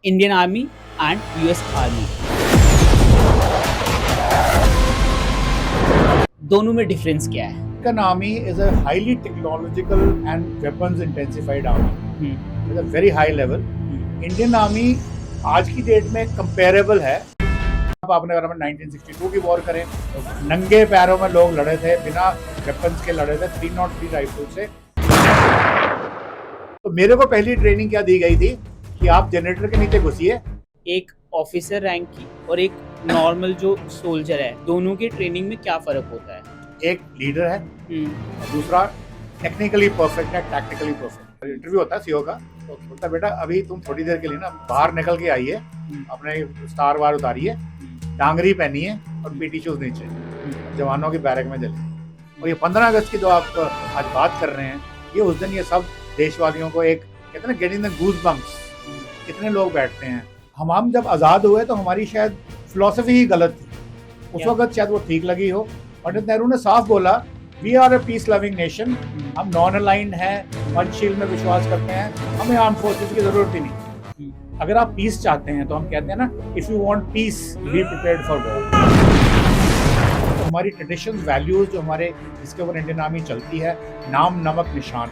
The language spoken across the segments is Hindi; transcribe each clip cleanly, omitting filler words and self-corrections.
Indian army and US army, दोनों में डिफरेंस क्या है? American Army is a highly technological and weapons intensified army with a very high level. Indian Army आज की डेट में कंपेरेबल है। आपने अगर हम 1962 की वॉर करें, नंगे पैरों में लोग लड़े थे, बिना वेपन्स के लड़े थे, 303 राइफल से। तो मेरे को पहली ट्रेनिंग क्या दी गई थी कि आप जनरेटर के नीचे घुसिए। एक ऑफिसर रैंक की और एक नॉर्मल जो सोल्जर है, दोनों की ट्रेनिंग में क्या फर्क होता है? एक लीडर है, दूसरा टेक्निकली परफेक्ट है, टैक्टिकली परफेक्ट। इंटरव्यू होता है सीओ का, बोलता बेटा अभी तुम थोड़ी देर के लिए ना बाहर निकल के आइए, अपने स्टार वार उतारिए, डांगरी पहनिए और पीटी शूज नीचे, जवानों की बैरक में चलिए। और ये 15 अगस्त की जो आप आज बात कर रहे हैं, ये उस दिन ये सब देशवासियों को एक कहते हैं ना गेटिंग द गूज बम्प्स, कितने लोग बैठते हैं। हम जब आज़ाद हुए तो हमारी शायद फिलॉसफी ही गलत थी, उस वक्त शायद वो ठीक लगी हो। पंडित नेहरू ने साफ बोला, we are a peace loving nation, हम नॉन अलाइंड हैं, पंचशील में विश्वास करते हैं, हमें आर्म फोर्सेस की जरूरत ही नहीं। अगर आप पीस चाहते हैं तो हम कहते हैं ना, if you want piece be prepared for war. तो हमारी ट्रेडिशंस, वैल्यूज जो हमारे जिसके ऊपर इंडियन आर्मी चलती है, नाम नमक निशान।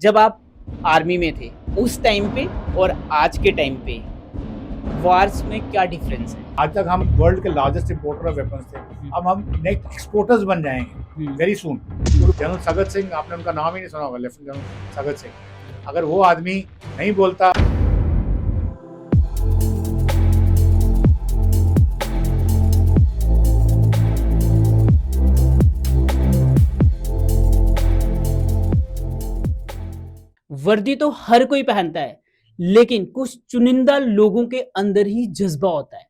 जब आप आर्मी में थे उस टाइम पे और आज के टाइम पे वार्स में क्या डिफरेंस है? आज तक हम वर्ल्ड के लार्जेस्ट इंपोर्टर ऑफ वेपन्स थे, अब हम नेक्स्ट एक्सपोर्टर्स बन जाएंगे very soon. General Sagat Singh, आपने उनका नाम ही नहीं सुना होगा, लेफ्टिनेंट जनरल सगत सिंह। अगर वो आदमी नहीं बोलता, वर्दी तो हर कोई पहनता है, लेकिन कुछ चुनिंदा लोगों के अंदर ही जज्बा होता है।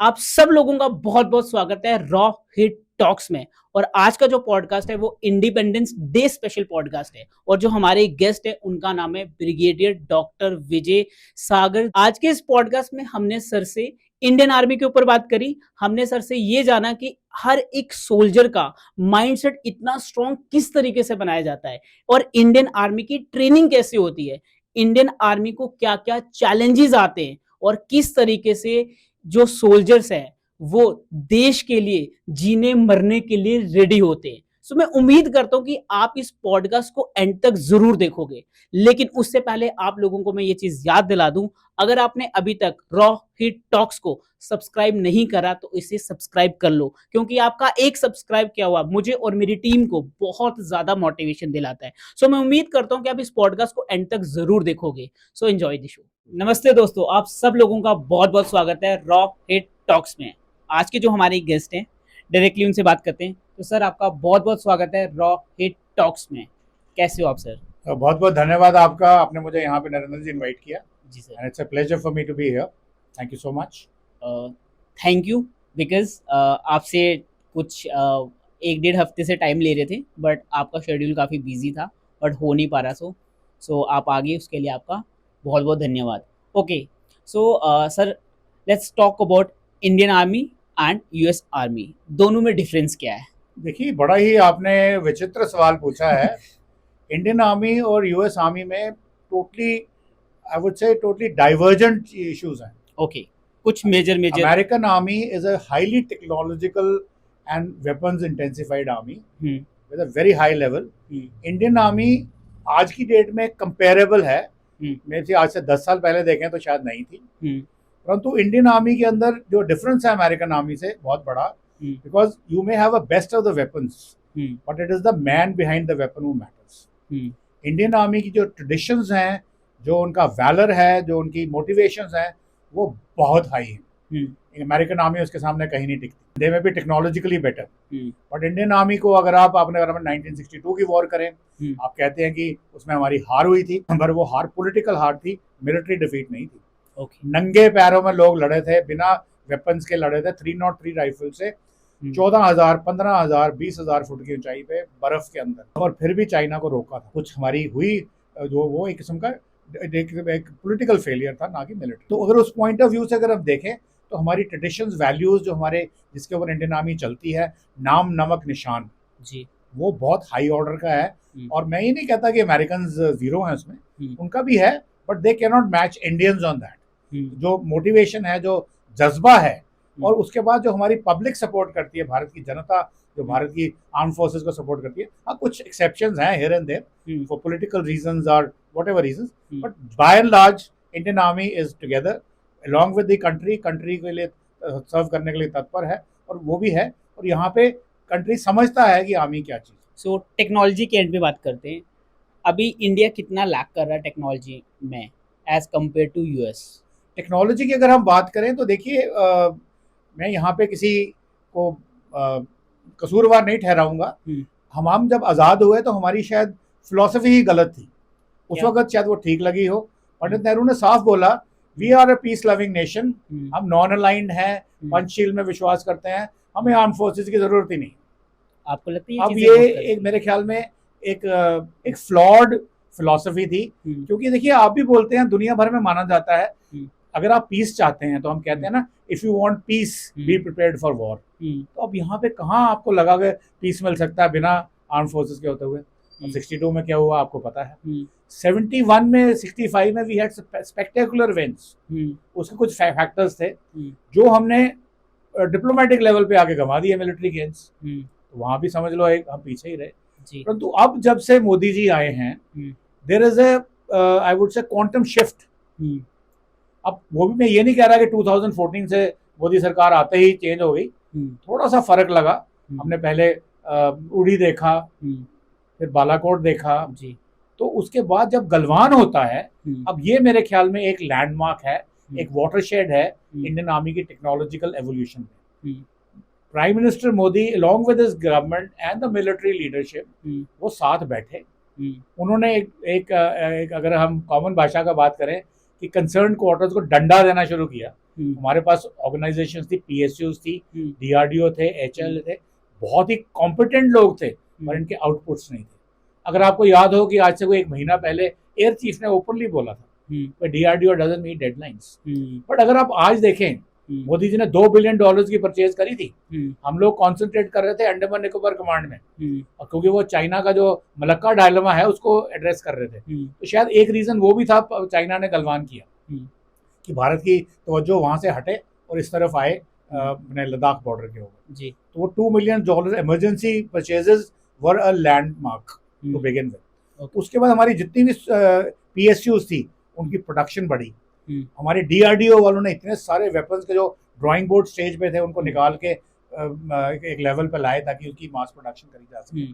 आप सब लोगों का बहुत बहुत स्वागत है रॉ हिट टॉक्स में। और आज का जो पॉडकास्ट है वो इंडिपेंडेंस डे स्पेशल पॉडकास्ट है, और जो हमारे गेस्ट है उनका नाम है ब्रिगेडियर डॉक्टर विजय सागर। आज के इस पॉडकास्ट में हमने सर से इंडियन आर्मी के ऊपर बात करी। हमने सर से ये जाना कि हर एक सोल्जर का माइंडसेट इतना स्ट्रॉन्ग किस तरीके से बनाया जाता है, और इंडियन आर्मी की ट्रेनिंग कैसे होती है, इंडियन आर्मी को क्या क्या चैलेंजेस आते हैं, और किस तरीके से जो सोल्जर्स हैं वो देश के लिए जीने मरने के लिए रेडी होते हैं। सो मैं उम्मीद करता हूं कि आप इस पॉडकास्ट को एंड तक जरूर देखोगे, लेकिन उससे पहले आप लोगों को मैं ये चीज याद दिला दूं, अगर आपने अभी तक रॉ हिट टॉक्स को सब्सक्राइब नहीं करा तो इसे सब्सक्राइब कर लो, क्योंकि आपका एक सब्सक्राइब किया हुआ मुझे और मेरी टीम को बहुत ज्यादा मोटिवेशन दिलाता है। सो मैं उम्मीद करता हूं कि आप इस पॉडकास्ट को एंड तक जरूर देखोगे। So enjoy the show. नमस्ते दोस्तों, आप सब लोगों का बहुत बहुत स्वागत है रॉ हिट टॉक्स में। आज के जो हमारे गेस्ट हैं डायरेक्टली उनसे बात करते हैं। तो सर, आपका बहुत बहुत स्वागत है रॉ हिट टॉक्स में। कैसे हो आप सर? तो बहुत बहुत धन्यवाद आपका, आपने मुझे यहाँ पे नरेंद्र जी इनवाइट किया। जी sir, and it's a pleasure for me to be here. Thank you so much. Thank you, because आपसे कुछ 1-1.5 हफ्ते से टाइम ले रहे थे, बट आपका शेड्यूल काफ़ी बिजी था, बट हो नहीं पा रहा। सो आप आ गए, उसके लिए आपका बहुत बहुत धन्यवाद। Okay, so sir, let's talk about Indian army and US army, दोनों में डिफरेंस क्या है? देखिए, बड़ा ही आपने विचित्र सवाल पूछा है। इंडियन आर्मी और यूएस आर्मी में totally, I would say totally divergent issues हैं। ओके, कुछ major American army is a highly technological and weapons intensified army with a very high level. Indian army आज की डेट में कंपेरेबल है, मेरे से आज से 10 साल पहले देखें तो शायद नहीं थी, परंतु इंडियन आर्मी के अंदर जो डिफरेंस है अमेरिकन आर्मी से बहुत बड़ा, because you may have a best of the weapons, but it is the man behind the weapon who matters. Indian army की जो ट्रेडिशंस हैं, जो उनका वैलर है, जो उनकी मोटिवेशंस हैं, वो बहुत हाई है। अमेरिकन आर्मी उसके सामने कहीं नहीं टिकती। They may be technologically better, but Indian army को अगर आपने अगर 1962 की वॉर करें, आप कहते हैं कि उसमें हमारी हार हुई थी, पर वो हार पॉलिटिकल हार थी, मिलिट्री डिफीट नहीं थी। नंगे पैरों में लोग लड़े थे, बिना वेपन्स के लड़े थे, 303 राइफल से 14,000, 15,000, 20,000 फुट की ऊंचाई पे बर्फ के अंदर, और फिर भी चाइना को रोका था। कुछ हमारी हुई जो वो एक किस्म का एक पॉलिटिकल फेलियर था, ना कि मिलिट्री। तो अगर उस पॉइंट ऑफ व्यू से अगर हम देखें तो हमारी ट्रेडिशंस, वैल्यूज जो हमारे जिसके ऊपर इंडियन आर्मी चलती है, नाम नमक निशान जी, वो बहुत हाई ऑर्डर का है। और मैं ये नहीं कहता कि अमेरिकन जीरो हैं उसमें, उनका भी है, but they can not match Indians on that. जो मोटिवेशन है, जो जज्बा है, और उसके बाद जो हमारी पब्लिक सपोर्ट करती है, भारत की जनता जो भारत की आर्म फोर्सेस को सपोर्ट करती है। हाँ, कुछ एक्सेप्शंस हैं here and there for political reasons और whatever reasons, but by and large Indian army is together along with the country के लिए सर्व करने के लिए तत्पर है, और वो भी है, और यहाँ पे कंट्री समझता है कि आर्मी क्या चीज़। सो टेक्नोलॉजी के एंड पे बात करते हैं, अभी इंडिया कितना लैक कर रहा है टेक्नोलॉजी में as compare to US? Technology की अगर हम बात करें तो देखिए, मैं यहाँ पे किसी को कसूरवार नहीं ठहराऊंगा। हम जब आज़ाद हुए तो हमारी शायद फिलॉसफी ही गलत थी, उस वक्त शायद वो ठीक लगी हो। पंडित नेहरू ने साफ बोला, we are a peace loving nation, हम नॉन अलाइंड हैं, पंचशील में विश्वास करते हैं, हमें आर्म फोर्सेस की जरूरत ही नहीं। आपको लगता है अब ये एक मेरे ख्याल में एक फ्लॉड फिलॉसफी थी, क्योंकि देखिए आप भी बोलते हैं, दुनिया भर में माना जाता है अगर आप पीस चाहते हैं तो हम कहते हैं ना, if you want piece be prepared for war. तो अब यहाँ पे कहाँ आपको लगा कि पीस मिल सकता है बिना आर्म फोर्सेस के होते हुए? 62 में क्या हुआ आपको पता है, 71 में 65 में वी हैड स्पेक्टेकुलर विंस। उसके कुछ फैक्टर्स थे जो हमने डिप्लोमेटिक लेवल पे आके गंवा दिए, मिलिट्री गेम्स, तो वहां भी समझ लो हम पीछे ही रहे। परंतु अब जब से मोदी जी आए हैं, there is I would say quantum shift. अब वो भी मैं ये नहीं कह रहा कि 2014 से मोदी सरकार आते ही चेंज हो गई, थोड़ा सा फर्क लगा। हमने पहले उड़ी देखा, फिर बालाकोट देखा जी, तो उसके बाद जब गलवान होता है, अब ये मेरे ख्याल में एक लैंडमार्क है, एक वाटरशेड है इंडियन आर्मी की टेक्नोलॉजिकल एवोल्यूशन में। Prime minister Modi along with his government and the military leadership वो साथ बैठे, उन्होंने एक अगर हम कॉमन भाषा का बात करें कि कंसर्न क्वार्टर्स को डंडा देना शुरू किया। हमारे पास ऑर्गेनाइजेशंस थी, पीएसयूज थी, डीआरडीओ थे, एचएल थे, बहुत ही कॉम्पिटेंट लोग थे, पर इनके आउटपुट्स नहीं थे। अगर आपको याद हो कि आज से कोई 1 महीना पहले एयर चीफ ने ओपनली बोला था DRDO doesn't meet deadlines. But अगर आप आज देखें, मोदी जी ने $2 बिलियन की परचेज करी थी। हम लोग कॉन्सेंट्रेट कर रहे थे अंडमान निकोबार कमांड में, और क्योंकि वो चाइना का जो मलक्का डायलेमा है उसको एड्रेस कर रहे थे, तो शायद एक रीजन वो भी था, चाइना ने गलवान किया कि भारत की तवज्जो वहां से हटे और इस तरफ आए अपने लद्दाख बॉर्डर के ऊपर जी। तो वो $2 million emergency purchases were a landmark to begin with. उसके बाद हमारी जितनी भी पीएसयूज थी उनकी प्रोडक्शन बढ़ी। हमारे डीआरडीओ वालों ने इतने सारे वेपन्स के जो ड्राइंग बोर्ड स्टेज पे थे उनको निकाल के एक लेवल पे लाए ताकि उसकी मास प्रोडक्शन करी जा सके।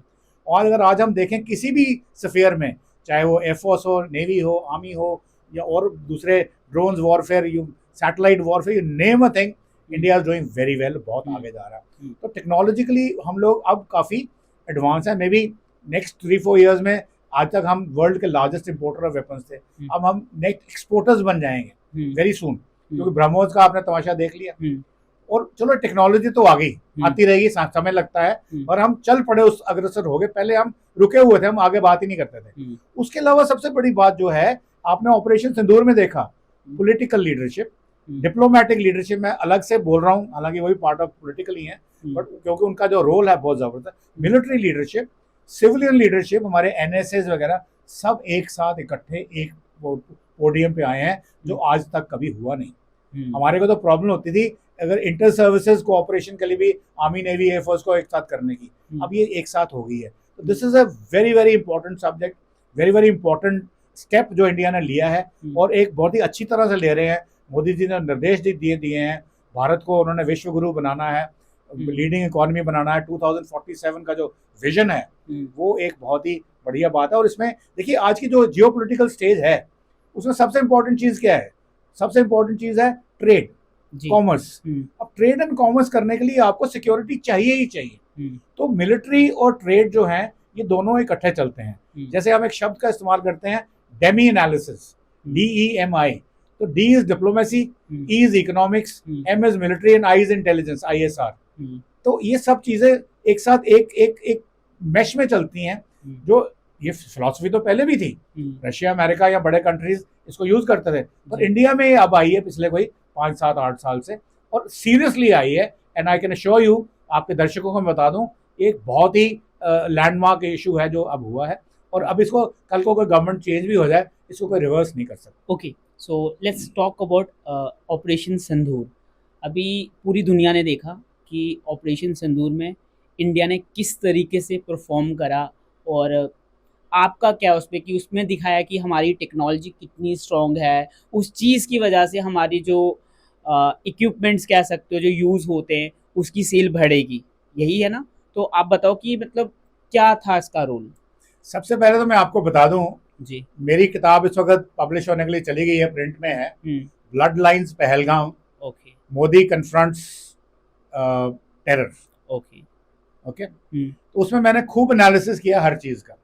और अगर आज हम देखें किसी भी स्फीयर में, चाहे वो एयरफोर्स हो, नेवी हो, आर्मी हो, या और दूसरे drones warfare, satellite warfare, you name a thing, India is doing very well, बहुत आगे जा रहा है। तो टेक्नोलॉजिकली हम लोग अब काफ़ी एडवांस है। मे बी नेक्स्ट 3-4 ईयर्स में, आज तक हम वर्ल्ड के लार्जेस्ट इंपोर्टर ऑफ वेपन्स थे, अब हम नेक्स्ट एक्सपोर्टर्स बन जाएंगे वेरी सून, क्योंकि ब्रह्मोस का आपने तमाशा देख लिया। और चलो टेक्नोलॉजी तो आ गई, आती रहेगी, समय लगता है, और हम चल पड़े, उस अग्रसर हो गए। पहले हम रुके हुए थे, हम आगे बात ही नहीं करते थे। उसके अलावा सबसे बड़ी बात जो है, आपने ऑपरेशन सिंदूर में देखा, पॉलिटिकल लीडरशिप, डिप्लोमेटिक लीडरशिप में अलग से बोल रहा हूँ, हालांकि वही पार्ट ऑफ पॉलिटिकल ही है, बट क्योंकि उनका जो रोल है बहुत जबरदस्त। मिलिट्री लीडरशिप, सिविलियन लीडरशिप, हमारे एनएसएस वगैरह सब एक साथ इकट्ठे एक पोडियम पे आए हैं, जो आज तक कभी हुआ नहीं। हमारे को तो प्रॉब्लम होती थी अगर इंटर सर्विसेज कोऑपरेशन के लिए भी आर्मी, नेवी, एयरफोर्स को एक साथ करने की, अब ये एक साथ हो गई है। तो this is a very very important subject, very very important step जो इंडिया ने लिया है, और एक बहुत ही अच्छी तरह से ले रहे हैं। मोदी जी ने निर्देश दिए हैं, भारत को उन्होंने विश्व गुरु बनाना है, लीडिंग इकोनॉमी बनाना है। 2047 का जो विजन है वो एक बहुत ही बढ़िया बात है। और इसमें देखिए आज की जो जियोपॉलिटिकल स्टेज है उसमें सबसे इंपॉर्टेंट चीज क्या है? सबसे इंपॉर्टेंट चीज है ट्रेड, कॉमर्स। अब ट्रेड एंड कॉमर्स करने के लिए आपको सिक्योरिटी चाहिए ही चाहिए। तो मिलिट्री और ट्रेड जो है ये दोनों इकट्ठे चलते हैं। जैसे हम एक शब्द का इस्तेमाल करते हैं, डेमी एनालिसिस, DEMI। तो D is diplomacy, E is economics, M is military and I is intelligence, ISR। तो ये सब चीजें एक साथ एक मैश में चलती हैं। जो ये फिलॉसफी तो पहले भी थी, रशिया, अमेरिका या बड़े कंट्रीज इसको यूज करते थे, पर इंडिया में ये अब आई है पिछले कोई 5, 7, 8 साल से, और सीरियसली आई है। And I can assure you, आपके दर्शकों को मैं बता दूं, एक बहुत ही लैंडमार्क इशू है जो अब हुआ है, और अब इसको कल को कोई गवर्नमेंट चेंज भी हो जाए, इसको कोई रिवर्स नहीं कर सकता। Okay, so let's talk about operation Sindoor. अभी पूरी दुनिया ने देखा कि ऑपरेशन सिंदूर में इंडिया ने किस तरीके से परफॉर्म करा, और आपका क्या उस पे कि उसमें दिखाया कि हमारी टेक्नोलॉजी कितनी स्ट्रांग है। उस चीज़ की वजह से हमारी जो इक्विपमेंट्स कह सकते हो जो यूज़ होते हैं उसकी सेल बढ़ेगी, यही है ना? तो आप बताओ कि मतलब क्या था इसका रोल? सबसे पहले तो मैं आपको बता दूं, जी। मेरी किताब इस वक्त पब्लिश होने के लिए चली गई है, प्रिंट में है। Blood lines Pahalgam, okay. Modi confronts terror. Okay. Okay, तो उसमें मैंने खूब एनालिसिस किया हर चीज का।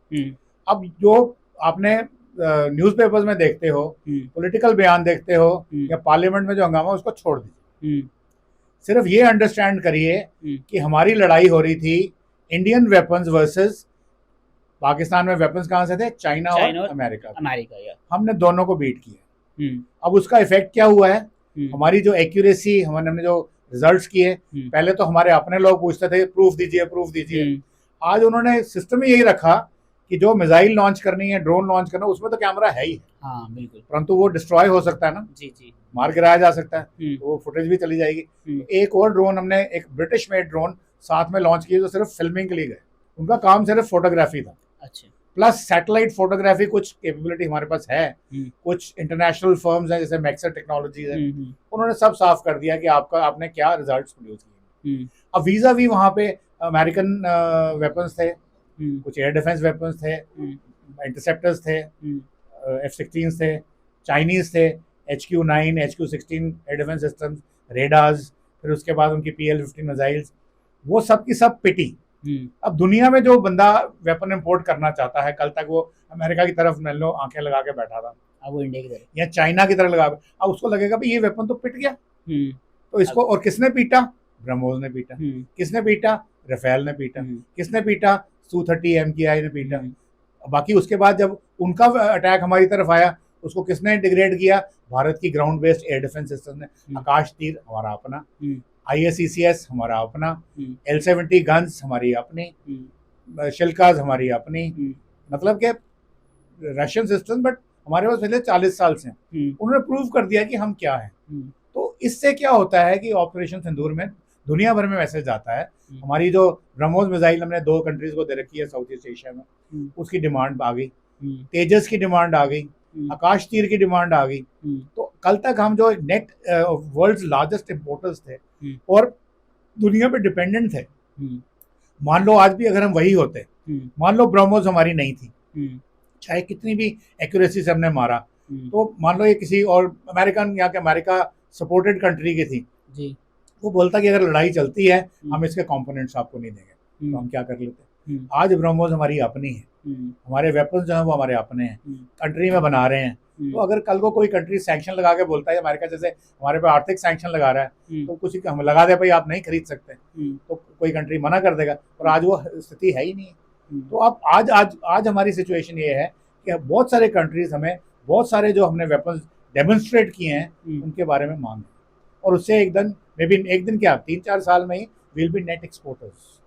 अब जो आपने न्यूज़पेपर्स में देखते हो, पॉलिटिकल बयान देखते हो, या पार्लियामेंट में जो हंगामा, उसको छोड़ दीजिए। सिर्फ ये अंडरस्टैंड करिए कि हमारी लड़ाई हो रही थी इंडियन वेपन्स वर्सेस पाकिस्तान में वेपन्स कहाँ से थे? चाइना और अमेरिका। या हमने दोनों को बीट किया। अब उसका इफेक्ट क्या हुआ है? हमारी जो एक्यूरेसी, हमने जो रिजल्ट्स किए, पहले तो हमारे अपने लोग पूछते थे प्रूफ दीजिए। आज उन्होंने सिस्टम ही यही रखा कि जो मिसाइल लॉन्च करनी है, ड्रोन लॉन्च करना, उसमें तो कैमरा है ही। हाँ बिल्कुल। परंतु वो डिस्ट्रॉय हो सकता है ना, जी। मार गिराया जा सकता है, तो वो फुटेज भी चली जाएगी। तो एक और ड्रोन हमने, एक ब्रिटिश मेड ड्रोन साथ में लॉन्च की, जो सिर्फ फिल्मिंग के लिए गए। उनका काम सिर्फ फोटोग्राफी था। अच्छा। प्लस सैटेलाइट फोटोग्राफी कुछ कैपेबिलिटी हमारे पास है। कुछ इंटरनेशनल फर्म्स हैं जैसे मैक्सर टेक्नोलॉजीज है, उन्होंने सब साफ कर दिया कि आपने क्या रिजल्ट्स प्रोड्यूस किए। अब वीजा भी वहाँ पे अमेरिकन वेपन्स थे, कुछ एयर डिफेंस वेपन्स थे, इंटरसेप्टर्स थे, F-16 थे, चाइनीज थे, HQ-9, HQ-16 air defence systems, radars, फिर उसके बाद उनकी PL-15 मिसाइल्स, वो सब की सब पिटी। अब दुनिया में जो बंदा वेपन इंपोर्ट करना चाहता है, कल तक वो अमेरिका की तरफ मान लो आंखें लगा के बैठा था, अब वो इंडिया की तरफ या चाइना की तरफ लगा, अब उसको लगेगा भाई ये वेपन तो पिट गया। तो इसको, और किसने पीटा? ब्रह्मोस ने पीटा। किसने पीटा? राफेल ने पीटा। किसने पीटा? Su-30 MKI ने पीटा। बाकी उसके बाद जब उनका अटैक हमारी तरफ आया, उसको किसने डिग्रेड किया? भारत की ground based air defence system ने। आकाश तीर हमारा अपना, ISECS हमारा अपना, L-70 गन्स हमारी अपनी, शिल्काज हमारी अपनी, मतलब कि रशियन सिस्टम, बट हमारे पास पहले 40 साल से उन्होंने प्रूव कर दिया कि हम क्या हैं। तो इससे क्या होता है कि ऑपरेशन सिंदूर में दुनिया भर में मैसेज आता है। हमारी जो ब्रह्मोस मिसाइल हमने 2 कंट्रीज को दे रखी है साउथ ईस्ट एशिया में, उसकी डिमांड आ गई, तेजस की डिमांड आ गई, आकाश तीर की डिमांड आ गई। तो कल तक हम जो नेट वर्ल्ड्स लार्जेस्ट इंपोर्टर्स थे और दुनिया पे डिपेंडेंट थे, मान लो आज भी अगर हम वही होते, मान लो ब्रह्मोस हमारी नहीं थी, चाहे कितनी भी एक्यूरेसी से हमने मारा, तो मान लो ये किसी और अमेरिकन या अमेरिका सपोर्टेड कंट्री की थी जी, वो बोलता कि अगर लड़ाई चलती है हम इसके कंपोनेंट्स आपको नहीं देंगे, तो हम क्या कर लेते। आज ब्रह्मोस हमारी अपनी है, हमारे वेपन्स जो हैं वो हमारे अपने हैं, कंट्री में बना रहे हैं। तो अगर कल को कोई कंट्री सैंक्शन लगा के बोलता है, अमेरिका जैसे हमारे पे आर्थिक सैंक्शन लगा रहा है, तो कुछ हम लगा दे भाई आप नहीं खरीद सकते, तो कोई कंट्री मना कर देगा, और आज वो स्थिति है ही नहीं। तो अब आज हमारी सिचुएशन ये है कि बहुत सारे कंट्रीज हमें बहुत सारे जो हमने वेपन्स डेमोन्स्ट्रेट किए हैं उनके बारे में मांग, और उससे एक दिन क्या 3-4 साल में he will be net exporters.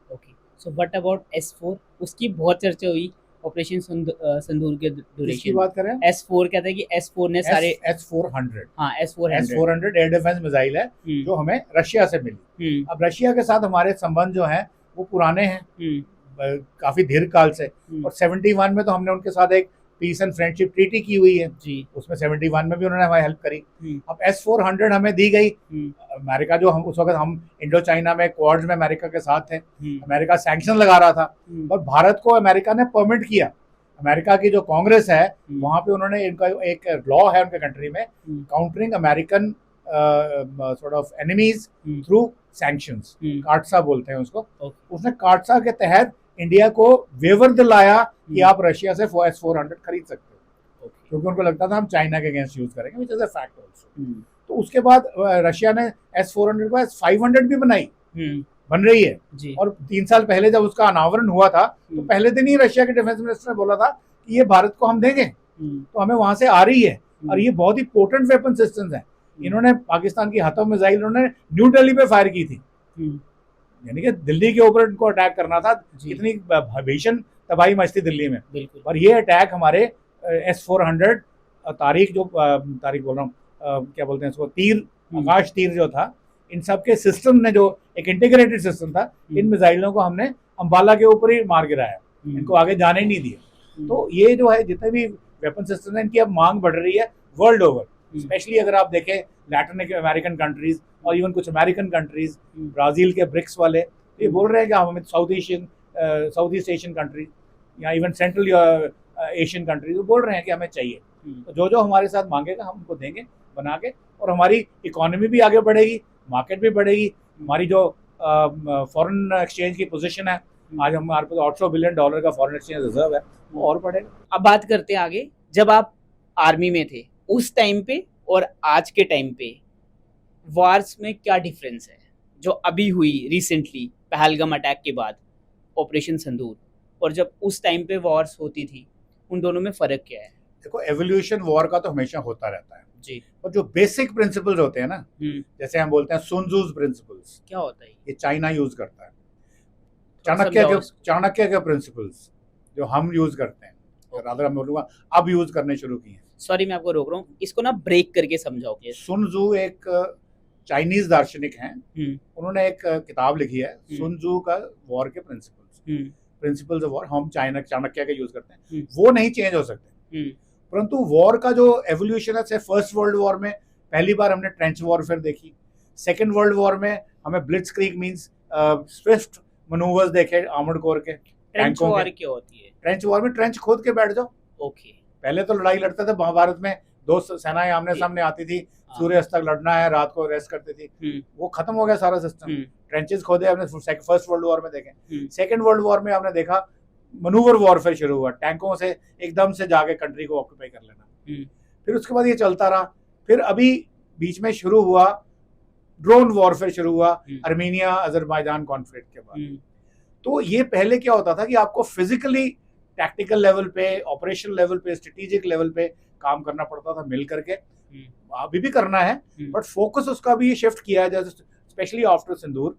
Okay, so what about S4? उसकी बहुत चर्चा हुई ऑपरेशन सिंदूर के ड्यूरेशन की बात करें। S4 कहते हैं कि S4 ने सारे S-400, हाँ S-400 एयर डिफेंस मिसाइल है जो हमें रशिया से मिली। अब रशिया के साथ हमारे संबंध जो हैं वो पुराने हैं, काफी दीर्घकाल से, और 71 में तो हमने उनके साथ एक पीस एंड फ्रेंडशिप ट्रीटी की हुई है जी, उसमें 71 में भी उन्होंने हमारी हेल्प करी। अब S-400 हमें दी गई। अमेरिका जो हम उस वक्त हम इंडो चाइना में क्वाड्स में अमेरिका के साथ थे, अमेरिका सैंक्शन लगा रहा था, और भारत को अमेरिका ने परमिट किया। अमेरिका की जो कांग्रेस है वहां पे उन्होंने इनका एक लॉ है उनके कंट्री में, countering American sort of enemies through sanctions, CAATSA बोलते हैं उसको। उसने कार्टसा के तहत इंडिया को वेवर दिलाया कि आप रशिया से S-400 खरीद सकते हो, क्योंकि उनको लगता था हम चाइना के अगेंस्ट यूज करेंगे, which is a fact also. तो उसके बाद रशिया ने S-400 को S-500 भी बनाई, बन रही है जी। और 3 साल पहले जब उसका अनावरण हुआ था तो पहले दिन ही रशिया के डिफेंस मिनिस्टर ने बोला था कि ये भारत को हम देंगे, तो हमें वहां से आ रही है, और ये बहुत ही पोटेंट वेपन सिस्टम्स हैं। इन्होंने पाकिस्तान की हाथों मिसाइल इन्होंने न्यू दिल्ली पे फायर की थी, यानी कि दिल्ली के ऊपर इनको अटैक करना था, कितनी भीषण तबाही मचती दिल्ली में, और ये अटैक हमारे S-400 तारीख बोल रहा हूँ, क्या बोलते हैं इसको, तीर, आकाश तीर जो था, इन सब के सिस्टम ने जो एक इंटीग्रेटेड सिस्टम था, इन मिसाइलों को हमने अंबाला के ऊपर ही मार गिराया, इनको आगे जाने ही नहीं दिया। तो ये जो है जितने भी वेपन सिस्टम है, इनकी अब मांग बढ़ रही है वर्ल्ड ओवर। स्पेशली अगर आप देखें लैटिन अमेरिकन कंट्रीज और इवन कुछ अमेरिकन कंट्रीज, ब्राजील के ब्रिक्स वाले, ये बोल रहे हैं कि हमें साउथ ईस्ट एशियन कंट्रीज या इवन सेंट्रल एशियन कंट्रीज बोल रहे हैं कि हमें चाहिए। तो जो जो हमारे साथ मांगेगा हम उनको देंगे बना के, और हमारी इकोनॉमी भी आगे बढ़ेगी, मार्केट भी बढ़ेगी, हमारी जो फॉरेन एक्सचेंज की पोजीशन है, आज हमारे पास $800 बिलियन का फॉरेन एक्सचेंज रिजर्व है, वो और बढ़ेगा। अब बात करते हैं आगे, जब आप आर्मी में थे उस टाइम पे और आज के टाइम पे वार्स में क्या डिफरेंस है, जो अभी हुई रिसेंटली पहलगाम अटैक के बाद ऑपरेशन सिंदूर, और जब उस टाइम पे वॉर्स होती थी, उन दोनों में फर्क क्या है? देखो, एवोल्यूशन वॉर का तो हमेशा होता रहता है जी, और जो बेसिक प्रिंसिपल्स होते हैं ना, जैसे हम बोलते हैं सुन त्जू's प्रिंसिपल्स, क्या होता है? ये चाइना यूज करता है। समझाओ। चाणक्य के प्रिंसिपल्स जो हम यूज करते हैं, रादर मैं बोलूँगा अब यूज करने शुरू किए हैं। सॉरी मैं आपको रोक रहा हूँ, इसको ना ब्रेक करके समझाओ प्लीज। सुन त्जू एक चाइनीज दार्शनिक हैं, उन्होंने एक किताब लिखी है सुन त्जू का वॉर के प्रिंसिपल्स ऑफ वॉर, हम चाणक्य के यूज करते हैं, वो नहीं चेंज हो सकते। परंतु वॉर का जो एवोल्यूशन है, फर्स्ट वर्ल्ड वॉर में पहली बार हमने ट्रेंच वॉरफेयर देखी, सेकेंड वर्ल्ड वॉर में हमें ब्लिट्जक्रीग मींस स्विफ्ट मनूवर्स देखे आर्मर्ड कोर के। ट्रेंच वॉर क्या होती है? ट्रेंच वॉर में ट्रेंच खोद के बैठ जाओ। ओके। पहले तो लड़ाई लड़ते थे महाभारत में, दो सेनाएं आमने सामने आती थी, सूर्य अस्त तक लड़ना है, रात को रेस्ट करती थी, वो खत्म हो गया सारा सिस्टम। ट्रेंचेस खोदे हमने फर्स्ट वर्ल्ड वॉर में देखे। सेकंड वर्ल्ड वॉर में हमने देखा मनूवर वॉरफेयर शुरू हुआ, टैंकों से एकदम से जाके कंट्री को ऑक्यूपाई कर लेना। फिर उसके बाद ये चलता रहा, फिर अभी बीच में शुरू हुआ ड्रोन वॉरफेयर शुरू हुआ आर्मेनिया अजरबैजान कॉन्फ्लिक्ट के बाद। तो ये पहले क्या होता था कि आपको फिजिकली टैक्टिकल लेवल पे, ऑपरेशन लेवल पे, स्ट्रेटेजिक लेवल पे काम करना पड़ता था मिल करके, अभी भी करना है, बट फोकस उसका भी शिफ्ट किया है, जैसे स्पेशली आफ्टर सिंदूर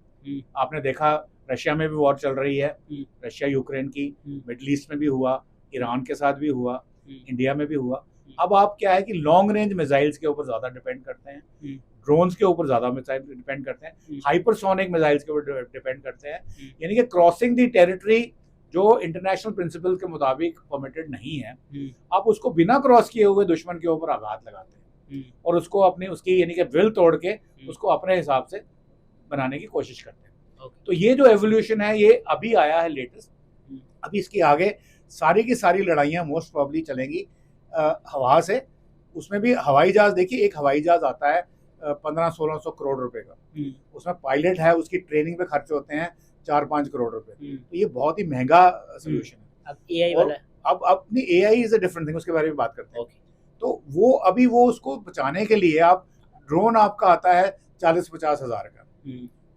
आपने देखा रशिया में भी वॉर चल रही है, रशिया यूक्रेन की, मिडल ईस्ट में भी हुआ, ईरान के साथ भी हुआ, इंडिया में भी हुआ। अब आप क्या है कि लॉन्ग रेंज मिसाइल्स के ऊपर ज्यादा डिपेंड करते हैं, ड्रोन्स के ऊपर ज्यादा डिपेंड करते हैं, हाइपरसोनिक मिसाइल्स के ऊपर डिपेंड करते हैं, यानी कि क्रॉसिंग द टेरिटरी जो इंटरनेशनल प्रिंसिपल के मुताबिक परमिटेड नहीं है, आप उसको बिना क्रॉस किए हुए दुश्मन के ऊपर आघात लगाते हैं और उसको अपनी उसकी यानी कि विल तोड़ के उसको अपने हिसाब से बनाने की कोशिश करते हैं। तो ये जो एवोल्यूशन है ये अभी आया है लेटेस्ट। अभी इसकी आगे सारी की सारी लड़ाइयाँ मोस्ट प्रॉब्ली चलेंगी हवा से। उसमें भी हवाई जहाज, देखिए एक हवाई जहाज आता है 1500-1600 करोड़ रुपए का, उसमें पायलट है, उसकी ट्रेनिंग पे खर्च होते हैं 4-5 करोड़ रुपए, तो ये बहुत ही महंगा सोल्यूशन है। अब एआई वाला, अब अपनी AI is a different thing, उसके बारे में बात करते हैं। तो वो अभी वो उसको बचाने के लिए आप ड्रोन आपका आता है 40-50 हज़ार का,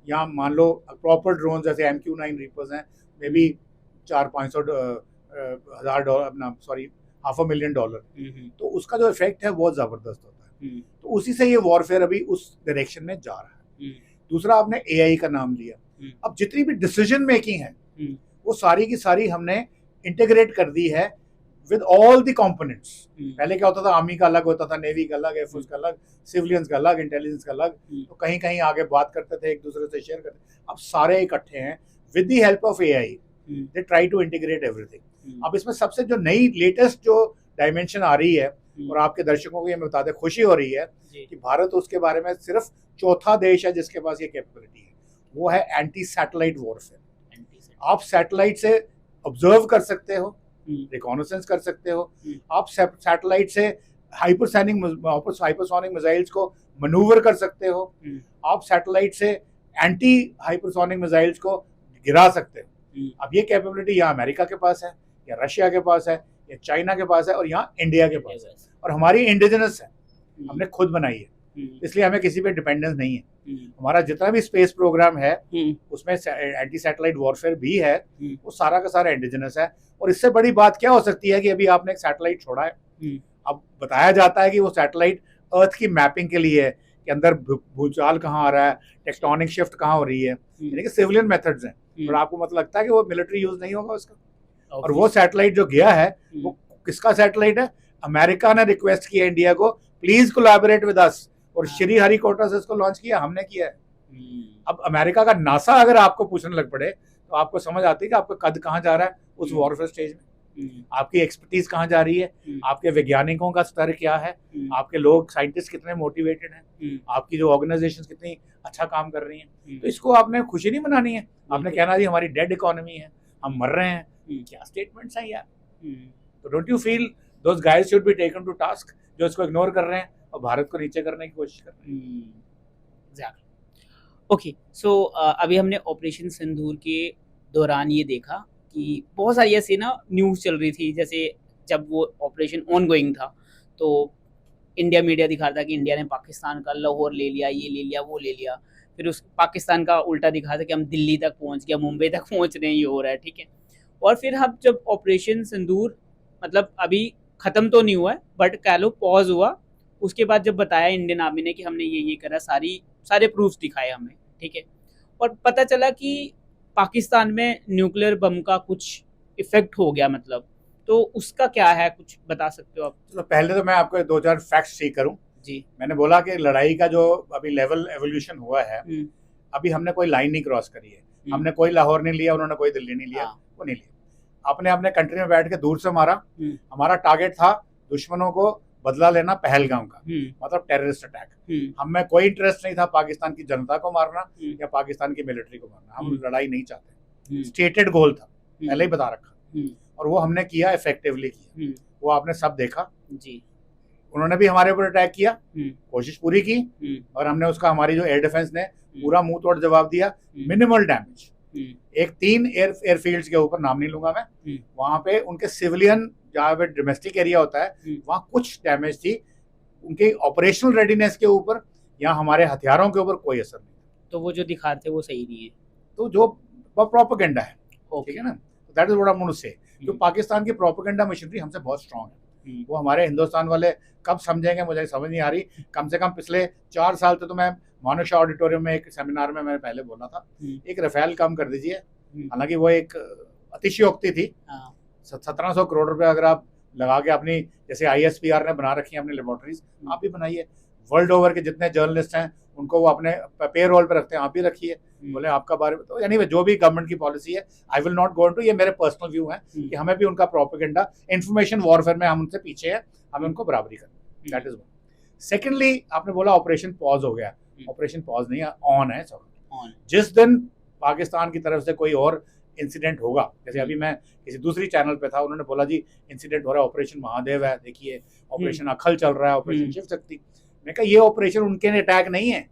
या मान लो प्रॉपर ड्रोन जैसे MQ-9 रीपर्स हैं, मे बी 400-500 हज़ार डॉलर, अपना सॉरी $500,000, तो उसका जो इफेक्ट है बहुत जबरदस्त होता है। तो उसी से ये वॉरफेयर अभी उस डायरेक्शन में जा रहा है। दूसरा आपने एआई का नाम लिया, अब जितनी भी डिसीजन मेकिंग है वो सारी की सारी हमने इंटीग्रेट कर दी है विद ऑल द कंपोनेंट्स। पहले क्या होता था, आर्मी का अलग होता था, नेवी का अलग, एयरफोर्स का अलग, सिविलियंस का अलग, इंटेलिजेंस का अलग, तो कहीं कहीं आगे बात करते थे, एक दूसरे से शेयर करते। अब सारे इकट्ठे हैं with the help of AI, they try to integrate everything. अब इसमें सबसे जो नई लेटेस्ट जो डायमेंशन आ रही है, और आपके दर्शकों को ये मैं बताते खुशी हो रही है कि भारत उसके बारे में सिर्फ चौथा देश है जिसके पास ये कैपेबिलिटी है, वो है एंटी सैटेलाइट वॉरफेयर। आप सैटेलाइट से ऑब्जर्व कर सकते हो, रिकॉनेसेंस कर सकते हो, आप सैटेलाइट से हाइपरसोनिक मिसाइल्स को मनूवर कर सकते हो, आप सैटेलाइट से एंटी हाइपरसोनिक मिसाइल्स को गिरा सकते हो। अब ये कैपेबिलिटी यहाँ अमेरिका के पास है, या रशिया के पास है, या चाइना के पास है, और यहाँ इंडिया के पास है, और हमारी इंडिजिनस है, हमने खुद बनाई है, इसलिए हमें किसी पे डिपेंडेंस नहीं है। हमारा जितना भी स्पेस प्रोग्राम है उसमें एंटी सैटेलाइट वॉरफेयर भी है, वो सारा का सारा इंडिजिनस है। और इससे बड़ी बात क्या हो सकती है कि अभी आपने एक सैटेलाइट छोड़ा है, अब बताया जाता है कि वो सैटेलाइट अर्थ की मैपिंग के लिए है कि अंदर भूचाल कहाँ आ रहा है, टेक्टोनिक शिफ्ट कहाँ हो रही है, यानी कि सिविलियन मेथड्स हैं, और आपको मतलब लगता है कि वो मिलिट्री यूज नहीं होगा उसका। और वो सैटेलाइट जो गया है वो किसका सैटेलाइट है, अमेरिका ने रिक्वेस्ट किया इंडिया को, प्लीज कोलैबोरेट विद अस, और श्री हरिकोटा से इसको लॉन्च किया, हमने किया है। अब अमेरिका का नासा अगर आपको पूछने लग पड़े तो आपको समझ आती है कि आपका कद कहाँ जा रहा है उस वॉरफेयर स्टेज में, आपकी एक्सपर्टीज कहाँ जा रही है, आपके वैज्ञानिकों का स्तर क्या है, आपके लोग साइंटिस्ट कितने मोटिवेटेड हैं, आपकी जो ऑर्गेनाइजेशन कितनी अच्छा काम कर रही हैं। तो इसको आपने खुशी नहीं मनानी है, आपने कहना जी हमारी डेड इकोनॉमी है, हम मर रहे हैं। क्या स्टेटमेंट्स हैं यार। तो don't you feel those guys should be taken to task जो इसको इग्नोर कर रहे हैं और भारत को नीचे करने की कोशिश कर रहे हैं। ओके, सो अभी हमने ऑपरेशन सिंदूर के दौरान ये देखा कि बहुत सारी ऐसी ना न्यूज़ चल रही थी, जैसे जब वो ऑपरेशन ऑन गोइंग था तो इंडिया मीडिया दिखा रहा था कि इंडिया ने पाकिस्तान का लाहौर ले लिया, ये ले लिया, वो ले लिया। फिर उस पाकिस्तान का उल्टा दिखा रहा था कि हम दिल्ली तक पहुंच गया, मुंबई तक पहुंच रहे हैं, ये हो रहा है, ठीक है। और फिर हम जब ऑपरेशन सिंदूर मतलब अभी ख़त्म तो नहीं हुआ है बट कह लो पॉज हुआ, उसके बाद जब बताया इंडियन आर्मी ने कि हमने ये करा, सारे प्रूफ्स दिखाए हमें, ठीक है। और पता चला कि पाकिस्तान में न्यूक्लियर बम का कुछ इफेक्ट हो गया, मतलब तो उसका क्या है, कुछ बता सकते हो आप? तो पहले तो मैं आपको 2-4 फैक्ट्स शेयर करूं जी। मैंने बोला कि लड़ाई का जो अभी लेवल एवोल्यूशन हुआ है, अभी हमने कोई लाइन नहीं क्रॉस करी है, हमने कोई लाहौर नहीं लिया, उन्होंने कोई दिल्ली नहीं लिया, वो नहीं लिया। आपने अपने कंट्री में बैठ के दूर से मारा। हमारा टारगेट था दुश्मनों को बदला लेना पहलगाम का, मतलब टेररिस्ट अटैक। हमें कोई इंटरेस्ट नहीं था पाकिस्तान की जनता को मारना या पाकिस्तान की मिलिट्री को मारना, हम लड़ाई नहीं चाहते। स्टेटेड गोल था, पहले ही बता रखा, और वो हमने किया, इफेक्टिवली किया। वो आपने सब देखा जी। उन्होंने भी हमारे ऊपर अटैक किया, कोशिश पूरी की, और हमने उसका, हमारी जो एयर डिफेंस ने पूरा मुंह तोड़ जवाब दिया। मिनिमल डैमेज, एक 3 एयरफील्ड्स के ऊपर, नाम नहीं लूंगा मैं, वहां पे उनके सिविलियन जहाँ पे डोमेस्टिक एरिया होता है वहां कुछ डैमेज थी, उनके ऑपरेशनल रेडीनेस के ऊपर या हमारे हथियारों के ऊपर कोई असर नहीं। तो वो जो दिखाते वो सही नहीं है, तो जो प्रोपेगेंडा है, ठीक है ना, that is what I want to say. जो पाकिस्तान की प्रोपेगेंडा मशीनरी हमसे बहुत स्ट्रांग है, वो हमारे हिंदुस्तान वाले कब समझेंगे मुझे समझ नहीं आ रही। कम से कम पिछले 4 साल तो मैं मानुषा ऑडिटोरियम में एक सेमिनार में मैंने पहले बोला था, एक रफेल कम कर दीजिए, हालांकि वो एक अतिशयोक्ति थी। 1700 करोड़ रुपए अगर आप लगा के अपनी, जैसे ISPR ने बना रखी है अपनी लेबोरेटरीज, आप भी बनाइए। वर्ल्ड ओवर के जितने जर्नलिस्ट हैं उनको वो अपने पे रोल पे रखते हैं, आप भी रखिए। बोले आपका बारे में, तो यानी जो भी गवर्नमेंट की पॉलिसी है, I will not go into, ये मेरे पर्सनल व्यू है कि हमें भी उनका प्रोपेगेंडा, इंफॉर्मेशन वॉरफेयर में हम उनसे पीछे हैं, हमें उनको बराबरी करनी, दैट इज वन। सेकेंडली, आपने बोला ऑपरेशन पॉज हो गया, ऑपरेशन पॉज नहीं है, ऑन है सब। जिस दिन पाकिस्तान की तरफ से कोई और इंसिडेंट होगा, जैसे अभी मैं किसी दूसरी चैनल पे था, उन्होंने बोला जी इंसिडेंट हो रहा है, ऑपरेशन महादेव है, देखिए ऑपरेशन अखल चल रहा है, ऑपरेशन शिव शक्ति। मैं कहा ये ऑपरेशन उनके अटैक नहीं है,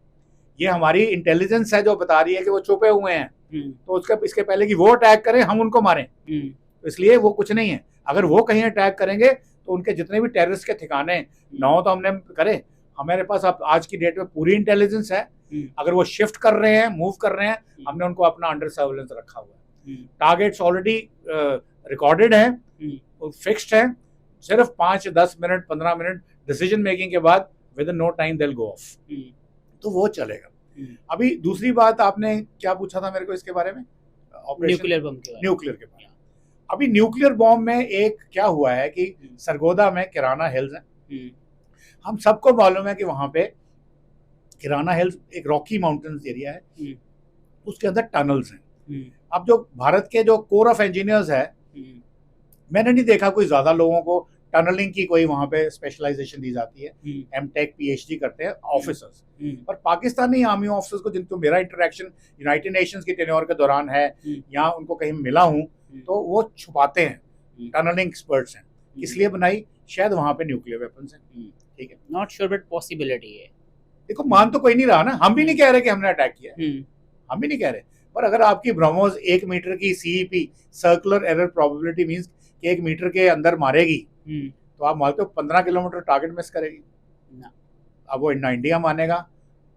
ये हमारी इंटेलिजेंस है जो बता रही है कि वो छुपे हुए हैं, तो उसका इसके पहले कि वो अटैक करें हम उनको मारें, तो इसलिए वो कुछ नहीं है। अगर वो कहीं अटैक करेंगे तो उनके जितने भी टेररिस्ट के ठिकाने 9 तो हमने करे, हमारे पास अब आज की डेट में पूरी इंटेलिजेंस है। अगर वो शिफ्ट कर रहे हैं, मूव कर रहे हैं, हमने उनको अपना अंडर सर्विलेंस रखा हुआ है। टारगेट्स ऑलरेडी रिकॉर्डेड है, फिक्स्ड है, सिर्फ 5-10 मिनट 15 मिनट डिसीजन मेकिंग के बाद within no time they will go off, तो वो चलेगा। अभी दूसरी बात आपने क्या पूछा था मेरे को इसके बारे में, न्यूक्लियर बम के बारे में। न्यूक्लियर के बारे में। अभी न्यूक्लियर बॉम्ब में एक क्या हुआ है कि सरगोदा में किराना हिल्स है, हम सबको मालूम है कि वहां पे किराना हिल्स एक रॉकी माउंटेन्स एरिया है, उसके अंदर टनल्स हैं। अब जो भारत के जो कोर ऑफ इंजीनियर्स है, मैंने नहीं देखा कोई ज्यादा लोगों को टनलिंग की कोई वहां पे स्पेशलाइजेशन दी जाती है, M.Tech PhD करते हैं ऑफिसर्स। पर पाकिस्तानी आर्मी ऑफिसर्स को, जिनको मेरा इंटरेक्शन यूनाइटेड नेशंस की टेन्योर के दौरान है या उनको कहीं मिला हूँ, तो वो छुपाते हैं, टनलिंग एक्सपर्ट्स हैं। इसलिए बनाई, शायद वहां पे न्यूक्लियर वेपन्स हैं, ठीक है, नॉट श्योर बट पॉसिबिलिटी है। देखो मान तो कोई नहीं रहा ना, हम भी नहीं कह रहे कि हमने अटैक किया, हम भी नहीं कह रहे, पर अगर आपकी ब्रह्मोस 1 मीटर की CEP, circular error probability means कि 1 मीटर के अंदर मारेगी, तो आप मानते हो 15 किलोमीटर टारगेट मिस करेगी ना। अब वो ना इंडिया मानेगा,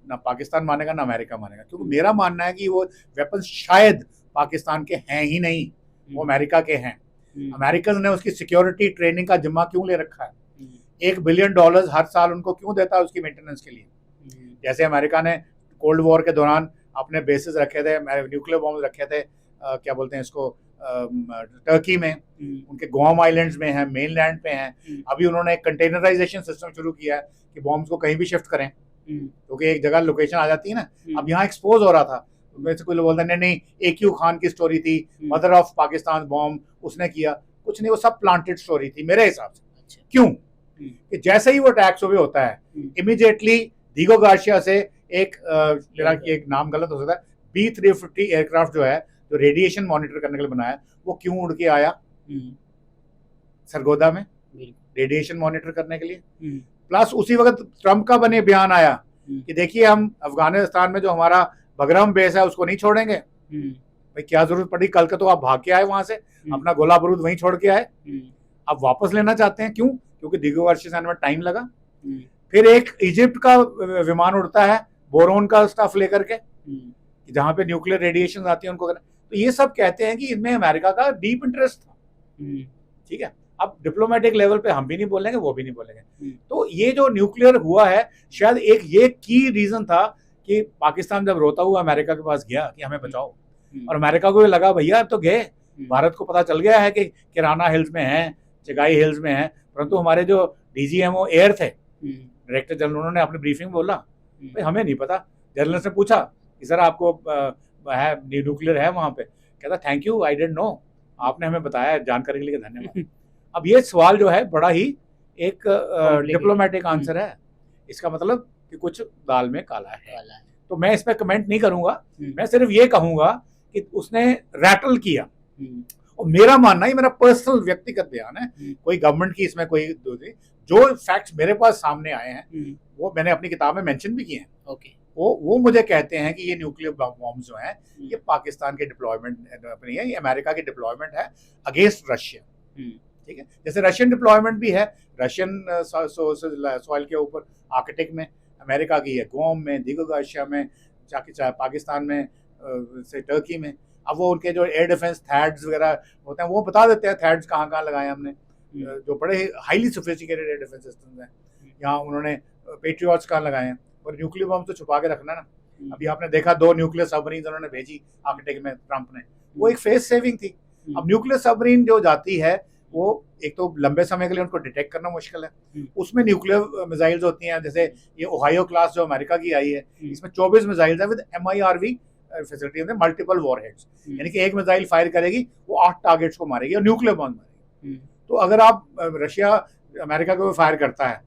ना पाकिस्तान मानेगा, ना अमेरिका मानेगा, क्योंकि मेरा मानना है कि वो वेपन शायद पाकिस्तान के हैं ही नहीं, वो अमेरिका के हैं। अमेरिकन ने उसकी सिक्योरिटी ट्रेनिंग का जिम्मा क्यों ले रखा है? $1 बिलियन हर साल उनको क्यों देता है उसकी मेंटेनेंस के लिए? जैसे अमेरिका ने कोल्ड वॉर के दौरान अपने बेसिस रखे थे, न्यूक्लियर बॉम्ब रखे थे, क्या बोलते हैं इसको, टर्की में, उनके गुआम आइलैंड्स में है, मेनलैंड पे हैं। अभी उन्होंने एक कंटेनराइजेशन सिस्टम शुरू किया है कि बॉम्ब्स को कहीं भी शिफ्ट करें, क्योंकि एक जगह लोकेशन आ जाती है ना। अब यहाँ एक्सपोज हो रहा था, वैसे कोई लोग बोलते हैं नहीं AQ खान की स्टोरी थी, मदर ऑफ पाकिस्तान बॉम्ब उसने किया, कुछ नहीं, वो सब प्लांटेड स्टोरी थी मेरे हिसाब से। क्यों? कि जैसे ही वो अटैक सुबह होता है, इमीडिएटली दीगो गार्शिया से एक मेरा एक नाम गलत हो सकता है, B350 एयरक्राफ्ट जो है, जो रेडिएशन मॉनिटर करने के लिए बनाया, वो क्यों उड़ के आया सरगोदा में रेडिएशन मॉनिटर करने के लिए। प्लस उसी वक्त ट्रम्प का बने बयान आया कि देखिए हम अफगानिस्तान में जो हमारा बगरम बेस है उसको नहीं छोड़ेंगे। भाई क्या जरूरत पड़ी, कल के तो आप भाग के आए वहां से, अपना गोला बारूद वहीं छोड़ के आए, आप वापस लेना चाहते हैं, क्यों? क्योंकि दीगो गार्शिया में टाइम लगा। फिर एक इजिप्ट का विमान उड़ता है बोरोन का स्टफ लेकर के, जहां पे न्यूक्लियर रेडिएशन आती है उनको। तो ये सब कहते हैं कि इनमें अमेरिका का डीप इंटरेस्ट था। ठीक है, अब डिप्लोमेटिक लेवल पे हम भी नहीं बोलेंगे, वो भी नहीं बोलेंगे। तो ये जो न्यूक्लियर हुआ है, शायद एक ये की रीजन था कि पाकिस्तान जब रोता हुआ अमेरिका के पास गया कि हमें बचाओ, और अमेरिका को भी लगा भैया तो गए, भारत को पता चल गया है कि किराना हिल्स में है, चिगाई हिल्स में है, परंतु हमारे जो DGMO एयर थे, डायरेक्टर जनरल, उन्होंने अपनी ब्रीफिंग बोला भाई हमें नहीं पता। जर्नलिस्ट ने पूछा कि सर आपको है न्यूक्लियर है वहां पे, कहता thank you, I didn't know, आपने हमें बताया, जानकारी के लिए धन्यवाद। अब ये सवाल जो है बड़ा ही एक डिप्लोमेटिक आंसर है, इसका मतलब कि कुछ दाल में काला है। तो मैं इस पर कमेंट नहीं करूंगा, मैं सिर्फ ये कहूंगा कि उसने रैटल किया। और मेरा मानना, ये मेरा पर्सनल व्यक्तिगत बयान है, कोई गवर्नमेंट की इसमें कोई जो फैक्ट्स मेरे पास सामने आए हैं वो मैंने अपनी किताब में मेंशन भी किए हैं। वो मुझे कहते हैं कि ये न्यूक्लियर बॉम्ब जो हैं ये पाकिस्तान के डिप्लॉयमेंट नहीं है, ये अमेरिका की डिप्लॉयमेंट है अगेंस्ट रशिया। ठीक है, जैसे रशियन डिप्लॉयमेंट भी है, रशियन सॉइल के ऊपर आर्कटिक में, अमेरिका की है गुआम में, दीगो गार्शिया में, चाहे पाकिस्तान में, से टर्की में। अब वो उनके जो एयर डिफेंस थैड्स वगैरह होते हैं वो बता देते हैं थैड्स कहाँ कहाँ लगाए हमने, जो बड़े highly sophisticated air defence systems हैं। यहाँ उन्होंने पेट्रियट्स कहाँ लगाए हैं, और न्यूक्लियर बम तो छुपा के रखना ना। अभी आपने देखा 2 न्यूक्लियर सबमरीन उन्होंने भेजी आर्कटिक में ट्रंप ने, वो एक फेस सेविंग थी। अब न्यूक्लियर सबमरीन जो जाती है वो एक तो लंबे समय के लिए उनको डिटेक्ट करना मुश्किल है, उसमें न्यूक्लियर मिसाइल्स होती हैं, जैसे ये ओहायो क्लास जो अमेरिका की आई है, इसमें 24 मिसाइल्स है with MIRV facility, multiple warheads, यानी कि एक मिसाइल फायर करेगी वो 8 टारगेट्स को मारेगी और न्यूक्लियर बॉम्ब मारेगी। तो अगर आप रशिया अमेरिका को फायर करता है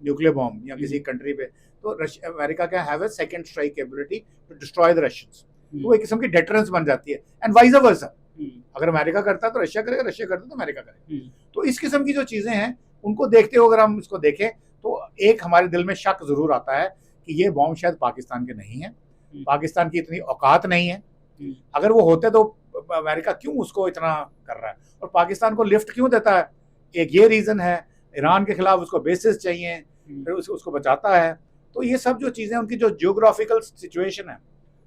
न्यूक्लियर बॉम्ब या किसी कंट्री पे, तो America can have a second strike ability to destroy the Russians. तो वो एक किस्म की डेटरेंस बन जाती है, एंड वाइस वर्सा, अगर अमेरिका करता है तो रशिया करेगा, रशिया करता है तो अमेरिका करेगा। तो इस किस्म की जो चीजें हैं उनको देखते हुए अगर हम इसको देखें तो एक हमारे दिल में शक जरूर आता है कि ये बॉम्ब शायद पाकिस्तान के नहीं है, पाकिस्तान की इतनी औकात नहीं है। अगर वो होते तो अमेरिका क्यों उसको इतना कर रहा है, और पाकिस्तान को लिफ्ट क्यों देता है? एक ये रीजन है, ईरान के खिलाफ उसको बेसिस चाहिए, फिर उसको बचाता है। तो ये सब जो चीजें, उनकी जो जियोग्राफिकल सिचुएशन है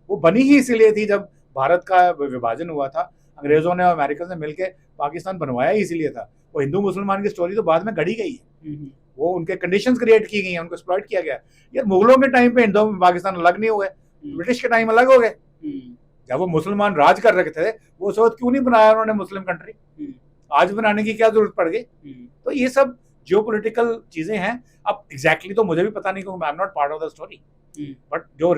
वो बनी ही इसीलिए थी। जब भारत का विभाजन हुआ था, अंग्रेजों ने और अमेरिका ने मिलकर पाकिस्तान बनवाया ही इसीलिए था। वो हिंदू मुसलमान की स्टोरी तो बाद में गढ़ी गई है, वो उनके कंडीशंस क्रिएट की गई हैं, उनको एक्सप्लॉइट किया गया। यार मुगलों के टाइम पे हिंदू पाकिस्तान अलग नहीं हुए, ब्रिटिश के टाइम अलग हो गए। जब वो मुसलमान राज कर रखे थे वो उस वक्त क्यों नहीं बनाया उन्होंने मुस्लिम कंट्री, आज बनाने की क्या जरूरत पड़ गई? तो ये सब जियोपॉलिटिकल चीजें हैं। अब एग्जैक्टली तो मुझे भी पता नहीं, क्योंकि आई am not part of the story, but जो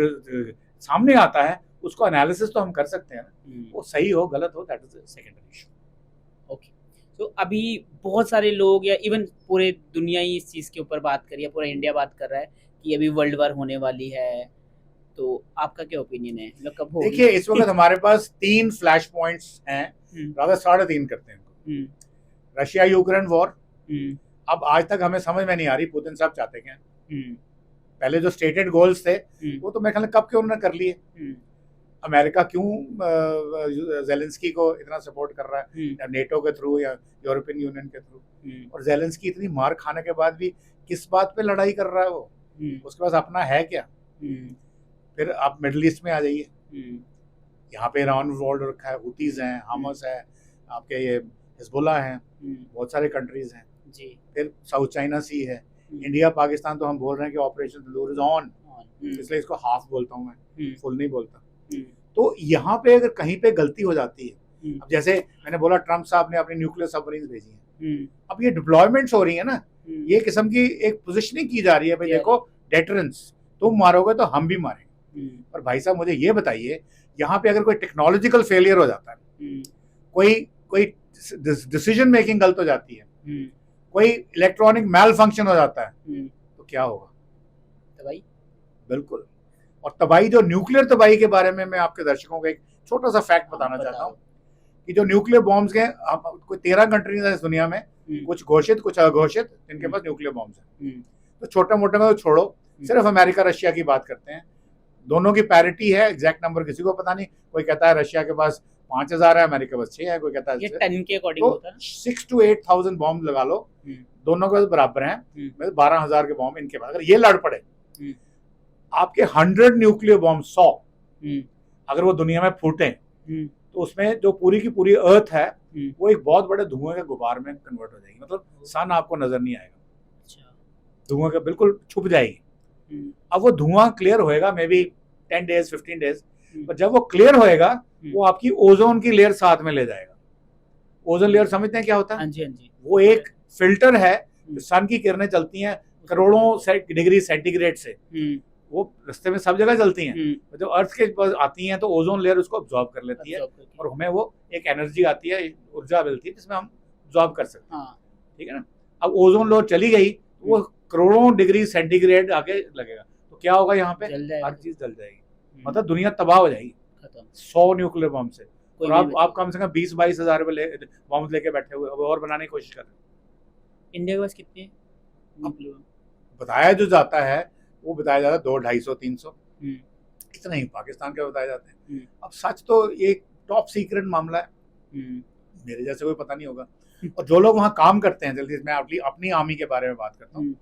सामने आता है उसको एनालिसिस तो हम कर सकते हैं, वो सही हो गलत हो, that is secondary issue. Okay, तो अभी बहुत सारे लोग या इवन पूरे दुनिया ही इस चीज़ के ऊपर बात कर रही है, पूरा इंडिया बात कर रहा है कि अभी वर्ल्ड वार होने वाली है, तो आपका क्या ओपिनियन है, मतलब कब होगी? देखिए इस वक्त हमारे पास 3 फ्लैश पॉइंट्स हैं, रादर 3.5 करते हैं। रशिया यूक्रेन वॉर, अब आज तक हमें समझ में नहीं आ रही पुतिन साहब चाहते क्या। पहले जो स्टेटेड गोल्स थे वो तो मेरे ख्याल कब के उन्होंने कर लिए। अमेरिका क्यों जेलेंस्की को इतना सपोर्ट कर रहा है, या नेटो के थ्रू या यूरोपियन यूनियन के थ्रू, और जेलेंस्की इतनी मार खाने के बाद भी किस बात पे लड़ाई कर रहा है वो, उसके पास अपना है क्या? फिर आप मिडिल ईस्ट में आ जाइए, यहाँ पे ईरान इन्वॉल्व रखा है, हुतीज हैं, हमस है, आपके ये हिजबुल्लाह हैं, बहुत सारे कंट्रीज हैं जी। फिर साउथ चाइना सी है, इंडिया पाकिस्तान तो हम बोल रहे हैं कि ऑपरेशन ब्लू इज ऑन, इसलिए इसको हाफ बोलता हूँ मैं, फुल नहीं बोलता। तो यहाँ पे अगर कहीं पे गलती हो जाती है, अब जैसे मैंने बोला ट्रम्प साहब ने अपनी न्यूक्लियर सबमरीन भेजी हैं, अब ये डिप्लॉयमेंट्स हो रही है ना, ये किस्म की एक पोजिशनिंग की जा रही है भाई देखो डेटरेंस, तुम मारोगे तो हम भी मारेंगे। पर भाई साहब मुझे ये बताइए, यहाँ पे अगर कोई टेक्नोलॉजिकल फेलियर हो जाता है, कोई डिसीजन मेकिंग गलत हो जाती है, कोई इलेक्ट्रॉनिक मैल फंक्शन हो जाता है, तो क्या होगा? तबाही। बिल्कुल। और तबाही, जो न्यूक्लियर तबाही के बारे में मैं आपके दर्शकों को एक छोटा सा फैक्ट बताना चाहता हूँ कि जो न्यूक्लियर बॉम्ब्स के कोई 13 कंट्रीज है इस दुनिया में, कुछ घोषित कुछ अघोषित, जिनके पास न्यूक्लियर बॉम्ब्स हैं। तो छोटे मोटे में तो छोड़ो, सिर्फ अमेरिका रशिया की बात करते हैं, दोनों की पैरिटी है, एग्जैक्ट नंबर किसी को पता नहीं। कोई कहता है रशिया के पास 5000 है, अमेरिका के पास 6 है, कोई कहता है ये टन के अकॉर्डिंग होता है। 6 to 8,000 बॉम्ब लगा लो, दोनों के बराबर हैं, 12,000 के बॉम्ब इनके पास। अगर ये लड़ पड़े, आपके 100 न्यूक्लियर बॉम्ब 100 अगर वो दुनिया में फूटे, तो उसमें जो पूरी की पूरी अर्थ है वो एक बहुत बड़े धुएं के गुबार में कन्वर्ट हो जाएगी। मतलब सन आपको नजर नहीं आएगा, धुआं का बिल्कुल छुप जाएगी। अब वो धुआं क्लियर होएगा मे बी 10 days 15 days, पर जब वो क्लियर होएगा वो आपकी ओजोन की लेयर साथ में ले जाएगा। ओजोन लेयर समझते हैं क्या होता है? हाँ जी, हाँ जी। वो एक फिल्टर है, सन की किरणें चलती हैं करोड़ों डिग्री सेंटीग्रेड से, वो रास्ते में सब जगह चलती हैं, जब अर्थ के पास आती हैं तो ओजोन लेयर उसको अब्जॉर्ब कर लेती है और हमें वो एक एनर्जी आती है, ऊर्जा मिलती है जिसमें हम अब्जॉर्ब कर सकते हैं। ठीक है ना? अब ओजोन लेयर चली गई तो वो करोड़ों डिग्री सेंटीग्रेड आगे लगेगा, तो क्या होगा? यहाँ पे हर चीज जल जाएगी, मतलब दुनिया तबाह हो जाएगी 100 न्यूक्लियर बम से। और आप कम से कम 20-22 हजार बॉम्ब लेके बैठे हुए और बनाने की कोशिश कर रहे हैं। इंडिया के पास कितने न्यूक्लियर बम बताया जो जाता है, वो बताया जाता है 200-250-300, इतना ही पाकिस्तान के बताए जाते हैं। अब सच तो ये टॉप सीक्रेट मामला है, मेरे जैसे कोई पता नहीं होगा। और जो लोग वहाँ काम करते हैं, जल्दी मैं अपनी आर्मी के बारे में बात करता हूँ,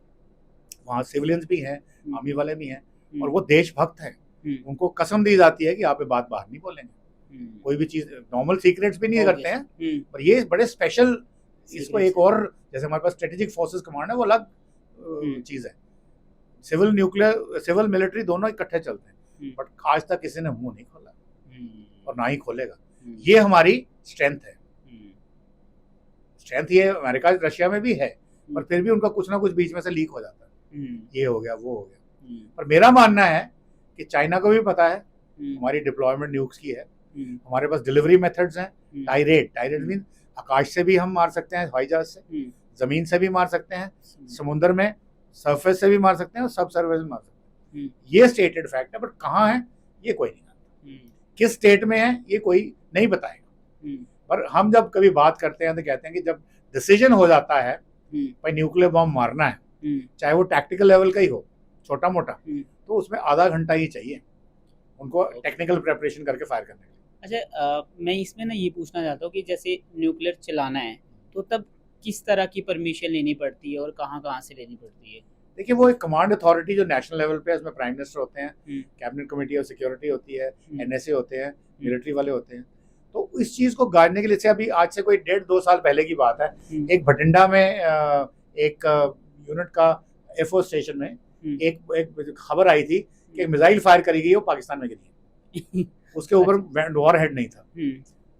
वहाँ सिविलियंस भी हैं, आर्मी वाले भी हैं, और वो देशभक्त हैं। उनको कसम दी जाती है कि आप ये बात बाहर नहीं बोलेंगे, कोई भी चीज, नॉर्मल सीक्रेट्स भी नहीं करते हैं, पर ये बड़े स्पेशल, इसको एक और, जैसे हमारे पास स्ट्रेटेजिक फोर्सेस कमांड है, वो अलग चीज है। सिविल मिलिट्री दोनों इकट्ठे चलते हैं, बट आज तक किसी ने मुंह नहीं खोला और ना ही खोलेगा। ये हमारी स्ट्रेंथ है। स्ट्रेंथ ये अमेरिका रशिया में भी है, पर फिर भी उनका कुछ ना कुछ बीच में से लीक हो जाता है, ये हो गया वो हो गया। पर मेरा मानना है कि चाइना को भी पता है हमारी डिप्लॉयमेंट न्यूक्स की है, हमारे पास डिलीवरी मेथड्स हैं, टायरेट मीन आकाश से भी हम मार सकते हैं, हवाई जहाज से, जमीन से भी मार सकते हैं, समुद्र में सरफेस से भी मार सकते हैं और सब सर्फेस में मार सकते हैं। ये स्टेटेड फैक्ट है, बट कहाँ है ये कोई नहीं जानता, किस स्टेट में है ये कोई नहीं बताएगा। पर हम जब कभी बात करते हैं तो कहते हैं कि जब डिसीजन हो जाता है भाई न्यूक्लियर बॉम्ब मारना है, चाहे वो टैक्टिकल लेवल का ही हो, छोटा मोटा, तो उसमें आधा घंटा ही चाहिए उनको टेक्निकल प्रिपरेशन करके फायर करने के लिए। अच्छा, मैं इसमें ना ये पूछना चाहता हूँ कि जैसे न्यूक्लियर चलाना है तो तब किस तरह की परमिशन लेनी पड़ती है और कहाँ से लेनी पड़ती है? देखिए, वो एक कमांड अथॉरिटी जो नेशनल लेवल पे है, उसमें प्राइम मिनिस्टर होते हैं, कैबिनेट कमेटी ऑफ सिक्योरिटी होती है, एनएसए होते हैं, मिलिट्री वाले होते हैं। तो इस चीज को गाड़ने के लिए, से अभी आज से कोई 1.5-2 साल पहले की बात है, एक भटिंडा में एक यूनिट का एयरफोर्स स्टेशन में एक खबर आई थी कि एक मिसाइल फायर करी गई, वो पाकिस्तान में गिरी, उसके ऊपर वॉर हेड नहीं था।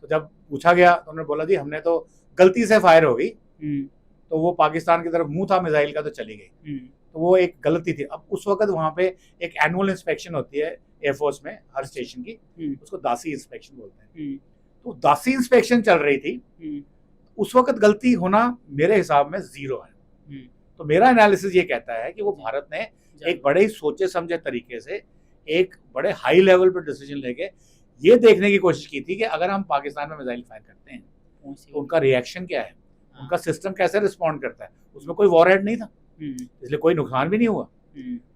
तो जब पूछा गया तो उन्होंने बोला जी हमने तो गलती से फायर हो गई, तो वो पाकिस्तान की तरफ मुंह था मिसाइल का, तो चली गई, तो वो एक गलती थी। अब उस वक्त वहाँ पे एक एनुअल इंस्पेक्शन होती है एयरफोर्स में हर स्टेशन की, उसको दासी इंस्पेक्शन बोलते हैं। तो दासी इंस्पेक्शन चल रही थी, उस वक्त गलती होना मेरे हिसाब में 0 है। तो मेरा एनालिसिस ये कहता है कि वो भारत ने एक बड़े ही सोचे समझे तरीके से एक बड़े हाई लेवल पर डिसीजन लेके ये देखने की कोशिश की थी कि अगर हम पाकिस्तान में मिसाइल फायर करते हैं तो उनका रिएक्शन क्या है, उनका सिस्टम कैसे रिस्पॉन्ड करता है। उसमें कोई वॉरहेड नहीं था, इसलिए कोई नुकसान भी नहीं हुआ,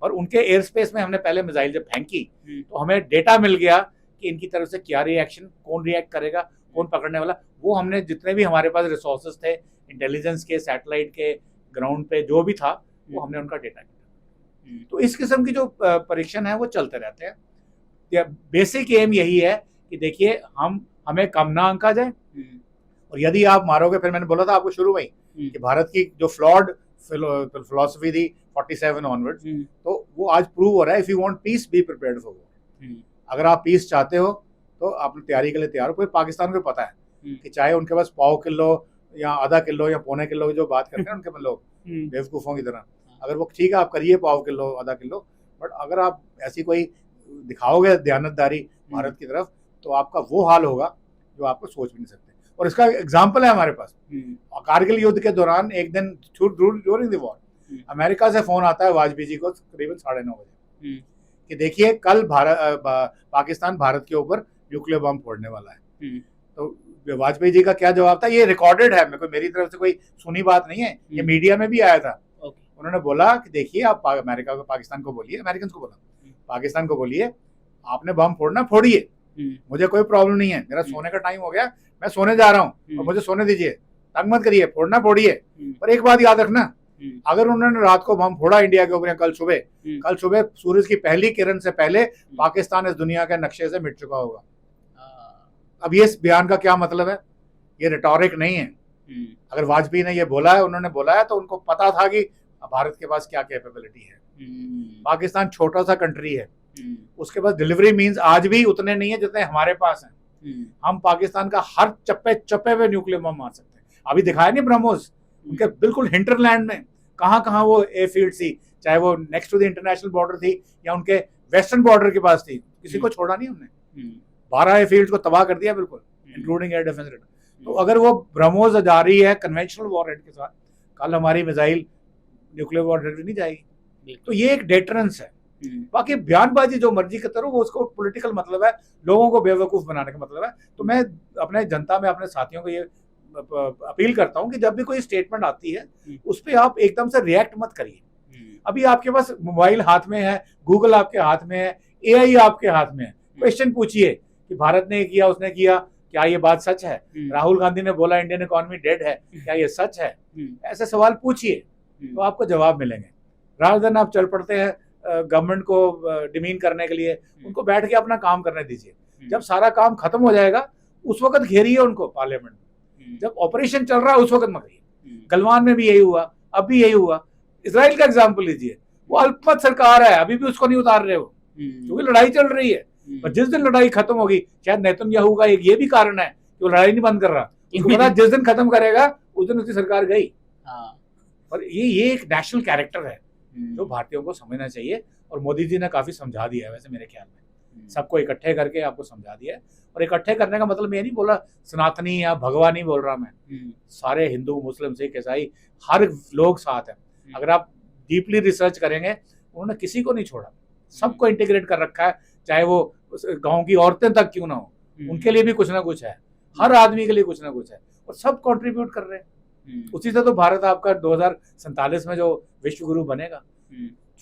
और उनके एयर स्पेस में हमने पहले मिसाइल जब फेंकी तो हमें डेटा मिल गया कि इनकी तरफ से क्या रिएक्शन, कौन रिएक्ट करेगा, कौन पकड़ने वाला। वो हमने जितने भी हमारे पास रिसोर्सेज थे, इंटेलिजेंस के, सैटेलाइट के, ग्राउंड पे जो भी था, वो हमने उनका डेटा किया। तो इस किस्म की जो परीक्षण है वो चलते रहते हैं। बेसिक एम यही है कि देखिए हमें कम ना आंका जाए, और यदि आप मारोगे, फिर मैंने बोला था आपको शुरू में कि भारत की जो फ्लॉड फिलोसफी थी 47 ऑनवर्ड्स, तो वो आज प्रूव हो रहा है। If you want piece, be prepared for war. अगर आप पीस चाहते हो तो आप तैयारी के लिए तैयार हो। कोई पाकिस्तान को पता है कि चाहे उनके पास पाव किलो या आधा किलो या पौने किलो जो बात करते हैं उनके लोग बेवकूफ़ों की तरह, अगर वो ठीक है आप करिए पाव किलो आधा किलो, बट अगर आप ऐसी कोई दिखाओगे दयानतदारी भारत की तरफ तो आपका वो हाल होगा जो आपको सोच भी नहीं सकते। और इसका एग्जाम्पल है हमारे पास, कारगिल युद्ध के दौरान एक दिन ड्यूरिंग द वॉर अमेरिका से फोन आता है वाजपेयी जी को करीबन 9:30 बजे कि देखिए कल पाकिस्तान भारत के ऊपर न्यूक्लियर बम फोड़ने वाला है। तो वाजपेयी जी का क्या जवाब था, ये रिकॉर्डेड है, मेरी तरफ से कोई सुनी बात नहीं है, ये मीडिया में भी आया था। उन्होंने बोला कि देखिए आप अमेरिका को पाकिस्तान को बोलिए, अमेरिकन को बोला पाकिस्तान को बोलिए आपने बम फोड़ना फोड़िए, मुझे कोई प्रॉब्लम नहीं है, मेरा सोने का टाइम हो गया, मैं सोने जा रहा हूँ और मुझे सोने दीजिए, तंग मत करिए, फोड़ना फोड़िए। पर एक बात याद रखना, अगर उन्होंने रात को बम फोड़ा इंडिया के ऊपर कल सुबह सूरज की पहली किरण से पहले पाकिस्तान इस दुनिया के नक्शे से मिट चुका होगा। अब ये इस बयान का क्या मतलब है, ये रिटोरिक नहीं है। अगर वाजपेयी ने ये बोला है, उन्होंने बोला है, तो उनको पता था कि भारत के पास क्या कैपेबिलिटी है। पाकिस्तान छोटा सा कंट्री है, उसके पास डिलीवरी मींस आज भी उतने नहीं है जितने हमारे पास हैं। हम पाकिस्तान का हर चप्पे चप्पे पे न्यूक्लियर बम मार सकते हैं। अभी दिखाया नहीं ब्रह्मोस, उनके बिल्कुल हिंटरलैंड में कहाँ कहाँ वो एयरफील्ड थी, चाहे वो next to the international border थी या उनके वेस्टर्न बॉर्डर के पास थी, किसी को छोड़ा नहीं उन्होंने। 12 एयरफील्ड को तबाह कर दिया बिल्कुल, इंक्लूडिंग एयर डिफेंस। तो अगर वो ब्रह्मोस जा रही है कन्वेंशनल वॉरहेड के साथ, कल हमारी मिसाइल न्यूक्लियर वॉरहेड नहीं जाएगी। तो ये एक डेटरेंस है। बाकी बयानबाजी जो मर्जी करते रहो, वो उसको पॉलिटिकल मतलब है, लोगों को बेवकूफ बनाने का मतलब है। तो मैं अपने जनता में अपने साथियों को ये अपील करता हूँ कि जब भी कोई स्टेटमेंट आती है उस पर आप एकदम से रिएक्ट मत करिए। अभी आपके पास मोबाइल हाथ में है, गूगल आपके हाथ में है, एआई आपके हाथ में है, क्वेश्चन पूछिए कि भारत ने किया, उसने किया, क्या ये बात सच है? राहुल गांधी ने बोला इंडियन इकोनॉमी डेड है, क्या ये सच है? ऐसे सवाल पूछिए तो आपको जवाब मिलेंगे। रादर देन आप चल पड़ते हैं गवर्नमेंट को डिमीन करने के लिए, उनको बैठ के अपना काम करने दीजिए। जब सारा काम खत्म हो जाएगा उस वक्त घेरिए उनको पार्लियामेंट में, जब ऑपरेशन चल रहा है उस वक्त मत। गलवान में भी यही हुआ, अब भी यही हुआ। इसराइल का एग्जाम्पल लीजिए, वो अल्पमत सरकार है, अभी भी उसको नहीं उतार रहे हो क्योंकि लड़ाई चल रही है। पर जिस दिन लड़ाई खत्म होगी, शायद नेतन्याहू का एक ये भी कारण है कि वो लड़ाई नहीं बंद कर रहा, उसको पता जिस दिन खत्म करेगा उस दिन उसकी सरकार गई। पर ये एक नेशनल कैरेक्टर है जो भारतीयों को समझना चाहिए, और मोदी जी ने काफी समझा दिया है वैसे मेरे ख्याल में, सबको इकट्ठे करके आपको समझा दिया है। और इकट्ठे करने का मतलब ये नहीं बोला सनातनी या भगवा नहीं बोल रहा मैं, सारे हिंदू मुस्लिम सिख ईसाई हर लोग साथ हैं। अगर आप डीपली रिसर्च करेंगे, उन्होंने किसी को नहीं छोड़ा, सबको इंटीग्रेट कर रखा है, चाहे वो गांव की औरतें तक क्यों ना हो, उनके लिए भी कुछ ना कुछ है, हर आदमी के लिए कुछ ना कुछ है, और सब कंट्रीब्यूट कर रहे हैं। उसी से तो भारत आपका 2047 में जो विश्व गुरु बनेगा,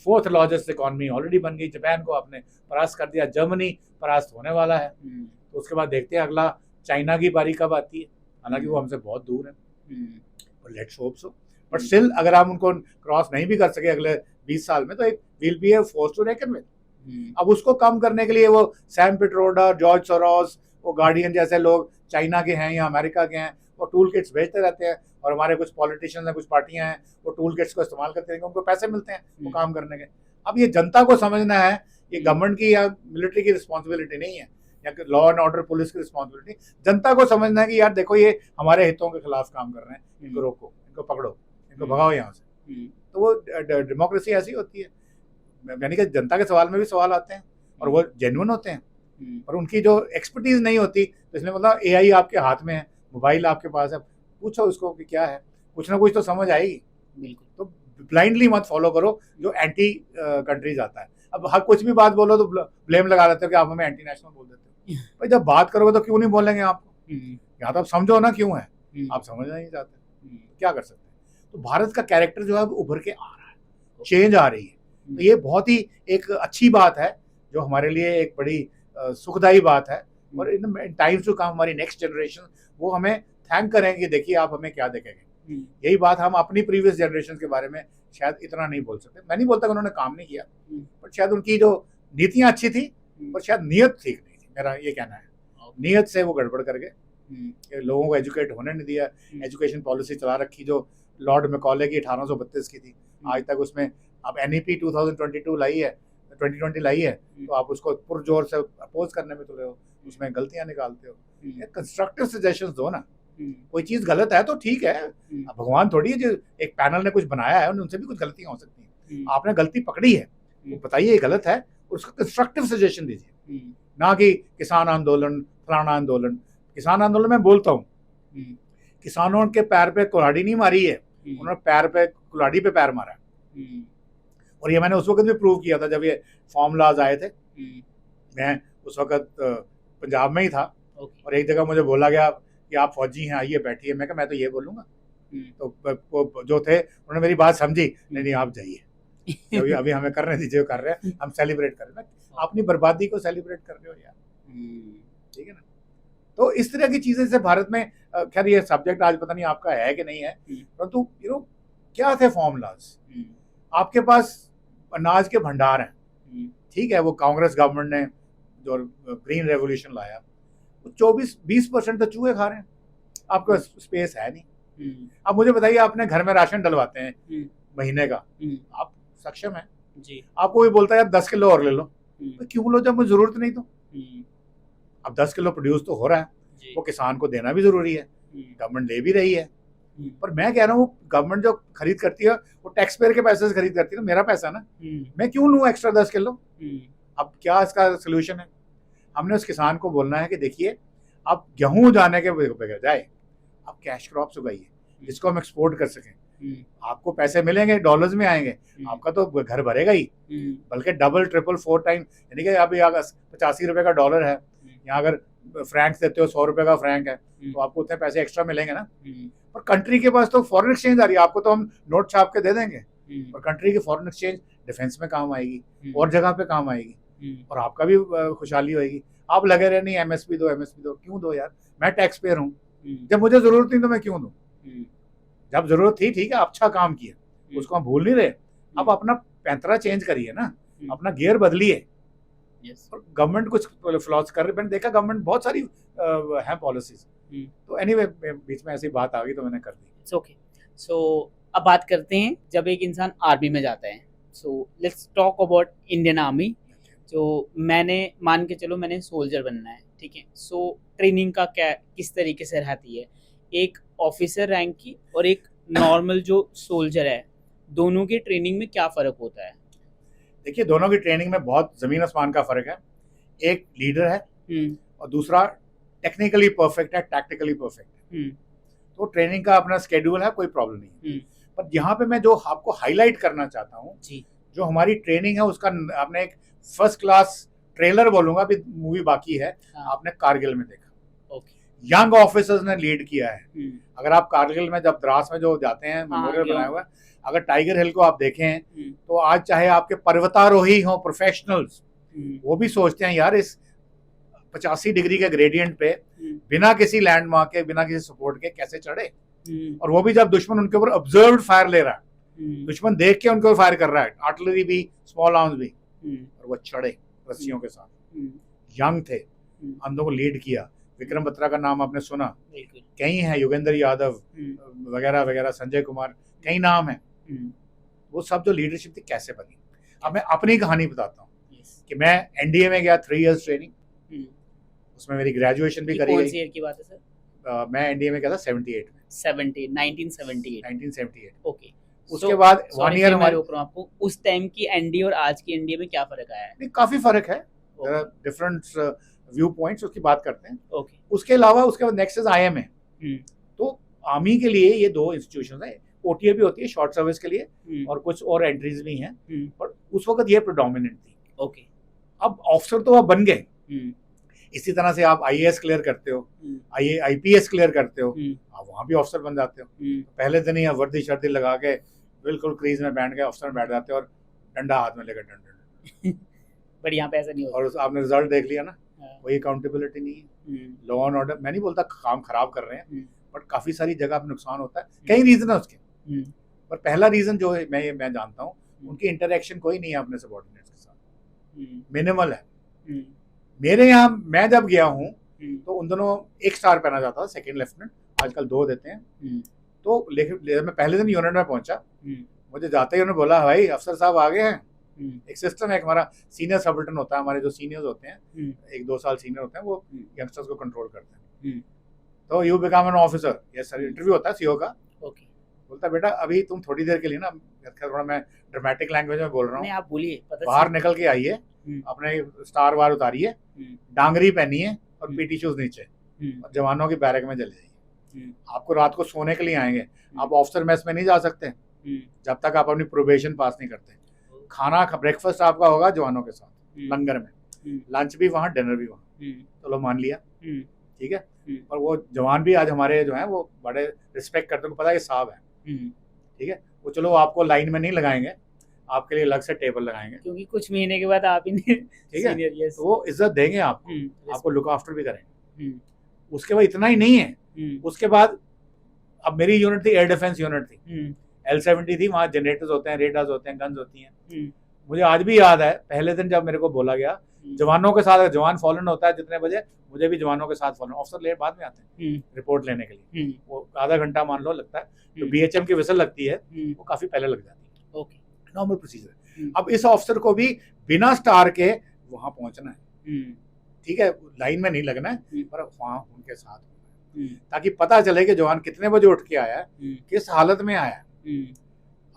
4th लार्जेस्ट इकोनॉमी ऑलरेडी बन गई, जापान को आपने परास्त कर दिया, जर्मनी परास्त होने वाला है। तो उसके बाद देखते हैं अगला चाइना की बारी कब आती है, हालांकि वो हमसे बहुत दूर है, let's hope so. But still अगर हम उनको क्रॉस नहीं भी कर सके अगले 20 साल में, तो एक will be a force to reckon with. अब उसको कम करने के लिए वो सैम पिट्रोडा, जॉर्ज सोरोस, वो गार्डियन जैसे लोग चाइना के हैं या अमेरिका के हैं, वो टूल किट्स भेजते रहते हैं, और हमारे कुछ पॉलिटिशियंस हैं, कुछ पार्टियां हैं, वो टूल किट्स को इस्तेमाल करते रहेंगे, उनको पैसे मिलते हैं वो काम करने के। अब ये जनता को समझना है, ये गवर्नमेंट की या मिलिट्री की रिस्पॉन्सिबिलिटी नहीं है, या लॉ एंड ऑर्डर पुलिस की रिस्पॉन्सिबिलिटी। जनता को समझना है कि यार देखो ये हमारे हितों के खिलाफ काम कर रहे हैं, इनको रोको, इनको पकड़ो, इनको भगाओ यहाँ से। तो वो डेमोक्रेसी ऐसी होती है, यानी कि जनता के सवाल में भी सवाल आते हैं और वो जेन्युइन होते हैं, और उनकी जो एक्सपर्टीज नहीं होती, तो इसलिए मतलब एआई आपके हाथ में है, मोबाइल आपके पास है, पूछो उसको कि क्या है, कुछ ना कुछ तो समझ आएगी। बिल्कुल, तो ब्लाइंडली मत फॉलो करो जो एंटी कंट्रीज आता है। अब हर कुछ भी बात बोलो तो ब्लेम लगा देते हो कि आप हमें एंटी नेशनल बोल देते हो। भाई जब बात करोगे तो क्यों नहीं बोलेंगे आपको, या तो आप समझो ना क्यों है, आप समझना नहीं चाहते, क्या कर सकते हैं। तो भारत का कैरेक्टर जो है उभर के आ रहा है, चेंज आ रही है, तो ये बहुत ही एक अच्छी बात है, जो हमारे लिए एक बड़ी सुखदायी बात है। और इन टाइम्स टू कम हमारी नेक्स्ट जनरेशन वो हमें थैंक करेंगे, देखिए आप हमें क्या देखेंगे। यही बात हम अपनी प्रीवियस जनरेशन के बारे में शायद इतना नहीं बोल सकते। मैं नहीं बोलता कि उन्होंने काम नहीं किया, बट शायद उनकी जो नीतियां अच्छी थी, पर शायद नीयत ठीक नहीं थी, मेरा ये कहना है। नीयत से वो गड़बड़ कर गए, लोगों को एजुकेट होने नहीं दिया। एजुकेशन पॉलिसी चला रखी जो लॉर्ड मैकॉले की 1832 की थी, आज तक उसमें अब NEP 2022 लाई है, 2020 लाई है, तो आप उसको पुरजोर से अपोज करने में तुले हो, उसमें गलतियां निकालते हो। कंस्ट्रक्टिव सजेशंस दो ना। कोई चीज गलत है तो ठीक है, अब भगवान थोड़ी है जो एक पैनल ने कुछ बनाया है उनसे भी कुछ गलतियां हो सकती हैं। आपने गलती पकड़ी है तो बताइए ये गलत है, उसका कंस्ट्रक्टिव सजेशन दीजिए, ना कि किसान आंदोलन फलाना आंदोलन। किसान आंदोलन में बोलता हूँ, किसानों के पैर पे कुल्हाड़ी नहीं मारी है, उन्होंने पैर पे कुल्हाड़ी पे पैर मारा है। और ये मैंने उस वक्त भी प्रूव किया था जब ये फॉर्म लॉज आए थे। मैं उस वक्त पंजाब में ही था और एक जगह मुझे बोला गया कि आप फौजी हैं, आइए बैठिए। मैं कहा मैं तो ये बोलूँगा। तो जो थे उन्होंने मेरी बात समझी, नहीं आप जाइए, अभी हमें करने दीजिए, कर रहे हैं हम सेलिब्रेट कर रहे हैं। अपनी बर्बादी को सेलिब्रेट कर रहे हो यार, ठीक है ना। तो इस तरह की चीजें से भारत में, खैर ये सब्जेक्ट आज पता नहीं आपका है कि नहीं है, परंतु क्या थे फॉर्मूलाज। आपके पास अनाज के भंडार हैं, ठीक है, वो कांग्रेस गवर्नमेंट ने जो ग्रीन रेवोल्यूशन लाया, 24-20% तो चूहे खा रहे हैं, आपका स्पेस है नहीं। अब मुझे बताइए, आपने घर में राशन डलवाते हैं महीने का, आप सक्षम है जी, आपको भी बोलता है यार 10 किलो और ले लो, तो क्यों लो जब मुझे जरूरत नहीं। तो अब 10 किलो प्रोड्यूस तो हो रहा है, वो किसान को देना भी जरूरी है, गवर्नमेंट दे भी रही है, पर मैं कह रहा हूँ गवर्नमेंट जो खरीद करती है वो टैक्स पेयर के पैसे से खरीद करती है, मेरा पैसा ना, मैं क्यों लूँ एक्स्ट्रा 10 किलो। अब क्या इसका सोल्यूशन है? हमने उस किसान को बोलना है कि देखिए आप गेहूं जाने के बजाय आप कैश क्रॉप्स उगाइए जिसको हम एक्सपोर्ट कर सकें, आपको पैसे मिलेंगे, डॉलर्स में आएंगे, आपका तो घर भरेगा ही, बल्कि डबल ट्रिपल 4 टाइम। यानी कि अभी अगर 85 रुपए का डॉलर है, यहाँ अगर फ्रैंक्स देते हो 100 रुपए का फ्रैंक है, तो आपको उतने पैसे एक्स्ट्रा मिलेंगे ना। पर कंट्री के पास तो फॉरेन एक्सचेंज आ रही है, आपको तो हम नोट छाप के दे देंगे, पर कंट्री की फॉरेन एक्सचेंज डिफेंस में काम आएगी और जगह पे काम आएगी, और आपका भी खुशहाली होगी। आप लगे रहे नहीं एमएसपी दो, क्यों दो यार, मैं टैक्स पेयर हूँ, जब मुझे जरूरत नहीं तो मैं क्यों दूं। जब जरूरत थी, ठीक है, अच्छा काम किया, उसको हम भूल नहीं रहे। अब अपना पैंतरा चेंज करिए ना, अपना गियर बदलिए। गवर्नमेंट कुछ फ्लॉज कर रही, मैंने देखा गवर्नमेंट बहुत सारी है पॉलिसीज, तो एनीवे बीच में ऐसी बात आ गई तो मैंने कर दी। It's okay. सो अब बात करते हैं जब एक इंसान आर्मी में जाता है। सो let's talk about Indian army. जो मैंने मान के चलो मैंने सोल्जर बनना है, ठीक है, सो ट्रेनिंग का क्या किस तरीके से रहती है, एक ऑफिसर रैंक की और एक नॉर्मल जो सोल्जर है, दोनों की ट्रेनिंग में क्या फ़र्क होता है? देखिए दोनों की ट्रेनिंग में बहुत ज़मीन आसमान का फ़र्क है। एक लीडर है और दूसरा टेक्निकली परफेक्ट है, टैक्टिकली परफेक्ट है। तो ट्रेनिंग का अपना स्केड्यूल है, कोई प्रॉब्लम नहीं। पर यहाँ पे मैं जो आपको हाईलाइट करना चाहता हूँ, जो हमारी ट्रेनिंग है उसका, आपने एक फर्स्ट क्लास ट्रेलर बोलूंगा, अभी मूवी बाकी है, आपने कारगिल में देखा, यंग ऑफिसर्स ने लीड किया है। अगर आप कारगिल में जब द्रास में जो जाते हैं, मेमोरियल बनाया हुआ है, अगर टाइगर हिल को आप देखें तो आज चाहे आपके पर्वतारोही हो प्रोफेशनल्स, वो भी सोचते हैं यार इस 85 डिग्री के ग्रेडियंट पे बिना किसी लैंडमार्क के, बिना किसी सपोर्ट के कैसे चढ़े, और वो भी जब दुश्मन उनके ऊपर ऑब्जर्व्ड फायर ले रहा है, दुश्मन देख के उनके ऊपर फायर कर रहा है, आर्टिलरी भी, स्मॉल आर्म्स भी, और वो चढ़े रस्सियों के साथ। यंग थे, अंधों को लीड किया। विक्रम बत्रा का नाम आपने सुना, कई हैं, योगेंद्र यादव वगैरह वगैरह, संजय कुमार, कई नाम हैं। वो सब जो लीडरशिप थी कैसे बनी। अब मैं अपनी कहानी बताता हूँ कि मैं एनडीए में गया, 3 इयर्स ट्रेनिंग, उसमें मेरी ग्रेजुएशन भी करी गई। कौन सी ईयर की बात है सर? मैं एनडीए में गया था 78 में। 1978। ओके। उसके बाद 1 ईयर हमारे ऊपर, आपको उस टाइम की एनडीए और आज की एनडीए में क्या फर्क आया है? काफी फर्क है, डिफरेंट व्यू पॉइंट्स, उसकी बात करते हैं। ओके। उसके अलावा उसके बाद नेक्स्ट इज आईएमए। तो आर्मी के लिए ये 2 इंस्टीट्यूशन है, ओटीए भी होती है शॉर्ट सर्विस के लिए, और कुछ और एंट्रीज भी हैं, पर उस वक्त ये प्रेडोमिनेंट थी। ओके। अब ऑफिसर तो आप बन गए, इसी तरह से आप आईएएस क्लियर करते हो, आईपीएस क्लियर करते हो, आप वहाँ भी ऑफिसर बन जाते हो। पहले दिन ही वर्दी शर्दी लगा के बिल्कुल क्रीज में बैठ के ऑफिसर में बैठ जाते हो और डंडा हाथ में लेकर डंडा बट यहाँ पे ऐसा नहीं होता। और आपने रिजल्ट देख लिया ना, कोई अकाउंटेबिलिटी नहीं है, लॉ एंड ऑर्डर। मैं नहीं बोलता काम खराब कर रहे हैं, बट काफी सारी जगह पे नुकसान होता है, कई रीजन है उसके, पर पहला रीजन जो है मैं जानता हूँ, उनकी इंटरेक्शन कोई नहीं है अपने सबऑर्डिनेट्स के साथ, मिनिमल है। मेरे यहाँ मैं जब गया हूँ तो उन दोनों 1 स्टार पहना जाता था, सेकंड लेफ्टिनेंट, आजकल 2 देते हैं। तो लेकिन मैं पहले दिन यूनिट में पहुंचा, मुझे जाते ही उन्होंने बोला भाई अफसर साहब आ गए हैं। एक सिस्टम है, हमारा सीनियर सबल्टन होता है, हमारे जो सीनियर्स होते हैं 1-2 साल सीनियर होते हैं, वो यंगस्टर्स को कंट्रोल करते हैं। तो you become an officer, yes sir, interview होता है सीओ का। ओके, बोलता बेटा अभी तुम थोड़ी देर के लिए ना, थोड़ा मैं ड्रामेटिक लैंग्वेज में बोल रहा नहीं हूँ, आप बोलिए, पता बाहर निकल के आइए, अपने स्टार वार उतारिए, डांगरी पहनिए और पीटी शूज नीचे, और जवानों की बैरक में चले जाइए। आपको रात को सोने के लिए आएंगे, आप ऑफिसर मेस में नहीं जा सकते जब तक आप अपनी प्रोबेशन पास नहीं करते। खाना ब्रेकफास्ट आपका होगा जवानों के साथ लंगर में, लंच भी वहाँ, डिनर भी वहाँ। चलो मान लिया, ठीक है। और वो जवान भी आज हमारे जो है वो बड़े रिस्पेक्ट करते हैं, पता है ये साहब है, ठीक है। वो चलो आपको लाइन में नहीं लगाएंगे, आपके लिए अलग से टेबल लगाएंगे, क्योंकि कुछ महीने के बाद आप ही ठीक है, तो वो इज्जत देंगे आपको, आपको लुक आफ्टर भी करेंगे। उसके बाद इतना ही नहीं है, उसके बाद अब मेरी यूनिट थी एयर डिफेंस यूनिट थी, L-70 थी, वहाँ जनरेटर्स होते हैं, रेडार्स होते हैं, गन्स होती हैं। मुझे आज भी याद है पहले दिन जब मेरे को बोला गया जवानों के साथ, जवान फॉलन होता है जितने बजे, मुझे भी जवानों के साथ फॉलन, ऑफिसर लेट बाद में आते हैं रिपोर्ट लेने के लिए, वो आधा घंटा मान लो लगता है, तो BHM की विसल लगती है वो काफी पहले लग जाती है, ओके, नॉर्मल प्रोसीजर। अब इस ऑफिसर को भी बिना स्टार के वहां पहुंचना है, ठीक है, लाइन में नहीं लगना है, पर वहां उनके साथ होना है, ताकि पता चले कि जवान कितने बजे उठ के आया है, किस हालत में आया है,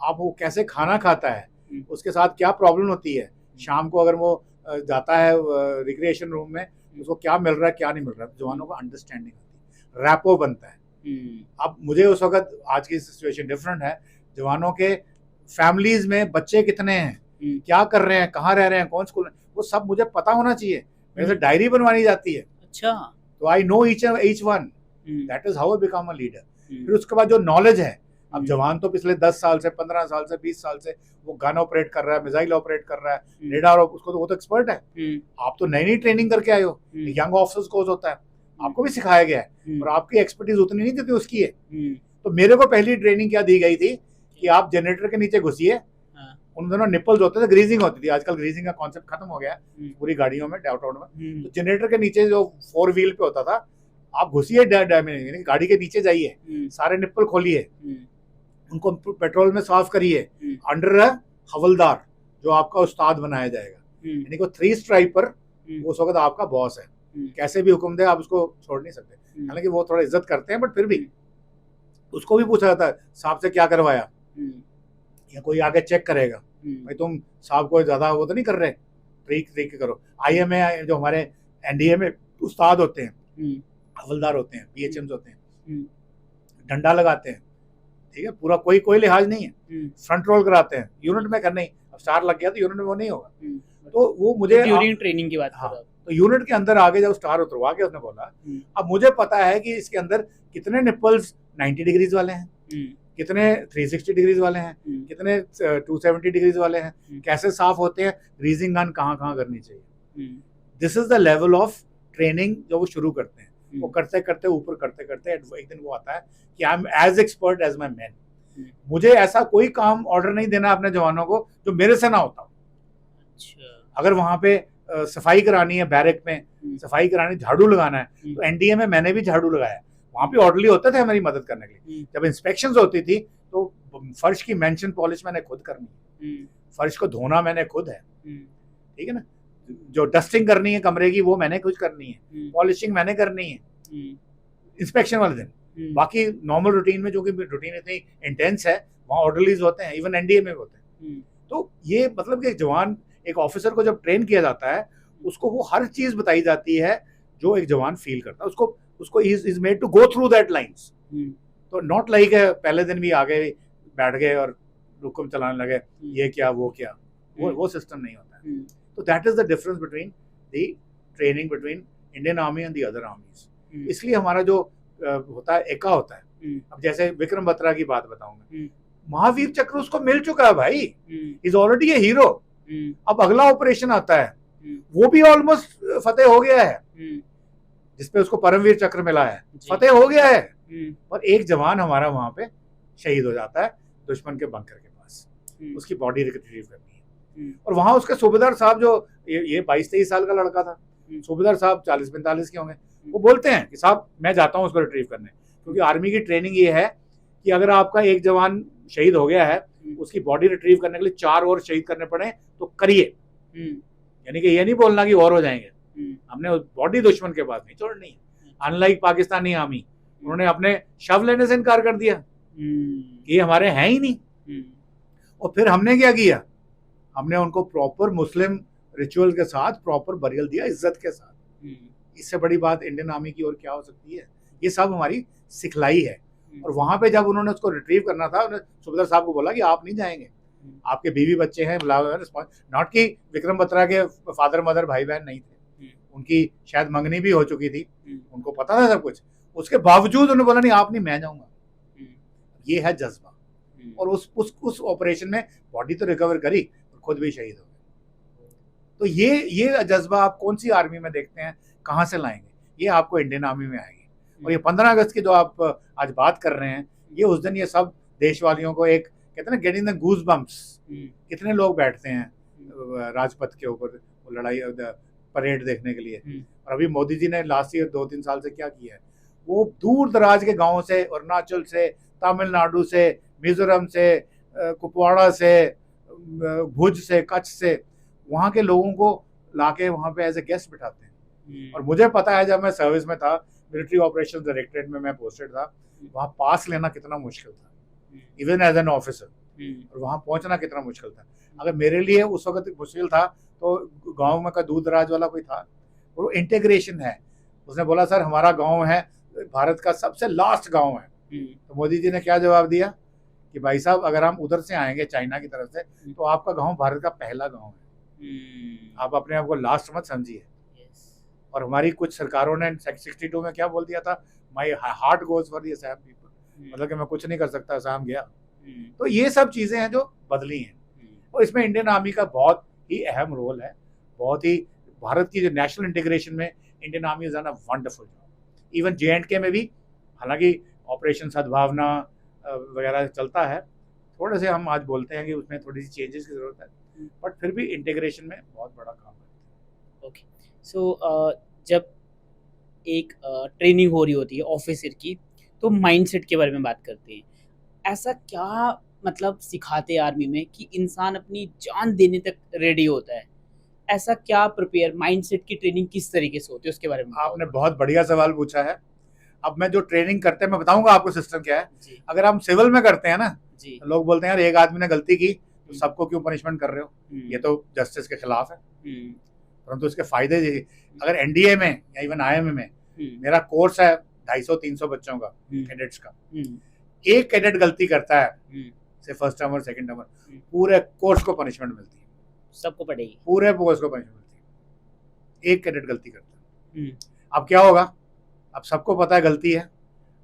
आप वो कैसे खाना खाता है, उसके साथ क्या प्रॉब्लम होती है, शाम को अगर वो जाता है रिक्रिएशन रूम में, उसको क्या मिल रहा है क्या नहीं मिल रहा है, जवानों को अंडरस्टैंडिंग होती है, रैपो बनता है। अब मुझे उस वक्त, आज की सिचुएशन डिफरेंट है, जवानों के फैमिलीज में बच्चे कितने हैं, क्या कर रहे हैं, कहाँ रह रहे हैं, कौन स्कूल में, वो सब मुझे पता होना चाहिए, मेरे से डायरी बनवानी जाती है। अच्छा, तो I know each one, that is how I become a leader. फिर उसके बाद जो नॉलेज है, अब जवान तो पिछले 10 साल से, 15 साल से, 20 साल से वो गन ऑपरेट कर रहा है, मिसाइल ऑपरेट कर रहा है, रेडार, उसको तो वो तो एक्सपर्ट है। आप तो नई नई ट्रेनिंग करके आए हो, यंग ऑफिसर्स कोर्स होता है, आपको भी सिखाया गया है, और आपकी एक्सपर्टीज उतनी नहीं थी उसकी है। तो मेरे को पहली ट्रेनिंग क्या दी गई थी कि आप जनरेटर के नीचे घुसिए, उन दोनों निपल्स होते थे, ग्रीजिंग होती थी, आजकल ग्रीजिंग का कॉन्सेप्ट खत्म हो गया है पूरी गाड़ियों में, डाउट में, तो जनरेटर के नीचे जो 4 व्हील पे होता था, आप घुसिए गाड़ी के नीचे जाइए, सारे निप्पल खोलिए, उनको पेट्रोल में साफ करिए, अंडर हवलदार जो आपका उस्ताद बनाया जाएगा, यानी को 3 स्ट्राइप पर वो उस वक्त आपका बॉस है, कैसे भी हुक्म दे आप उसको छोड़ नहीं सकते, हालांकि वो थोड़ा इज्जत करते हैं, बट फिर भी उसको भी पूछा जाता है साहब से क्या करवाया, या कोई आगे चेक करेगा, भाई तुम साहब को ज्यादा वो तो नहीं कर रहे, ट्रीक करो। IMA जो हमारे NDA में उस्ताद होते हैं, हवलदार होते हैं, BHMs होते हैं, डंडा लगाते हैं, ठीक है, पूरा कोई लिहाज नहीं है, फ्रंट रोल कराते हैं, यूनिट में करने, अब स्टार लग गया तो यूनिट में वो नहीं होगा, तो वो मुझे ड्यूरिंग ट्रेनिंग की बात कर रहा हूं। तो यूनिट के अंदर आगे जब स्टार उतरवा के उसने बोला, अब मुझे पता है कि इसके अंदर कितने निप्पल्स 90 डिग्रीज वाले हैं, कितने 360 डिग्रीज वाले हैं, कितने 270 डिग्रीज वाले हैं, कैसे साफ होते हैं, ग्रीजिंग गन कहाँ करनी चाहिए। This is the level of training जो वो शुरू करते हैं, वो करते करते ऊपर करते करते एक दिन वो आता है कि I am as expert as my man, मुझे ऐसा कोई काम ऑर्डर नहीं देना अपने जवानों को जो मेरे से ना होता। अगर वहां पे सफाई करानी है, बैरक में सफाई करानी, झाड़ू लगाना है, तो NDA में मैंने भी झाड़ू लगाया, वहां पे ऑर्डरली होते थे हमारी मदद करने के लिए। जब इंस्पेक्शंस होती थी तो फर्श की मेंशन पॉलिश मैंने खुद करनी, फर्श को धोना मैंने खुद है, ठीक है ना, जो डस्टिंग करनी है कमरे की वो मैंने कुछ करनी है, पॉलिशिंग मैंने करनी है इंस्पेक्शन वाले दिन। बाकी नॉर्मल रूटीन में, जो कि रूटीन इतनी इंटेंस है, वहाँ ऑर्डरलीज होते हैं, इवन NDA में होते हैं। तो ये मतलब कि जवान, एक ऑफिसर को जब ट्रेन किया जाता है, उसको वो हर चीज बताई जाती है जो एक जवान फील करता है, उसको is made to go through that lines. तो नॉट लाइक पहले दिन भी आ गए, बैठ गए और हुक्म चलाने लगे, ये क्या वो क्या, वो सिस्टम नहीं होता है। तो that is the difference between the training between Indian army and the other आर्मीज। इसलिए हमारा जो होता है एका होता है। अब जैसे विक्रम बत्रा की बात बताऊंगा, महावीर चक्र उसको मिल चुका है भाई, इज ऑलरेडी ए हीरो। अब अगला ऑपरेशन आता है, वो भी ऑलमोस्ट फतेह हो गया है, जिसपे उसको परमवीर चक्र मिला है, फतेह हो गया है, और एक जवान हमारा वहां पे शहीद हो जाता है दुश्मन के बंकर के पास, उसकी बॉडी रिट्रीव करनी है। और वहां उसके सूबेदार साहब, जो ये 22-23 साल का लड़का था, सूबेदार साहब 40-45 के होंगे, वो बोलते हैं कि साहब मैं जाता हूँ उसको रिट्रीव करने, क्योंकि आर्मी की ट्रेनिंग ये है कि अगर आपका एक जवान शहीद हो गया है, उसकी बॉडी रिट्रीव करने के लिए 4 और शहीद करने पड़े तो करिए, यानी कि ये नहीं बोलना कि और हो जाएंगे, हमने बॉडी दुश्मन के पास नहीं छोड़नी है, अनलाइक पाकिस्तानी आर्मी, उन्होंने अपने शव लेने से इनकार कर दिया कि ये हमारे हैं ही नहीं। और फिर हमने क्या किया, हमने उनको प्रॉपर मुस्लिम रिचुअल के साथ प्रॉपर बरियल दिया, इज्जत के साथ। इससे बड़ी बात इंडियन आर्मी की और क्या हो सकती है। ये सब हमारी सिखलाई है। और वहां पे जब उन्होंने उसको रिट्रीव करना था, उन्होंने सुबेदार साहब को बोला कि आप नहीं जाएंगे, आपके बीवी बच्चे हैं, नॉट कि विक्रम बत्रा के फादर मदर भाई बहन नहीं थे, उनकी शायद मंगनी भी हो चुकी थी, उनको पता था सब कुछ, उसके बावजूद उन्होंने बोला नहीं आप नहीं, मैं जाऊंगा। ये है जज्बा। और उस ऑपरेशन में बॉडी तो रिकवर करी, खुद भी शहीद हो गए। तो ये जज्बा आप कौन सी आर्मी में देखते हैं, कहाँ से लाएंगे? ये आपको इंडियन आर्मी में आएगी। और ये 15 अगस्त की जो आप आज बात कर रहे हैं, ये उस दिन ये सब देशवासियों को एक कहते हैं ना गेटिंग द गूज बम्प्स, कितने लोग बैठते हैं राजपथ के ऊपर लड़ाई परेड देखने के लिए। और अभी मोदी जी ने लास्ट ईयर 2-3 साल से क्या किया है, वो दूर दराज के गाँव से, अरुणाचल से, तमिलनाडु से, मिजोरम से, कुपवाड़ा से, भुज से, कच्छ से, वहाँ के लोगों को लाके वहाँ पे एज ए गेस्ट बिठाते हैं। और मुझे पता है जब मैं सर्विस में था, मिलिट्री ऑपरेशन डायरेक्टरेट में मैं पोस्टेड था, वहाँ पास लेना कितना मुश्किल था, इवन एज एन ऑफिसर, और वहाँ पहुँचना कितना मुश्किल था। अगर मेरे लिए उस वक्त मुश्किल था तो गाँव में का दूर दराज वाला कोई था, और वो इंटीग्रेशन है। उसने बोला सर हमारा गाँव है भारत का सबसे लास्ट गाँव है। तो मोदी जी ने क्या जवाब दिया कि भाई साहब अगर हम उधर से आएंगे चाइना की तरफ से, तो आपका गांव भारत का पहला गांव है, आप अपने आप को लास्ट मत समझिए। और हमारी कुछ सरकारों ने 62 में क्या बोल दिया था, my heart goes for the Assam people, मतलब कि मैं कुछ नहीं कर सकता, असम गया। तो ये सब चीजें हैं जो बदली हैं, और इसमें इंडियन आर्मी का बहुत ही अहम रोल है। बहुत ही भारत की जो नेशनल इंटीग्रेशन में Indian army is done a wonderful job. Even J&K में भी, हालांकि ऑपरेशन सद्भावना वगैरह चलता है, थोड़े से हम आज बोलते हैं कि उसमें थोड़ी सी चेंजेस की ज़रूरत है, बट फिर भी इंटीग्रेशन में बहुत बड़ा काम है। ओके, सो जब एक ट्रेनिंग हो रही होती है ऑफिसर की, तो माइंडसेट के बारे में बात करते हैं। ऐसा क्या मतलब सिखाते हैं आर्मी में कि इंसान अपनी जान देने तक रेडी होता है? ऐसा क्या प्रिपेयर, माइंडसेट की ट्रेनिंग किस तरीके से होती है, उसके बारे में आपने बहुत बढ़िया सवाल पूछा है। अब मैं जो ट्रेनिंग करते हैं मैं बताऊंगा आपको सिस्टम क्या है। अगर हम सिविल में करते हैं ना, तो लोग बोलते हैं यार एक आदमी ने गलती की तो सबको क्यों पनिशमेंट कर रहे हो, ये तो जस्टिस के खिलाफ है। परंतु इसके फायदे, अगर NDA में या इवन IMA में मेरा कोर्स है 250-300 बच्चों का, कैडेट्स का, एक कैडेट गलती करता है से फर्स्ट टर्म और सेकंड टर्म, पूरे कोर्स को पनिशमेंट मिलती है, सबको पड़ेगी, पूरे कोर्स को पनिशमेंट मिलती है। एक कैडेट गलती करता है, अब क्या होगा, अब सबको पता है गलती है,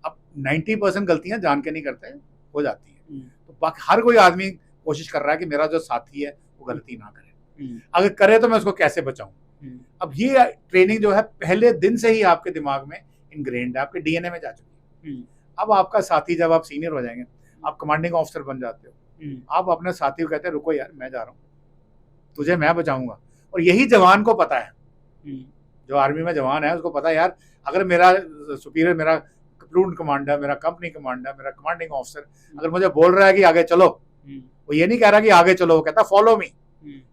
अब 90% गलतियां जान के नहीं करते, हो जाती है। तो बाकी हर कोई आदमी कोशिश कर रहा है कि मेरा जो साथी है वो गलती ना करे, अगर करे तो मैं उसको कैसे बचाऊं। अब ये ट्रेनिंग जो है पहले दिन से ही आपके दिमाग में इनग्रेन्ड है, आपके DNA में जा चुकी है। अब आपका साथी, जब आप सीनियर हो जाएंगे, आप कमांडिंग ऑफिसर बन जाते हो, आप अपने साथी को कहते हैं रुको यार मैं जा रहा हूँ, तुझे मैं बचाऊंगा। और यही जवान को पता है, जो आर्मी में जवान है उसको पता है यार अगर मेरा सुपीरियर, मेरा प्लूटन कमांडर, मेरा कंपनी कमांडर, मेरा कमांडिंग ऑफिसर अगर मुझे बोल रहा है कि आगे चलो, वो ये नहीं कह रहा कि आगे चलो, वो कहता फॉलो मी।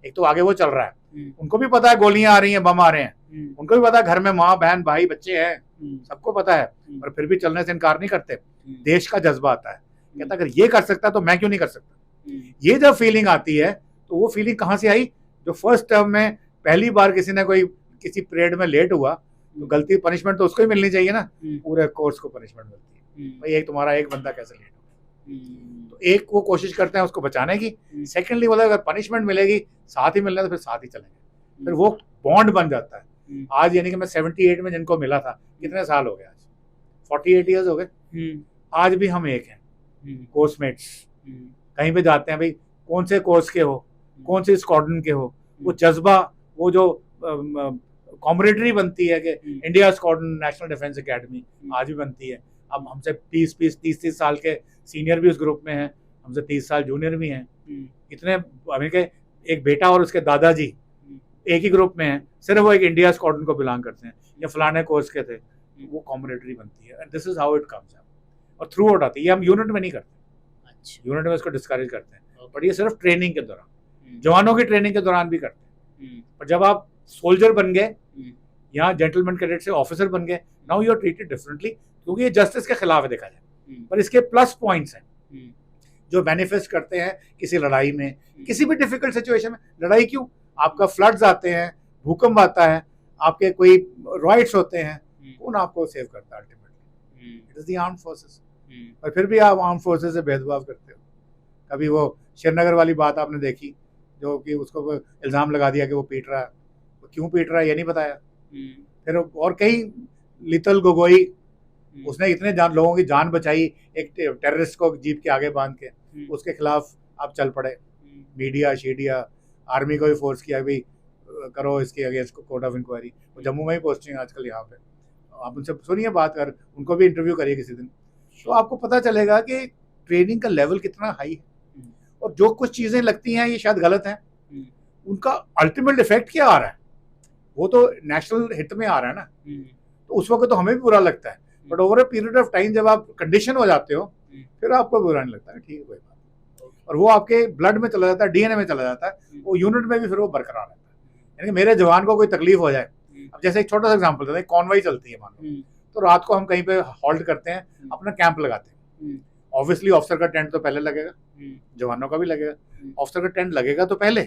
एक तो आगे वो चल रहा है, उनको भी पता है गोलियां आ रही हैं, बम आ रहे हैं, उनको भी पता है घर में माँ बहन भाई बच्चे हैं, सबको पता है, पर फिर भी चलने से इनकार नहीं करते। देश का जज्बा आता है, कहता अगर ये कर सकता तो मैं क्यों नहीं कर सकता। ये जब फीलिंग आती है, तो वो फीलिंग कहाँ से आई, जो फर्स्ट टर्म में पहली बार किसी ने कोई किसी परेड में लेट हुआ तो गलती पनिशमेंट तो उसको ही मिलनी चाहिए ना, पूरे कोर्स को पनिशमेंट मिलती है। भाई एक तुम्हारा एक बंदा कैसे लेट हो, तो एक वो कोशिश करते हैं उसको बचाने की, सेकेंडली बोला अगर पनिशमेंट मिलेगी साथ ही मिलना तो फिर साथ ही चलेंगे, फिर वो बॉन्ड बन जाता है। आज यानी कि मैं 78 में जिनको मिला था, कितने साल हो गए, आज 48 ईयर्स हो गए, आज भी हम एक हैं कोर्समेट्स। कहीं पे जाते हैं भाई कौन से कोर्स के हो, कौन से स्क्वाड्रन के हो, वो जज्बा, वो जो कॉमरेडरी बनती है कि India squadron national defence academy आज भी बनती है। अब हमसे 30 साल के सीनियर भी उस ग्रुप में हैं, हमसे 30 साल जूनियर भी हैं, इतने के एक बेटा और उसके दादाजी एक ही ग्रुप में हैं, सिर्फ वो एक इंडिया स्क्वाड्रन को बिलोंग करते हैं या फलाने कोर्स के थे, वो कॉमरेडरी बनती है। And this is how it comes up, और थ्रू आउट आती है। ये हम यूनिट में नहीं करते, अच्छा यूनिट में इसको डिस्करेज करते हैं, बट ये सिर्फ ट्रेनिंग के दौरान, जवानों की ट्रेनिंग के दौरान भी करते हैं। पर जब आप सोल्जर बन गए यहाँ जेंटलमैन कैडेट से ऑफिसर बन गए, now you are treated differently, क्योंकि ये जस्टिस के खिलाफ है देखा जाए। पर इसके प्लस पॉइंट्स हैं जो मैनिफेस्ट करते हैं किसी लड़ाई में, किसी भी डिफिकल्ट सिचुएशन में। लड़ाई क्यों, आपका फ्लड्स आते हैं, भूकंप आता है, आपके कोई राइट्स होते हैं, कौन आपको सेव करता है ultimately? It is the armed forces. और फिर भी आप आर्म्ड फोर्सेस से भेदभाव करते हो। कभी वो श्रीनगर वाली बात आपने देखी, जो कि उसको इल्ज़ाम लगा दिया कि वो पीट रहा है, वो क्यों पीट रहा है ये नहीं बताया। फिर और कहीं लितल गोगोई, उसने इतने लोगों की जान बचाई एक टेररिस्ट को जीप के आगे बांध के, उसके खिलाफ आप चल पड़े। मीडिया शीडिया आर्मी को भी फोर्स किया भी करो इसके अगेंस्ट कोर्ट ऑफ इंक्वायरी। वो जम्मू में ही पोस्टिंग आजकल यहाँ पे, आप उनसे सुनिए बात कर, उनको भी इंटरव्यू करिए किसी दिन, तो आपको पता चलेगा कि ट्रेनिंग का लेवल कितना हाई है। और जो कुछ चीज़ें लगती हैं ये शायद गलत हैं, उनका अल्टीमेट इफेक्ट क्या आ रहा है, वो तो नेशनल हित में आ रहा है ना, तो उस वक्त तो हमें भी बुरा लगता है। But over a period of time जब आप कंडीशन हो जाते हो, फिर आपको बुरा नहीं लगता है, ठीक है कोई बात, और वो आपके ब्लड में चला जाता है, डीएनए में चला जाता है, वो यूनिट में भी फिर वो बरकरार रहता है। यानी कि मेरे जवान को कोई तकलीफ हो जाए, अब जैसे एक छोटा सा एग्जाम्पल देते हैं, कॉन्वॉय चलती है मान लो, तो रात को हम कहीं पे हॉल्ट करते हैं, अपना कैंप लगाते हैं। ऑब्वियसली ऑफिसर का टेंट तो पहले लगेगा, जवानों का भी लगेगा। ऑफिसर का टेंट लगेगा तो पहले,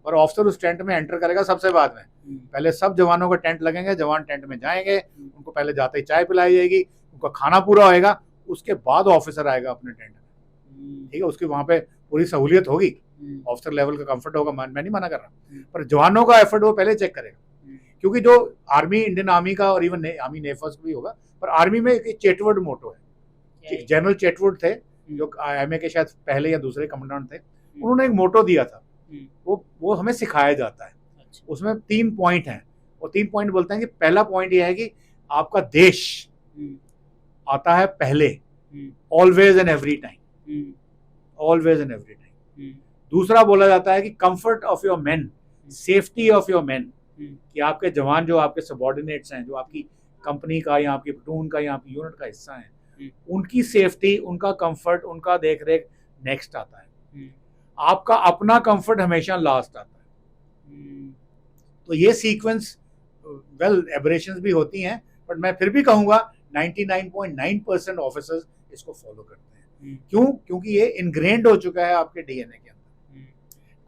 और ऑफिसर उस टेंट में एंटर करेगा सबसे बाद में। पहले सब जवानों का टेंट लगेंगे, जवान टेंट में जाएंगे, उनको पहले जाते ही चाय पिलाई जाएगी, उनका खाना पूरा होएगा, उसके बाद ऑफिसर आएगा अपने टेंट में, ठीक है। उसकी वहाँ पे पूरी सहूलियत होगी, ऑफिसर लेवल का कंफर्ट होगा, मैं नहीं मना कर रहा, पर जवानों का एफर्ट वो पहले चेक करेगा। क्योंकि जो आर्मी, इंडियन आर्मी का और इवन आर्मी नेफर्स भी होगा, पर आर्मी में एक चेटवर्ड मोटो है। जनरल चेटवर्ड थे जो एमए के शायद पहले या दूसरे कमांडेंट थे, उन्होंने एक मोटो दिया था, वो हमें सिखाया जाता है। उसमें 3 पॉइंट हैं, और 3 पॉइंट बोलते हैं कि पहला पॉइंट ये है कि आपका देश आता है पहले, always and every time, always and every time. दूसरा बोला जाता है कि comfort of your main, safety of your main, कि आपके जवान जो आपके सबॉर्डिनेट्स हैं, जो आपकी कंपनी का या आपकी प्लटून का या आपकी यूनिट का हिस्सा है, उनकी सेफ्टी, उनका कंफर्ट, उनका देख रेख नेक्स्ट आता है। आपका अपना कंफर्ट हमेशा लास्ट आता है। तो ये सीक्वेंस, वेल एबरेशंस भी होती हैं, बट मैं फिर भी कहूँगा 99.9% ऑफिसर्स इसको फॉलो करते हैं। क्यों? क्योंकि ये इनग्रेन्ड हो चुका है आपके डीएनए के अंदर।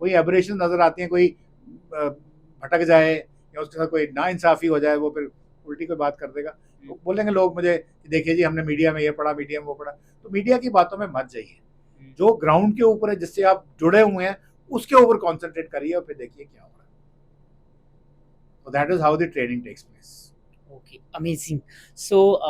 कोई एबरेशन नजर आती है, कोई भटक जाए या उसके साथ कोई नाइंसाफी हो जाए, वो फिर उल्टी कोई बात कर देगा, तो बोलेंगे लोग मुझे, देखिए जी हमने मीडिया में ये पढ़ा, मीडिया में वो पढ़ा। तो मीडिया की बातों में मत जाइए, जो ग्राउंड के ऊपर है, जिससे आप जुड़े हुए हैं, उसके ऊपर कॉन्सेंट्रेट करिए और फिर देखिए क्या हो रहा है। So that is how the training takes place. Okay, amazing. So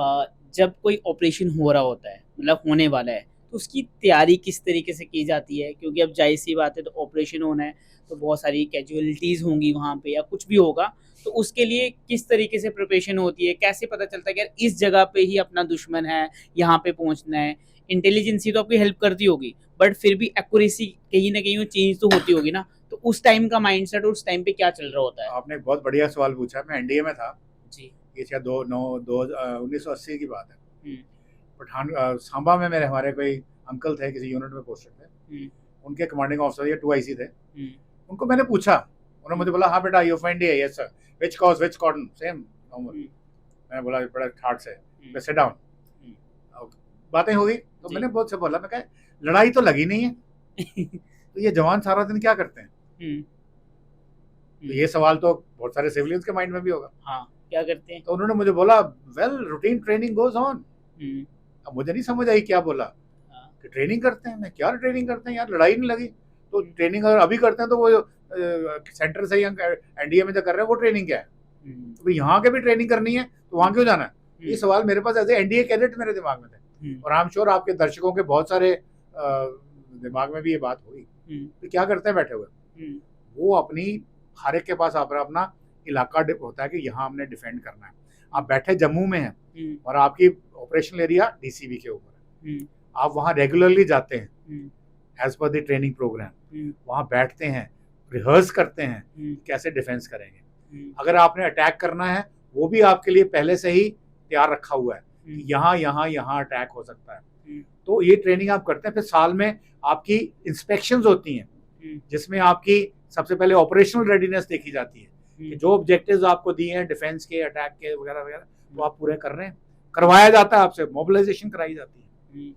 जब कोई ऑपरेशन हो रहा होता है, मतलब होने वाला है, तो उसकी तैयारी किस तरीके से की जाती है? क्योंकि अब जाहिर सी बात है, तो ऑपरेशन होना है, तो बहुत सारी कैजुअलिटीज़ होंगी वहाँ पे या कुछ भी होगा, तो उसके लिए किस तरीके से प्रिपरेशन होती है? कैसे पता चलता है कि यार इस जगह पे ही अपना दुश्मन है, यहाँ पे पहुँचना है? इंटेलिजेंसी तो आपकी हेल्प करती होगी, बट फिर भी एक्यूरेसी कहीं ना कहीं वो चेंज तो होती होगी ना, तो उस टाइम का माइंडसेट और उस टाइम पे क्या चल रहा होता है? आपने एक बहुत बढ़िया सवाल पूछा। मैं एनडीए में था जी, ये शायद 1980 की बात है। पठान सांबा में मेरे हमारे कोई अंकल थे, किसी यूनिट में पोस्टेड थे, उनके कमांडिंग ऑफिसर ये 2IC थे। उनको मैंने पूछा, उन्होंने मुझे बोला हाँ बेटा यू फाइंड है, yes sir, which cause which cordon, same normal. मैंने बोला बड़ा ठाट से, सिट डाउन, बातें हो गई। तो मैंने बहुत से बोला, मैं कहा लड़ाई तो लगी नहीं है तो ये जवान सारा दिन क्या करते हैं? तो ये सवाल तो बहुत सारे सिविलियंस के माइंड में भी होगा, हाँ क्या करते हैं? तो उन्होंने मुझे बोला well routine training goes on. अब मुझे नहीं समझ आई क्या बोला, कि ट्रेनिंग करते हैं। मैं क्या ट्रेनिंग करते हैं यार, लड़ाई नहीं लगी तो ट्रेनिंग अगर अभी करते हैं तो वो सेंटर से या एनडीए में जो कर रहे हैं वो ट्रेनिंग क्या है? तो यहाँ के भी ट्रेनिंग करनी है तो वहाँ क्यों जाना है? ये सवाल मेरे पास एज ए एनडीए कैडेट मेरे दिमाग में थे, और आई एम श्योर आपके दर्शकों के बहुत सारे दिमाग में भी ये बात हुई। तो क्या करते हैं बैठे हुए, वो अपनी हर एक के पास अपना इलाका होता है कि यहाँ हमने डिफेंड करना है। आप बैठे जम्मू में हैं और आपकी ऑपरेशनल एरिया डीसीबी के ऊपर है, आप वहाँ रेगुलरली जाते हैं as per the training programme, वहाँ बैठते हैं, रिहर्स करते हैं कैसे डिफेंस करेंगे। अगर आपने अटैक करना है वो भी आपके लिए पहले से ही तैयार रखा हुआ है, यहाँ यहाँ यहाँ अटैक हो सकता है। तो ये ट्रेनिंग आप करते हैं। फिर साल में आपकी इंस्पेक्शंस होती हैं जिसमें आपकी सबसे पहले ऑपरेशनल रेडीनेस देखी जाती है कि जो ऑब्जेक्टिव्स आपको दिए हैं डिफेंस के, अटैक के वगैरह वगैरह, वो आप पूरे कर रहे हैं। करवाया जाता है आपसे, मोबिलाइजेशन कराई जाती है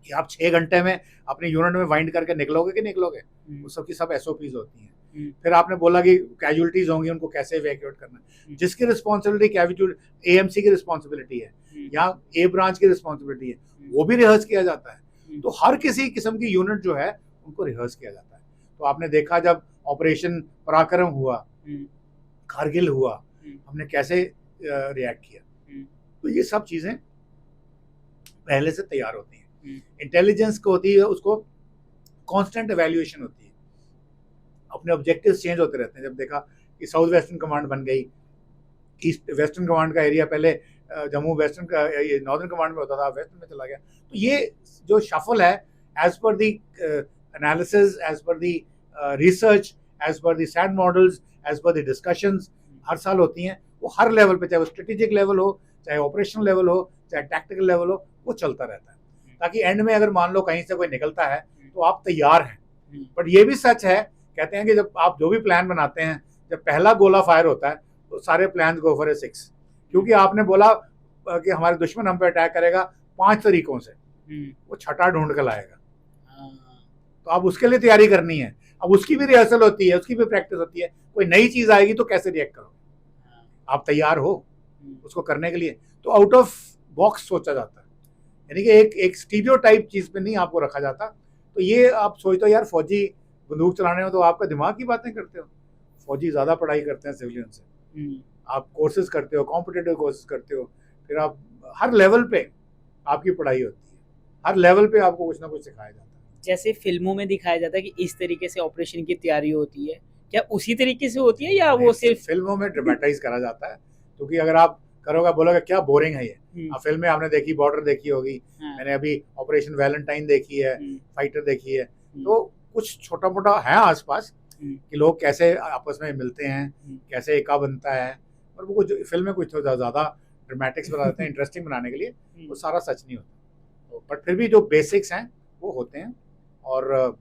कि आप 6 घंटे में अपने यूनिट में वाइंड करके निकलोगे कि निकलोगे, वो सबकी सब एसओपीज होती हैं। फिर आपने बोला कि कैजुअलिटीज होंगी, उनको कैसे इवैक्यूएट करना है, जिसकी रिस्पॉन्सिबिलिटी एएमसी की रिस्पॉन्सिबिलिटी है या ए ब्रांच की रिस्पॉन्सिबिलिटी है, वो भी रिहर्स किया जाता है। तो हर किसी किस्म की यूनिट जो है उनको रिहर्स किया जाता है। तो आपने देखा जब ऑपरेशन पराक्रम हुआ, कारगिल हुआ, हमने कैसे रिएक्ट किया। तो ये सब चीजें पहले से तैयार होती हैं। इंटेलिजेंस को होती है, उसको कांस्टेंट एवेल्युएशन होती है, अपने ऑब्जेक्टिव्स चेंज होते रहते हैं। जब देखा कि साउथ वेस्टर्न कमांड बन गई, ईस्ट वेस्टर्न कमांड का एरिया पहले जम्मू वेस्टर्न का, ये नॉर्दर्न कमांड में होता था, वेस्टर्न में चला गया। तो ये जो शफल है, एज पर दी एनालिसिस, एज पर दी रिसर्च, एज पर दी सैंड मॉडल्स, एज पर दी डिस्कशंस हर साल होती हैं। वो हर लेवल पे, चाहे वो स्ट्रेटेजिक लेवल हो, चाहे ऑपरेशनल लेवल हो, चाहे टैक्टिकल लेवल हो, वो चलता रहता है, ताकि एंड में अगर मान लो कहीं से कोई निकलता है तो आप तैयार हैं। बट ये भी सच है, कहते हैं कि जब आप जो भी प्लान बनाते हैं, जब पहला गोला फायर होता है तो सारे प्लान गो फॉर ए 6, क्योंकि आपने बोला कि हमारे दुश्मन हम पे अटैक करेगा 5 तरीकों से, वो छठा ढूंढ कर लाएगा। तो आप उसके लिए तैयारी करनी है। अब उसकी भी रिहर्सल होती है, उसकी भी प्रैक्टिस होती है। कोई नई चीज आएगी तो कैसे रिएक्ट करोगे, आप तैयार हो उसको करने के लिए। तो आउट ऑफ बॉक्स सोचा जाता है, यानी कि एक स्टीरियोटाइप चीज पे नहीं आपको रखा जाता। तो ये आप सोचते हो यार फौजी बंदूक चलाने में तो आपका दिमाग की बातें करते हो, फौजी ज्यादा पढ़ाई करते हैं सिविलियन से। आप कोर्सेज करते हो, कॉम्पिटिटिव कोर्सेज करते हो, फिर आप हर लेवल पे आपकी पढ़ाई होती है, हर लेवल पे आपको कुछ ना कुछ सिखाया जाता है। जैसे फिल्मों में दिखाया जाता है कि इस तरीके से ऑपरेशन की तैयारी होती है, क्या उसी तरीके से होती है या वो सिर्फ फिल्मों में ड्रामेटाइज करा जाता है? क्योंकि अगर आप करोगे, बोलोगे क्या बोरिंग है ये। अब फिल्में आपने देखी, बॉर्डर देखी होगी, मैंने अभी ऑपरेशन वैलेंटाइन देखी है, फाइटर देखी है। तो कुछ छोटा मोटा है आसपास कि लोग कैसे आपस में मिलते हैं, कैसे एका बनता है, और वो कुछ फिल्में कुछ तो ज्यादा ड्रामेटिक्स बना देते हैं इंटरेस्टिंग बनाने के लिए, वो सारा सच नहीं होता। बट फिर भी जो बेसिक्स हैं वो होते हैं। और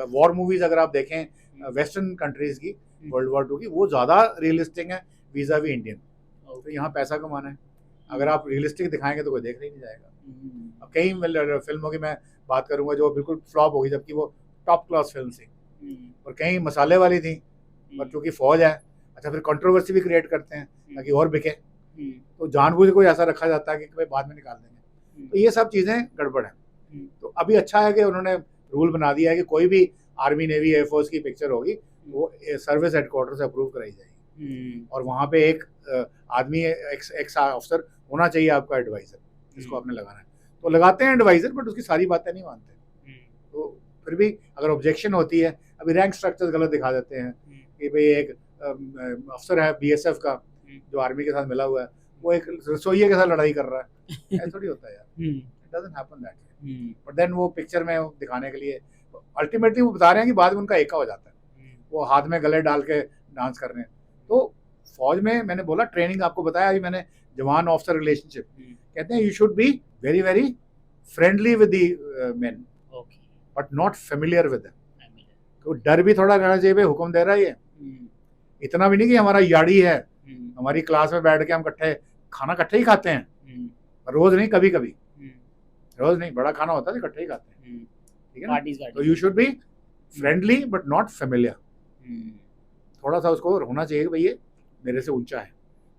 वॉर मूवीज अगर आप देखें वेस्टर्न कंट्रीज की, वर्ल्ड वॉर 2 की, वो ज़्यादा रियलिस्टिक है वीजा वी इंडियन। तो यहाँ पैसा कमाना है, अगर आप रियलिस्टिक दिखाएंगे तो कोई देख नहीं जाएगा। अब कई फिल्मों की मैं बात करूंगा जो बिल्कुल फ्लॉप होगी, जबकि वो टॉप क्लास फिल्म थी, और कहीं मसाले वाली थी, पर चूंकि फौज है, अच्छा फिर कंट्रोवर्सी भी क्रिएट करते हैं ताकि और बिके, तो जानबूझ कोई ऐसा रखा जाता है कि भाई बाद में निकाल देंगे। तो ये सब चीज़ें गड़बड़ है। तो अभी अच्छा है कि उन्होंने रूल बना दिया है कि कोई भी आर्मी नेवी एयरफोर्स की पिक्चर होगी वो सर्विस हेडक्वार्टर से अप्रूव कराई जाएगी, और वहाँ पे एक आदमी, एक्स अफसर होना चाहिए आपका एडवाइजर, जिसको आपने लगाना है। तो लगाते हैं एडवाइजर, बट उसकी सारी बातें नहीं मानते। तो फिर भी अगर ऑब्जेक्शन होती है, अभी रैंक स्ट्रक्चर गलत दिखा देते हैं कि भाई एक अफसर है बीएसएफ का जो आर्मी के साथ मिला हुआ है, वो एक रसोइये के साथ लड़ाई कर रहा है। ऐसा थोड़ी होता है यार, it doesn't happen that way. But then वो पिक्चर में दिखाने के लिए अल्टीमेटली वो बता रहे हैं कि बाद में उनका एका हो जाता है, वो हाथ में गले डाल के डांस कर रहे हैं। तो फौज में मैंने बोला ट्रेनिंग, आपको बताया अभी मैंने, जवान ऑफिसर रिलेशनशिप, कहते हैं you should be very very friendly with the main, but not familiar with them. तो डर भी थोड़ा रहना चाहिए, हुक्म दे रहा है ये, इतना भी नहीं कि हमारा याड़ी है, हमारी क्लास में बैठ के हम इकट्ठे खाना इकट्ठे ही खाते हैं, रोज नहीं, कभी कभी, रोज नहीं, बड़ा खाना होता है इकट्ठे ही खाते हैं, ठीक है ना। तो you should be friendly but not familiar, थोड़ा सा उसको होना चाहिए कि भाई ये मेरे से ऊंचा है।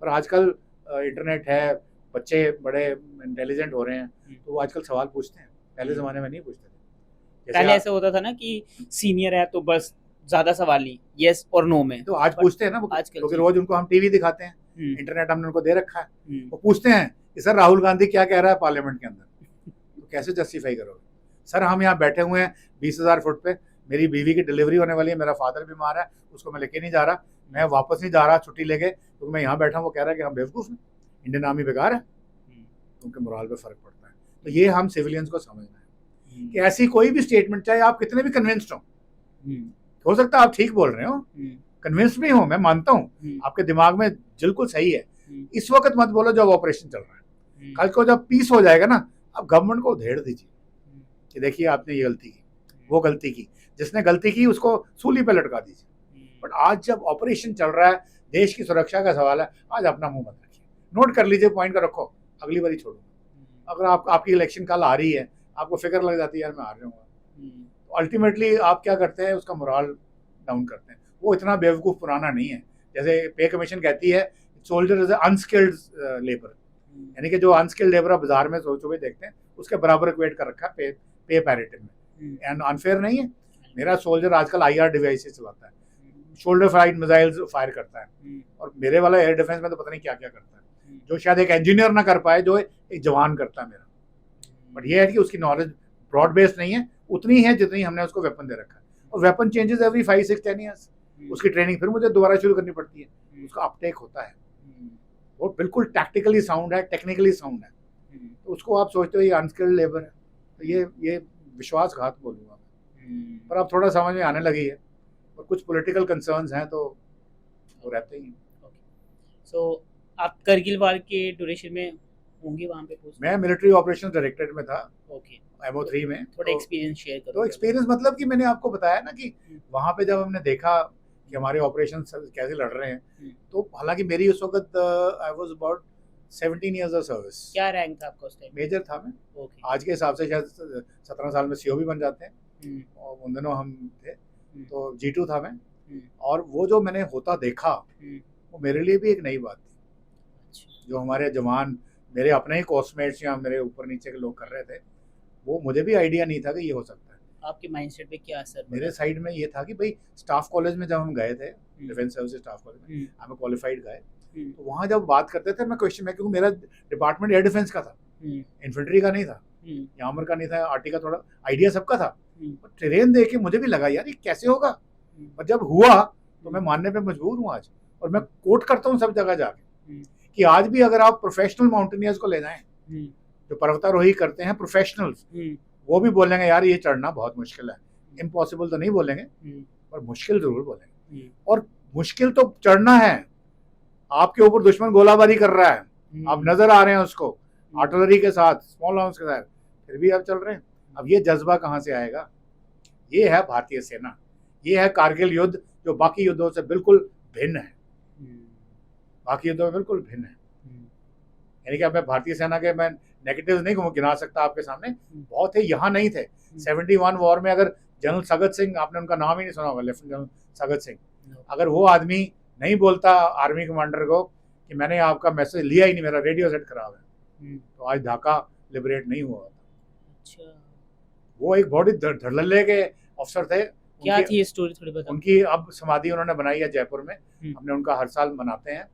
और आजकल इंटरनेट है, बच्चे बड़े इंटेलिजेंट हो रहे हैं, तो वो आजकल सवाल पूछते हैं, पहले ज़माने में नहीं पूछते थे। पहले ऐसा होता था ना कि सीनियर है तो बस ज्यादा सवाल ही यस और नो में, तो आज पूछते हैं ना, क्योंकि रोज उनको हम टीवी दिखाते हैं, इंटरनेट हमने उनको दे रखा है, वो पूछते हैं कि सर राहुल गांधी क्या कह रहा है पार्लियामेंट के अंदर, तो कैसे जस्टिफाई करोगे? सर हम यहाँ बैठे हुए हैं 20,000 फुट पे, मेरी बीवी की डिलीवरी होने वाली है, मेरा फादर बीमार है, उसको मैं लेके नहीं जा रहा, मैं वापस नहीं जा रहा छुट्टी लेके, तो मैं यहाँ बैठा हूँ। वो कह रहा है कि हम बेवकूफ़ हैं, इंडियन आर्मी बेकार है, उनके मोराल पे फर्क पड़ता है। तो ये हम सिविलियंस को समझना है कि ऐसी कोई भी स्टेटमेंट, चाहे आप कितने भी कन्विंस्ड हो सकता है आप ठीक बोल रहे हो, कन्विंस्ड भी हो, मैं मानता हूँ आपके दिमाग में बिल्कुल सही है, इस वक्त मत बोलो जब ऑपरेशन चल रहा है। कल को जब पीस हो जाएगा ना, आप गवर्नमेंट को उधेड़ दीजिए कि देखिए आपने ये गलती की, वो गलती की, जिसने गलती की उसको सूली पे लटका दीजिए। बट आज जब ऑपरेशन चल रहा है, देश की सुरक्षा का सवाल है, आज अपना मुंह मत रखिए, नोट कर लीजिए, पॉइंट का रखो, अगली बारी छोड़ो। अगर आपकी इलेक्शन कल आ रही है, आपको फिक्र लग जाती है यार मैं हार जाऊंगा, तो अल्टीमेटली आप क्या करते हैं, उसका मोरल डाउन करते हैं। वो इतना बेवकूफ़ पुराना नहीं है। जैसे पे कमीशन कहती है सोल्जर इज अनस्किल्ड लेबर, यानी कि जो अनस्किल्ड लेबर आप बाजार में सोचो देखते हैं उसके बराबर इक्वेट कर रखा है पे पैरिटी में, एंड अनफेयर नहीं है। मेरा सोल्जर आजकल IR डिवाइसेस चलाता है, शोल्डर फाइट मिसाइल्स फायर करता है, और मेरे वाला एयर डिफेंस में तो पता नहीं क्या क्या करता है, जो शायद एक इंजीनियर ना कर पाए, जो एक जवान करता है मेरा। बट ये है कि उसकी नॉलेज ब्रॉड बेस्ड नहीं है, उतनी है जितनी हमने उसको वेपन दे रखा है, और वेपन चेंजेस एवरी 5, 6, 10 ईयर्स, उसकी ट्रेनिंग फिर मुझे दोबारा शुरू करनी पड़ती है, उसका अपटेक होता है, वो बिल्कुल टैक्टिकली साउंड है, टेक्निकली साउंड है। तो उसको आप सोचते हो ये अनस्किल्ड लेबर है, तो ये विश्वासघात बोलूँगा, पर अब थोड़ा समझ में आने लगी है, और कुछ पॉलिटिकल कंसर्न्स हैं तो वो रहते ही हैं। सो आप करगिल वार के ड्यूरेशन में होंगे वहाँ पे पोस्ट? मैं मिलिट्री ऑपरेशन डायरेक्टरेट में था, ओके, MO3 में। थोड़ा एक्सपीरियंस शेयर करो। तो एक्सपीरियंस मतलब कि मैंने आपको बताया ना कि वहाँ पे जब हमने देखा कि हमारे ऑपरेशन कैसे लड़ रहे हैं, तो हालांकि मेरी उस वक्त I was about 17 years of service. क्या रैंक था आपका उस टाइम? मेजर था मैं। ओके। आज के हिसाब से शायद 17 साल में CO भी बन जाते हैं, और उन दिनों हम थे, तो G2 था मैं, और वो जो मैंने होता देखा वो मेरे लिए भी एक नई बात थी। जो हमारे जवान, मेरे अपने ही कोर्समेट्स या मेरे ऊपर नीचे के लोग कर रहे थे, वो मुझे भी आइडिया नहीं था कि ये हो सकता है। आपके माइंडसेट पे क्या असर? मेरे साइड में ये था कि भाई स्टाफ कॉलेज में जब हम गए थे, डिफेंस सर्विसेज स्टाफ कॉलेज में, हम क्वालिफाइड गए, तो वहाँ जब बात करते थे, मैं क्वेश्चन में, क्योंकि मेरा डिपार्टमेंट एयर डिफेंस का था, इन्फेंट्री का नहीं था, यामर का नहीं था, आर्टी का, थोड़ा आइडिया सबका था। ट्रेन देख के मुझे भी लगा यार ये कैसे होगा, और जब हुआ तो मैं मानने पे मजबूर हूँ आज, और मैं कोट करता हूँ सब जगह जाके कि आज भी अगर आप प्रोफेशनल माउंटेनियर्स को ले जाएं, जो पर्वतारोही करते हैं प्रोफेशनल्स, वो भी बोलेंगे यार ये चढ़ना बहुत मुश्किल है। इम्पॉसिबल तो नहीं बोलेंगे, पर मुश्किल जरूर बोलेंगे। और मुश्किल तो चढ़ना है, आपके ऊपर दुश्मन गोलाबारी कर रहा है, आप नजर आ रहे हैं उसको, आर्टिलरी के साथ, स्मॉल आर्म्स के साथ, फिर भी आप चल रहे हैं। अब ये जज्बा कहाँ से आएगा? ये है भारतीय सेना, ये है कारगिल युद्ध, जो बाकी युद्धों से बिल्कुल भिन्न है, बाकी युद्धों में बिल्कुल भिन्न है। यानी कि अब मैं भारतीय सेना के मैं नेगेटिव्स नहीं गिना सकता आपके सामने, बहुत थे, यहाँ नहीं थे। 71 वॉर में अगर जनरल सगत सिंह, आपने उनका नाम ही नहीं सुना होगा, लेफ्टिनेंट जनरल सगत सिंह, अगर वो आदमी नहीं बोलता आर्मी कमांडर को कि मैंने आपका मैसेज लिया ही नहीं, मेरा रेडियो सेट खराब है, तो आज ढाका लिबरेट नहीं हुआ था। अच्छा, वो एक बहुत ही धड़ल्ले के अफसर थे। क्या थी ये स्टोरी, थोड़ी बताओ। उनकी अब समाधि उन्होंने बनाई है जयपुर में, हमने उनका हर साल मनाते हैं।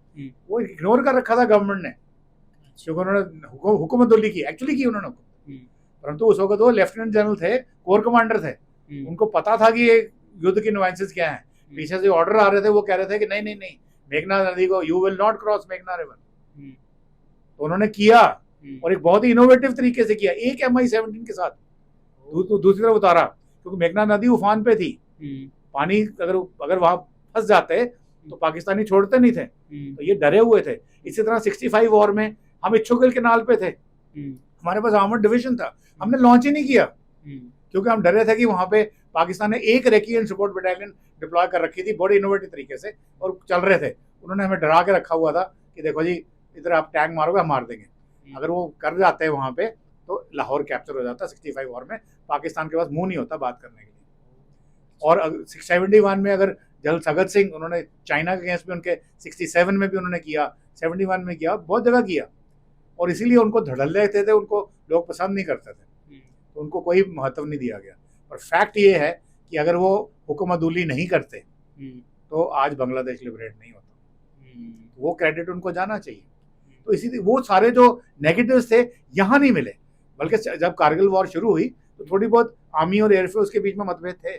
वो इग्नोर कर रखा था गवर्नमेंट ने, क्योंकि उन्होंने हुकूमतुल्ली की, एक्चुअली की उन्होंने, परंतु उस वक्त वो लेफ्टिनेंट जनरल थे, कोर कमांडर थे, उनको पता था कि ये युद्ध की नुआंसेस क्या हैं। पीछे से ऑर्डर आ रहे थे, वो कह रहे थे कि नहीं नहीं नहीं, मेघना नदी को यू विल नॉट क्रॉस मेघना रिवर। तो उन्होंने किया, और एक बहुत ही इनोवेटिव तरीके से किया, एक MI-17 के साथ दूसरी तरफ उतारा, क्योंकि मेघना नदी उफान पे थी, पानी अगर वहां फंस जाते तो पाकिस्तानी छोड़ते नहीं थे, तो ये डरे हुए थे। इसी तरह 65 वॉर में हम इच्छुगल केनाल पे थे, हमारे पास आर्मर्ड डिवीजन था, हमने लॉन्च ही नहीं किया, क्योंकि हम डरे थे कि वहां पे पाकिस्तान ने एक रेकियन सपोर्ट बटालियन डिप्लॉय कर रखी थी बड़ी इनोवेटिव तरीके से, और चल रहे थे। उन्होंने हमें डरा के रखा हुआ था कि देखो जी इधर आप टैंक मारोगे हम मार देंगे। अगर वो कर जाते हैं वहां पे तो लाहौर कैप्चर हो जाता 65 वॉर में, पाकिस्तान के पास मुंह नहीं होता बात करने के लिए। और 71 में अगर जनरल सगत सिंह, उन्होंने चाइना के अगेंस्ट में, उनके 67 में भी उन्होंने किया, 71 में किया, बहुत जगह किया, और इसीलिए उनको धड़ल्ले थे, उनको लोग पसंद नहीं करते थे, तो उनको कोई महत्व नहीं दिया गया। पर फैक्ट ये है कि अगर वो हुक्मदुली नहीं करते तो आज बांग्लादेश लिबरेट नहीं होता, वो क्रेडिट उनको जाना चाहिए। तो इसीलिए वो सारे जो नेगेटिव्स थे यहाँ नहीं मिले, बल्कि जब कारगिल वॉर शुरू हुई तो थोड़ी बहुत आर्मी और एयरफोर्स के बीच में मतभेद थे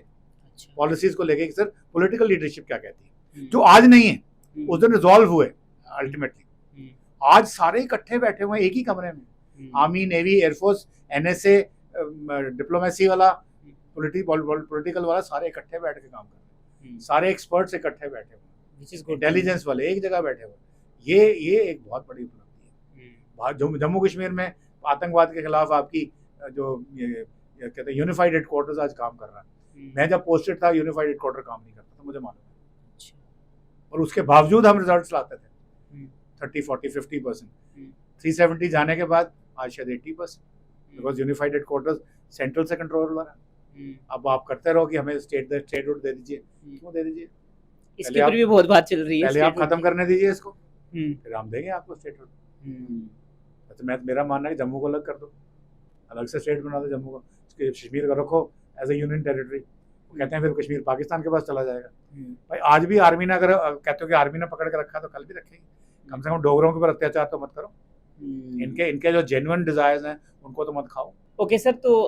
पॉलिसीज को लेके कि सर पॉलिटिकल लीडरशिप क्या कहती है, जो आज नहीं है, उस दिन रिजॉल्व हुए अल्टीमेटली। आज सारे इकट्ठे बैठे हुए एक ही कमरे में, army, navy, air force, NSA, diplomacy वाला, पॉलिटिकल वाला, सारे इकट्ठे बैठ के काम कर रहे हैं, सारे एक्सपर्ट्स इकट्ठे बैठे हुए, इंटेलिजेंस वाले एक जगह बैठे हुए। ये एक बहुत बड़ी उपलब्धि है। जम्मू कश्मीर में आतंकवाद के खिलाफ आपकी जो ये कहते हैं यूनिफाइड हेडक्वार्टर्स आज काम कर रहा है। मैं जब पोस्टेड था यूनिफाइड हेडक्वार्टर काम नहीं करता था, मुझे मालूम है। और उसके बावजूद हम रिजल्ट्स लाते थे 30, 40, 50%। 370 जाने के बाद आज शायद 80%, बिकॉज यूनिफाइड हेडक्वार्टर्स सेंट्रल से कंट्रोल हो रहा है। अब आप करते रहो कि हमें स्टेट रूट दे दीजिए, क्यों दे दीजिए? इसके ऊपर भी बहुत बात चल रही है, पहले आप खत्म करने दीजिए इसको, फिर हम देंगे आपको स्टेट रूट। तो मेरा मानना है कि जम्मू को अलग कर दो, अलग से स्टेट बना दो जम्मू को, कश्मीर को रखो एज ए यूनियन टेरिटरी। कहते हैं फिर कश्मीर पाकिस्तान के पास चला जाएगा। भाई आज भी आर्मी ने अगर कहते हो कि आर्मी ने पकड़ के रखा तो कल भी रखेगी। कम से कम डोगरों के ऊपर अत्याचार तो मत करो। इनके जो जेन्युइन डिजायर्स हैं उनको तो मत खाओ। ओके सर, तो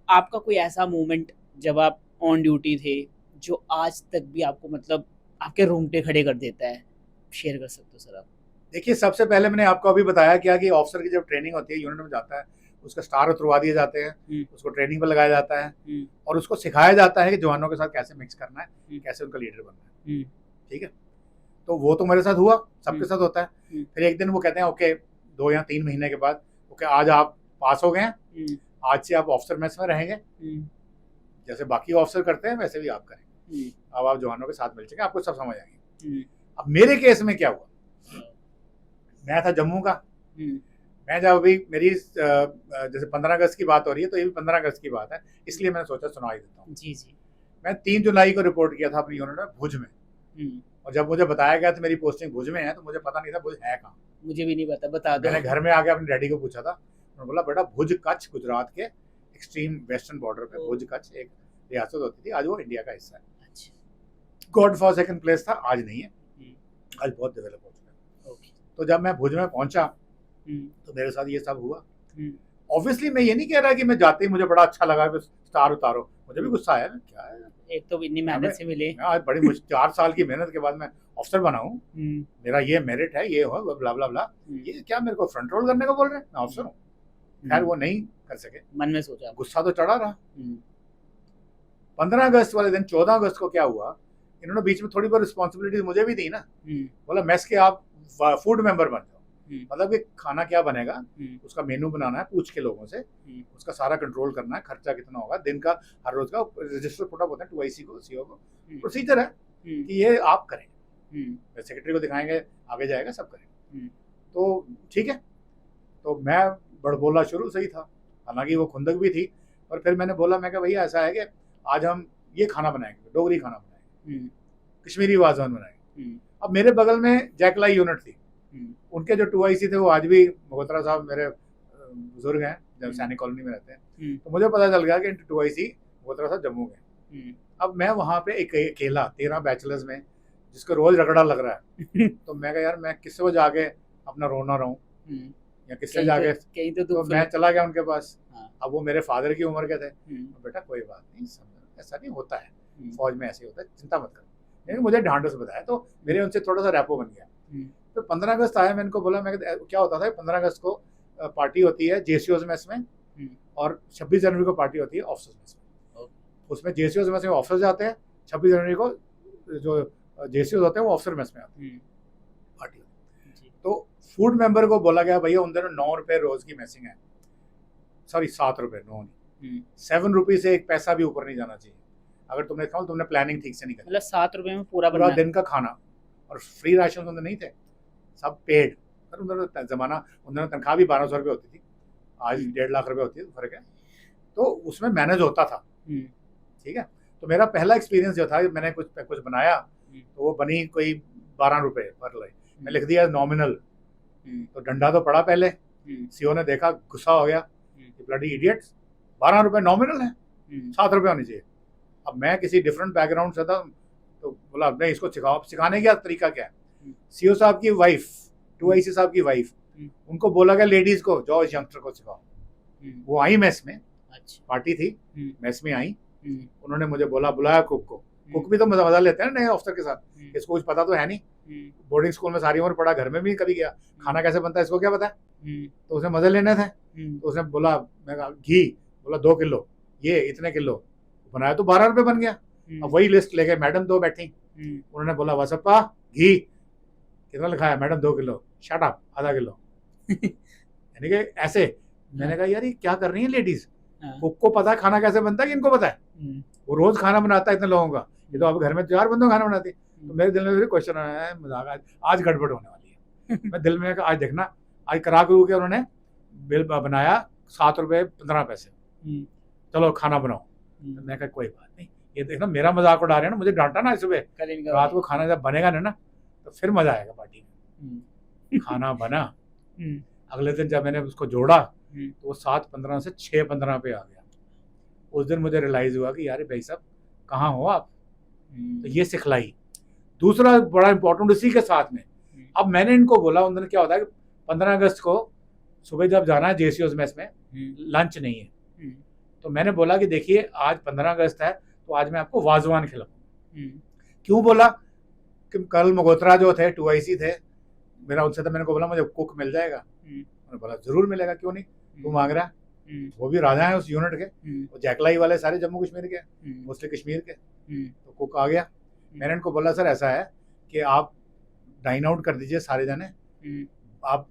आपका कोई ऐसा मोमेंट जब आप ऑन ड्यूटी थे जो आज तक भी आपको मतलब आपके रोंगटे खड़े कर देता है, शेयर कर सकते हो सर आप? देखिए, सबसे पहले मैंने आपको अभी बताया क्या कि ऑफिसर की जब ट्रेनिंग होती है, यूनिट में जाता है, उसका स्टार उतरवा दिए जाते हैं, उसको ट्रेनिंग पर लगाया जाता है और उसको सिखाया जाता है कि जवानों के साथ कैसे मिक्स करना है, कैसे उनका लीडर बनना है। ठीक है, तो वो तो मेरे साथ हुआ, सबके साथ होता है। फिर एक दिन वो कहते हैं ओके 2 या 3 महीने के बाद, ओके आज आप पास हो गए हैं, आज से आप ऑफिसर मेस में रहेंगे, जैसे बाकी ऑफिसर करते हैं वैसे भी आप करेंगे। अब आप जवानों के साथ मिल चुके, आपको सब समझ आएंगे। अब मेरे केस में क्या हुआ, मैं था जम्मू का, मैं जब अभी मेरी जैसे 15 अगस्त की बात हो रही है, तो ये भी 15 अगस्त की बात है, इसलिए मैंने सोचा सुना ही देता हूँ। जी जी। मैं 3 जुलाई को रिपोर्ट किया था अपनी यूनिट में भुज में, और जब मुझे बताया गया था मेरी पोस्टिंग भुज में है, तो मुझे पता नहीं था भुज है कहाँ। मुझे भी नहीं पता, बता दो। मैंने घर में आके अपने डैडी को पूछा था, उन्होंने बोला बेटा भुज कच्छ गुजरात के एक्सट्रीम वेस्टर्न बॉर्डर पे भुज कच्छ एक रियासत होती थी, आज वो इंडिया का हिस्सा है। गॉड फॉर सेकंड प्लेस था, आज नहीं है, आज बहुत डेवलप हो चुका है। तो जब मैं भुज में पहुंचा तो मेरे साथ ये सब हुआ। ऑब्वियसली मैं ये नहीं कह रहा कि मैं जाते ही मुझे बड़ा अच्छा लगा कि स्टार उतारो, मुझे भी गुस्सा आया, क्या है एक तो इतनी मेहनत से मिले, आज बड़ी 4 साल की मेहनत के बाद मैं ऑफिसर बना हूँ, मेरा ये मेरिट है, ये हो ब्ला ब्ला ब्ला, ये क्या मेरे को फ्रंट रोल करने को बोल रहे हैं, मैं ऑफिसर हूँ। खैर वो नहीं कर सके, मन में सोचा, गुस्सा तो चढ़ा रहा। 15 अगस्त वाले दिन 14 अगस्त को क्या हुआ, इन्होंने बीच में थोड़ी बहुत रिस्पॉन्सिबिलिटी मुझे भी दी ना, बोला मेस के आप फूड मेंबर बन जाओ, मतलब कि खाना क्या बनेगा उसका मेनू बनाना है, पूछ के लोगों से उसका सारा कंट्रोल करना है, खर्चा कितना होगा दिन का, हर रोज का रजिस्टर पुट अप होता है 2IC को, CO को, प्रोसीजर है कि ये आप करें, सेक्रेटरी को दिखाएंगे, आगे जाएगा, सब करें। तो ठीक है, तो मैं बड़बोला शुरू से ही था, हालांकि वो खुंदक भी थी, और फिर मैंने बोला, मैं कहा भैया ऐसा है कि आज हम ये खाना बनाएंगे, डोगरी खाना बनाएंगे, कश्मीरी वाजवान बनाएंगे। अब मेरे बगल में जैकलाई यूनिट थी, उनके जो 2IC थे वो आज भी मगोत्रा साहब मेरे बुजुर्ग हैं, जब सैनिक कॉलोनी में रहते हैं, तो मुझे पता चल गया कि 2IC मगोत्रा साहब जम्मू गए। अब मैं वहाँ पे एक अकेला 13 बैचलर्स में, जिसको रोज रगड़ा लग रहा है, तो मैं कहा यार मैं किससे वो जाके अपना रोना रहूं, या किससे जाके, तो मैं चला गया उनके पास। अब वो मेरे फादर की उम्र के थे, बेटा कोई बात नहीं, ऐसा नहीं होता है, फौज में ऐसे होता है, चिंता मत करो, लेकिन मुझे ढांढस बताया, तो मेरे उनसे थोड़ा सा रैपो बन गया। तो 15 अगस्त आया, मैं इनको बोला, मैं क्या होता था 15 अगस्त को पार्टी होती है JCOs मेस में, और 26 जनवरी को पार्टी होती है ऑफिसर्स मेस में। उसमें JCOs मेस में ऑफिसर जाते हैं, 26 जनवरी को जो JCOs होते हैं वो ऑफिसर मेस में आते हैं पार्टी। तो फूड मेंबर को बोला गया भैया उन दिनों 9 रुपये रोज की मैसिंग है, सॉरी 7 रुपये, 9 नहीं, 7 रुपये से एक पैसा भी ऊपर नहीं जाना चाहिए, अगर तुमने खाओ तुमने प्लानिंग ठीक से नहीं करी, मतलब 7 रुपये में पूरा दिन का खाना, और फ्री राशन उनके नहीं थे, सब पेड। उन जमाना उन दिनों तनख्वाह भी 1200 रुपये होती थी, आज 1.5 लाख रुपये होती है, फर्क है, तो उसमें मैनेज होता था। ठीक है, तो मेरा पहला एक्सपीरियंस जो था, मैंने कुछ बनाया, तो वो बनी कोई 12 रुपये पर लाई, मैं लिख दिया नॉमिनल, तो डंडा तो पड़ा पहले, CO ने देखा, गुस्सा हो गया, ब्लडी इडियट्स, 12 रुपये नॉमिनल है, 7 रुपये होनी चाहिए। अब मैं किसी डिफरेंट बैकग्राउंड से था, तो बोला नहीं इसको सिखाओ, सिखाने का तरीका क्या है, CO साहब की वाइफ, 2IC साहब की वाइफ, उनको बोला गया लेडीज को जाओ इस यंगस्टर को सिखाओ। वो आई मेस में, पार्टी थी, मेस में आई, उन्होंने मुझे बुलाया कुक को, कुक भी तो मजा लेते हैं नए ऑफिसर के साथ, इसको कुछ पता तो है नहीं, बोर्डिंग स्कूल में सारी उम्र पढ़ा, घर में भी कभी गया, खाना कैसे बनता है इसको क्या पता है, तो उसने मजे लेने थे, तो उसने बोला, मैं कहा घी, बोला 2 किलो, ये इतने किलो बनाया, तो 12 रुपये बन गया। अब वही लिस्ट लेके मैडम 2 बैठी, उन्होंने बोला वसप्पा घी कितना लिखा है, मैडम 2 किलो, शट अप, आधा किलो यानी कि ऐसे। मैंने कहा यार ये क्या कर रही है लेडीज, कुक को पता है खाना कैसे बनता है कि इनको पता है, वो रोज खाना बनाता है इतने लोगों का, ये तो अब घर में 4 बंदों खाना बनाती है। तो मेरे दिल में फिर क्वेश्चन आया है, मजाक आज गड़बड़ होने वाली है। मैं दिल में आज देखना, आज करा करू के उन्होंने बिल बनाया 7 रुपये 15 पैसे, चलो खाना बनाओ। तो मैं कहा कोई बात नहीं, ये देखना मेरा मजाक उड़ा रहे हैं ना, मुझे डांटा ना सुबह, रात को खाना जब बनेगा ना तो फिर मजा आएगा पार्टी में। खाना बना, अगले दिन जब मैंने उसको जोड़ा तो वो 7:15 से 6:15 पे आ गया। उस दिन मुझे रियलाइज हुआ कि यार भाई साहब कहाँ हो आप। तो ये सिखलाई। दूसरा बड़ा इंपॉर्टेंट इसी के साथ में, अब मैंने इनको बोला उन दिन क्या होता है कि 15 अगस्त को सुबह जब जाना है जेसीओज मेस में, लंच नहीं है, तो मैंने बोला कि देखिए आज 15 अगस्त है तो आज मैं आपको वाजवान खिलाऊंगा। क्यों बोला कि कल मगोत्रा जो थे 2IC थे मेरा, उनसे तो मैंने को बोला मुझे कुक मिल जाएगा। उन्होंने बोला जरूर मिलेगा, क्यों नहीं, तू मांग रहा है। वो भी राजा है उस यूनिट के, वो जैकलाई वाले सारे जम्मू कश्मीर के, मोस्टली कश्मीर के। तो कुक आ गया। मैंने इनको बोला सर ऐसा है कि आप डाइन आउट कर दीजिए सारे जने, आप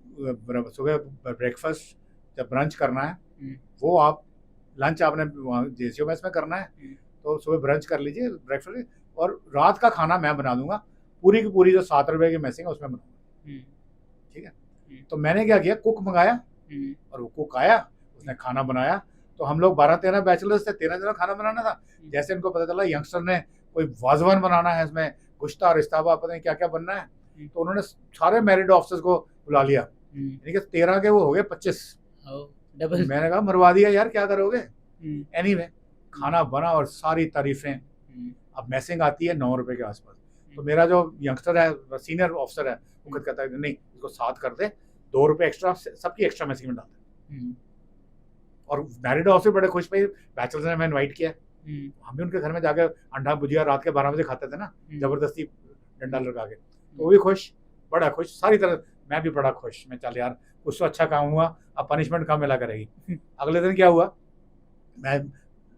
सुबह ब्रेकफास्ट जब ब्रंच करना है वो आप, लंच आपने जेसीओ मेस में करना है तो सुबह ब्रंच कर लीजिए, ब्रेकफास्ट, और रात का खाना मैं बना दूंगा, पूरी की पूरी जो 7 रुपये की मैसिंग है उसमें बनाऊंगा। ठीक है। तो मैंने क्या किया, कुक मंगाया और वो कुक आया, उसने खाना बनाया। तो हम लोग 12-13 बैचलर्स थे, 13 जन खाना बनाना था। जैसे इनको पता चला यंगस्टर ने कोई वाजवान बनाना है, इसमें गुश्ता रिश्ताबा पता नहीं क्या क्या बनना है, तो उन्होंने सारे मैरिड ऑफिसर्स को बुला लिया। यानी कि 13 के वो हो गए 25। मैंने कहा मरवा दिया यार, क्या करोगे। एनीवे खाना बना और सारी तारीफें। अब मैसिंग आती है 9 रुपए के आसपास। तो मेरा जो यंगस्टर है, सीनियर ऑफिसर है, वो कहता है नहीं इसको 7 कर दे, 2 रुपए एक्स्ट्रा, सबकी एक्स्ट्रा मैसिंग में डालते। और मैरिड ऑफिसर बड़े खुश भाई, बैचलर्स ने हमें इन्वाइट किया। हम भी उनके घर में जाकर अंडा भुजिया रात के 12 बजे खाते थे ना, जबरदस्ती डंडा लगा के। तो वो भी खुश, बड़ा खुश, सारी तरह मैं भी बड़ा खुश। मैं चल यार कुछ तो अच्छा काम हुआ, अब पनिशमेंट कम मिला करेगी। अगले दिन क्या हुआ, मैं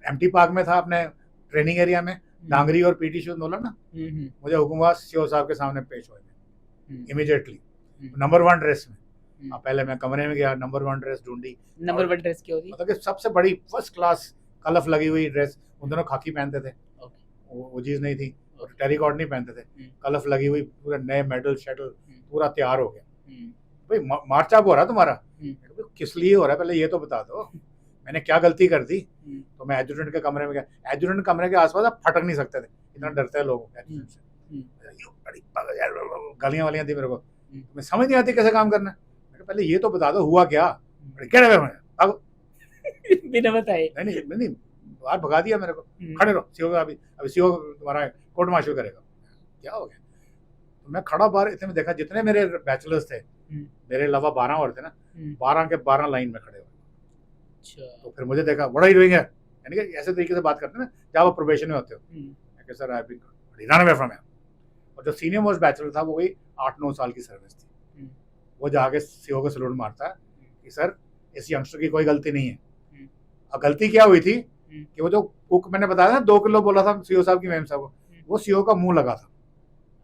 एमटी पार्क में था अपने ट्रेनिंग एरिया में, डांगरी और पीटी शूज बोला ना, मुझे हुक्म हुआ सीओ साहब के सामने पेश हुए इमीडिएटली, नंबर 1 ड्रेस में। अब पहले मैं कमरे में गया, नंबर 1 ड्रेस ढूंढी। नंबर 1 ड्रेस क्या होती? मतलब कि सबसे बड़ी फर्स्ट क्लास कलफ लगी हुई ड्रेस। उन दोनों खाकी पहनते थे, वो चीज़ नहीं थी, टेरिकॉट नहीं पहनते थे, कलफ लगी हुई, पूरा नए मेडल शेडल पूरा तैयार हो गया। भाई मार्च अप हो रहा तुम्हारा, किस लिए हो रहा है पहले ये तो बता दो, मैंने क्या गलती कर दी। तो मैं एजुटेंट के कमरे में गया। एजुटेंट कमरे के आसपास आप फटक नहीं सकते थे, इतना डरते हैं लोग एजुटेंट से। गालियां वालियां थी मेरे को, मैं समझ नहीं आती कैसे काम करना है। पहले ये तो बता दो हुआ क्या, क्या भागो बिना बताए। नहीं बाहर भगा दिया मेरे को, खड़े रहो सीओ, अभी सीओ तुम्हारा कोर्ट मार्शल करेगा। क्या हो गया, तो मैं खड़ा बाहर, इतने में देखा जितने मेरे बैचलर्स थे, मेरे अलावा 12 और थे ना, 12 के 12 लाइन में खड़े हुए। तो फिर मुझे देखा, बड़ा ही डूइंग है, यानी कि ऐसे तरीके से बात करते हैं ना जब आप प्रोबेशन में होते हो। मैं sir I been run away from him. और जो सीनियर मोस्ट बैचलर था वो वही 8-9 साल की सर्विस थी। वो जाके सीओ को सलूट मारता है कि सर इस यंगस्टर की कोई गलती नहीं है। और गलती क्या हुई थी कि वो जो कुक मैंने बताया ना 2 किलो बोला था सीओ साहब की मैम साहब को, वो सीओ का मुंह लगा था।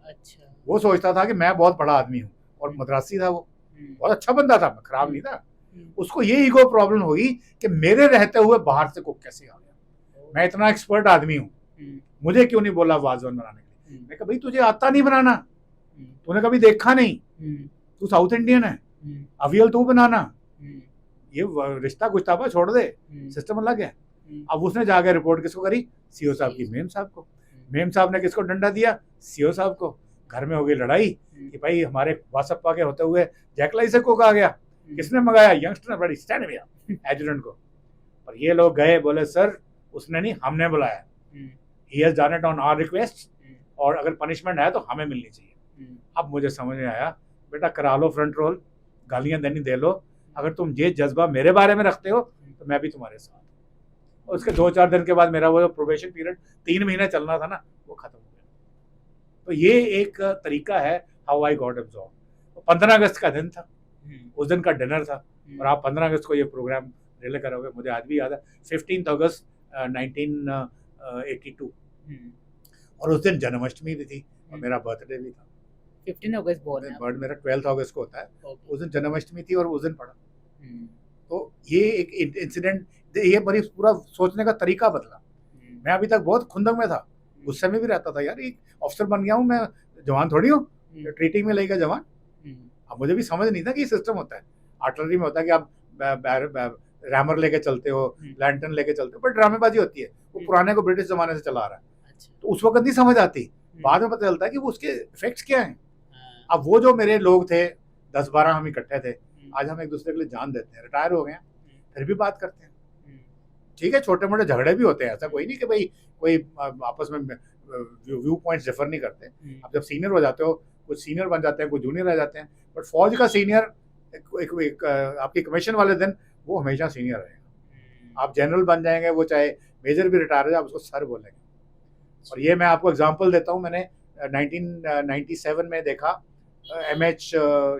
अच्छा। वो सोचता था कि मैं बहुत बड़ा आदमी हूँ, और मद्रासी था वो, बहुत अच्छा बंदा था, खराब नहीं था। उसको ये ईगो प्रॉब्लम हुई कि मेरे रहते हुए बाहर से कुक कैसे आ गया, मैं इतना एक्सपर्ट आदमी हूँ, मुझे क्यों नहीं बोला वाजवान बनाने के लिए। मैं कहा भाई तुझे आता नहीं बनाना, तूने कभी देखा नहीं, तू साउथ इंडियन है, अवियल तू बनाना, ये रिश्ता गुश्ताबा छोड़ दे, सिस्टम अलग है। अब उसने जाके रिपोर्ट किसको करी, सीओ साहब की मेम साहब को। मेम साहब ने किसको डंडा दिया, सीओ साहब को। घर में हो गई लड़ाई कि भाई हमारे वासप्पा के होते हुए जैकलाई से कुक आ गया, किसने मंगाया, यंगस्टर ने बड़ी स्टैंड दिया एजुटेंट को। पर ये लोग गए, बोले सर उसने नहीं, हमने बुलाया, he has done it on our request, और अगर पनिशमेंट है तो हमें मिलनी चाहिए। अब मुझे समझ में आया, बेटा करा लो फ्रंट रोल, गालियां देनी दे लो, अगर तुम ये जज्बा मेरे बारे में रखते हो तो मैं भी तुम्हारे साथ। और उसके 2-4 दिन के बाद मेरा वो प्रोबेशन पीरियड 3 महीने चलना था ना, वो खत्म हो गया। तो ये एक तरीका है हाउ आई गॉट एब्जॉर्ब। 15 अगस्त का दिन था, उस दिन का डिनर था, और आप 15 अगस्त को ये प्रोग्राम रिले करोगे, मुझे आज भी याद है 15 अगस्त 1982, और उस दिन जन्माष्टमी भी थी और मेरा बर्थडे भी था। 15 अगस्त बोर्न है, बर्थ मेरा 12 अगस्त को होता है। उस दिन जन्माष्टमी थी और उस दिन पड़ा। तो ये एक इंसिडेंट, ये बड़ी पूरा सोचने का तरीका बदला। मैं अभी तक बहुत खुंदक में था, गुस्से में भी रहता था, यार एक ऑफिसर बन गया हूँ मैं, जवान थोड़ी हूँ, ट्रीटिंग में लेगा जवान। अब मुझे भी समझ नहीं था कि सिस्टम होता है। आर्टिलरी में होता है कि आप रैमर लेके चलते हो, लैंटर्न लेके चलते हो, पर ड्रामेबाजी होती है। वो पुराने को ब्रिटिश जमाने से चला रहा है, तो उस वक्त नहीं समझ आती, बाद में पता चलता है कि वो उसके इफेक्ट्स क्या हैं। अब वो जो मेरे लोग थे 10-12 हम इकट्ठे थे, आज हम एक दूसरे के लिए जान देते हैं, रिटायर हो गए हैं, फिर भी बात करते हैं। ठीक है, छोटे मोटे झगड़े भी होते हैं, ऐसा कोई नहीं कि भाई कोई आपस में व्यू पॉइंट्स डिफर नहीं करते। अब जब सीनियर हो जाते हो, कुछ सीनियर बन जाते हैं, कुछ जूनियर रह जाते हैं, बट फौज का सीनियर एक आपकी कमीशन वाले दिन वो हमेशा सीनियर रहेगा। आप जनरल बन जाएंगे, वो चाहे मेजर भी रिटायर हो जाए, आप उसको सर बोलेंगे। और ये मैं आपको एग्जांपल देता हूँ, मैंने 1997 में देखा MH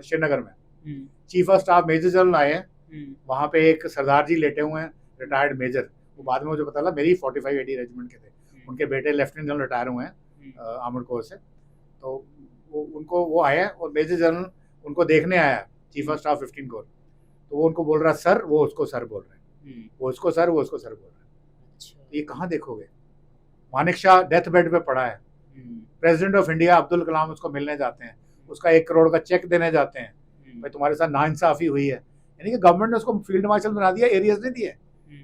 श्रीनगर में chief of staff major general आए हैं, वहाँ पे एक सरदार जी लेटे हुए हैं, रिटायर्ड मेजर। वो बाद में मुझे पता लगा मेरी 45-80 रेजिमेंट के थे, उनके बेटे लेफ्टिनेंट जनरल रिटायर हुए हैं आर्मर्ड कोर से। तो वो आए हैं और मेजर जनरल उनको देखने आया, चीफ ऑफ स्टाफ 15 कोर। तो वो उनको बोल रहा सर, वो उसको सर बोल रहे हैं, वो उसको सर बोल रहे हैं। ये कहाँ देखोगे? मानिक शाह डेथ बेड पे पड़ा है, president of India Abdul Kalam उसको मिलने जाते हैं, उसका 1 करोड़ का चेक देने जाते हैं, भाई तुम्हारे साथ नाइंसाफी हुई है। यानी कि गवर्नमेंट ने उसको फील्ड मार्शल बना दिया, एरियाज नहीं दिए।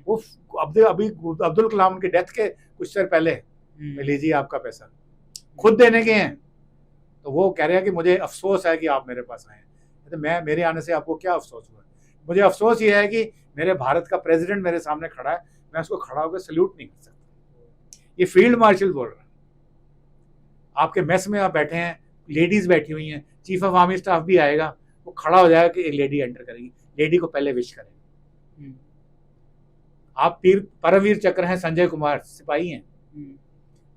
वो अभी अब्दुल कलाम की डेथ के कुछ देर पहले लीजिए आपका पैसा, खुद देने के हैं। तो वो कह रहे हैं कि मुझे अफसोस है कि आप मेरे पास आए। तो मेरे आने से आपको क्या अफसोस हुआ? मुझे अफसोस ये है कि मेरे भारत का प्रेसिडेंट मेरे सामने खड़ा है, मैं उसको खड़ा होकर सल्यूट नहीं कर सकता। ये फील्ड मार्शल बोल रहा है। आपके मेस में आप बैठे हैं, लेडीज बैठी हुई हैं, चीफ ऑफ आर्मी स्टाफ भी आएगा, वो खड़ा हो जाएगा कि एक लेडी एंटर करेगी, लेडी को पहले विश करेंगे। आप परमवीर चक्र हैं, संजय कुमार सिपाही हैं,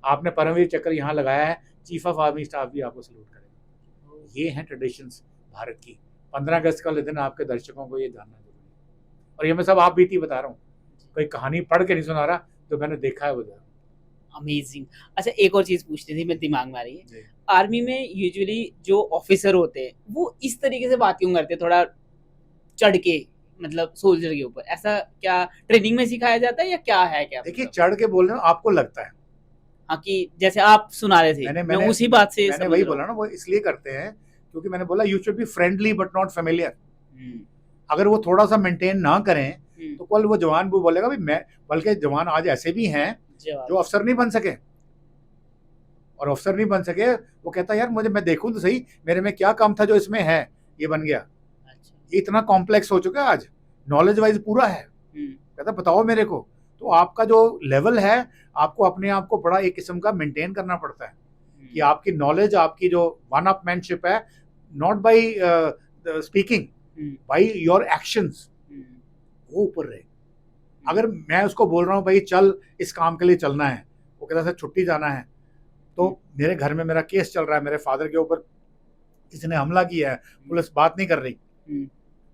आपने परमवीर चक्र यहाँ लगाया है, चीफ ऑफ आर्मी स्टाफ भी आपको सल्यूट करेगा। ये हैं ट्रेडिशंस भारत की। 15 अगस्त का दिन आपके दर्शकों को ये जानना जरूरी है। और ये मैं सब आप बीती बता रहा हूँ, कोई कहानी पढ़ के नहीं सुना रहा, जो मैंने देखा है वो जा रहा हूँ। अमेजिंग। अच्छा, एक और चीज पूछनी थी, मेरे दिमाग में आ रही है। आर्मी में यूजुअली जो ऑफिसर होते हैं वो इस तरीके से बात क्यों करते हैं, थोड़ा चढ़ के, मतलब सोल्जर के ऊपर? ऐसा क्या ट्रेनिंग में सिखाया जाता है या क्या है? क्या देखिए, चढ़ के बोलने में आपको लगता है, हाँ, कि जैसे आप सुना रहे थे, मैं उसी बात से मैंने वही बोला ना, वो इसलिए करते हैं क्योंकि मैंने बोला you should be friendly but not familiar. अगर वो थोड़ा सा मेंटेन ना करें तो कल वो जवान वो बोलेगा भाई मैं, बल्कि जवान आज ऐसे भी हैं जो अफसर नहीं बन सके, और अफसर नहीं बन सके, वो कहता है यार मुझे, मैं देखूं तो सही मेरे में क्या काम था जो इसमें है, ये बन गया। ये इतना कॉम्प्लेक्स हो चुका है आज, नॉलेज वाइज पूरा है, कहता बताओ मेरे को। तो आपका जो लेवल है, आपको अपने आप को बड़ा एक किस्म का मेंटेन करना पड़ता है कि आपकी नॉलेज, आपकी जो वन अपमैनशिप है, not by speaking, by your actions, वो ऊपर रहे। अगर मैं उसको बोल रहा हूँ भाई चल इस काम के लिए चलना है, वो कहता है छुट्टी जाना है, तो मेरे घर में मेरा केस चल रहा है, मेरे फादर के ऊपर किसी ने हमला किया है, पुलिस बात नहीं कर रही,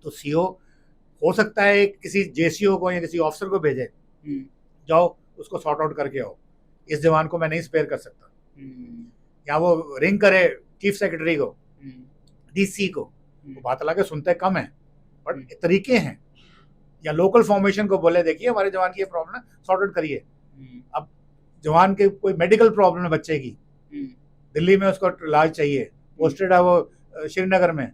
तो सीओ हो सकता है किसी जेसीओ को या किसी ऑफिसर को भेजे, जाओ उसको सॉर्ट आउट करके आओ, इस जवान को मैं नहीं स्पेयर कर सकता, या वो रिंग करे चीफ सेक्रेटरी को, डीसी को, वो बात लगा के सुनते कम है, बट तरीके हैं। या लोकल फॉर्मेशन को बोले देखिए हमारे जवान की ये प्रॉब्लम है, सॉर्ट आउट करिए। अब जवान के कोई मेडिकल प्रॉब्लम है बच्चे की, दिल्ली में उसको इलाज चाहिए, पोस्टेड है वो श्रीनगर में,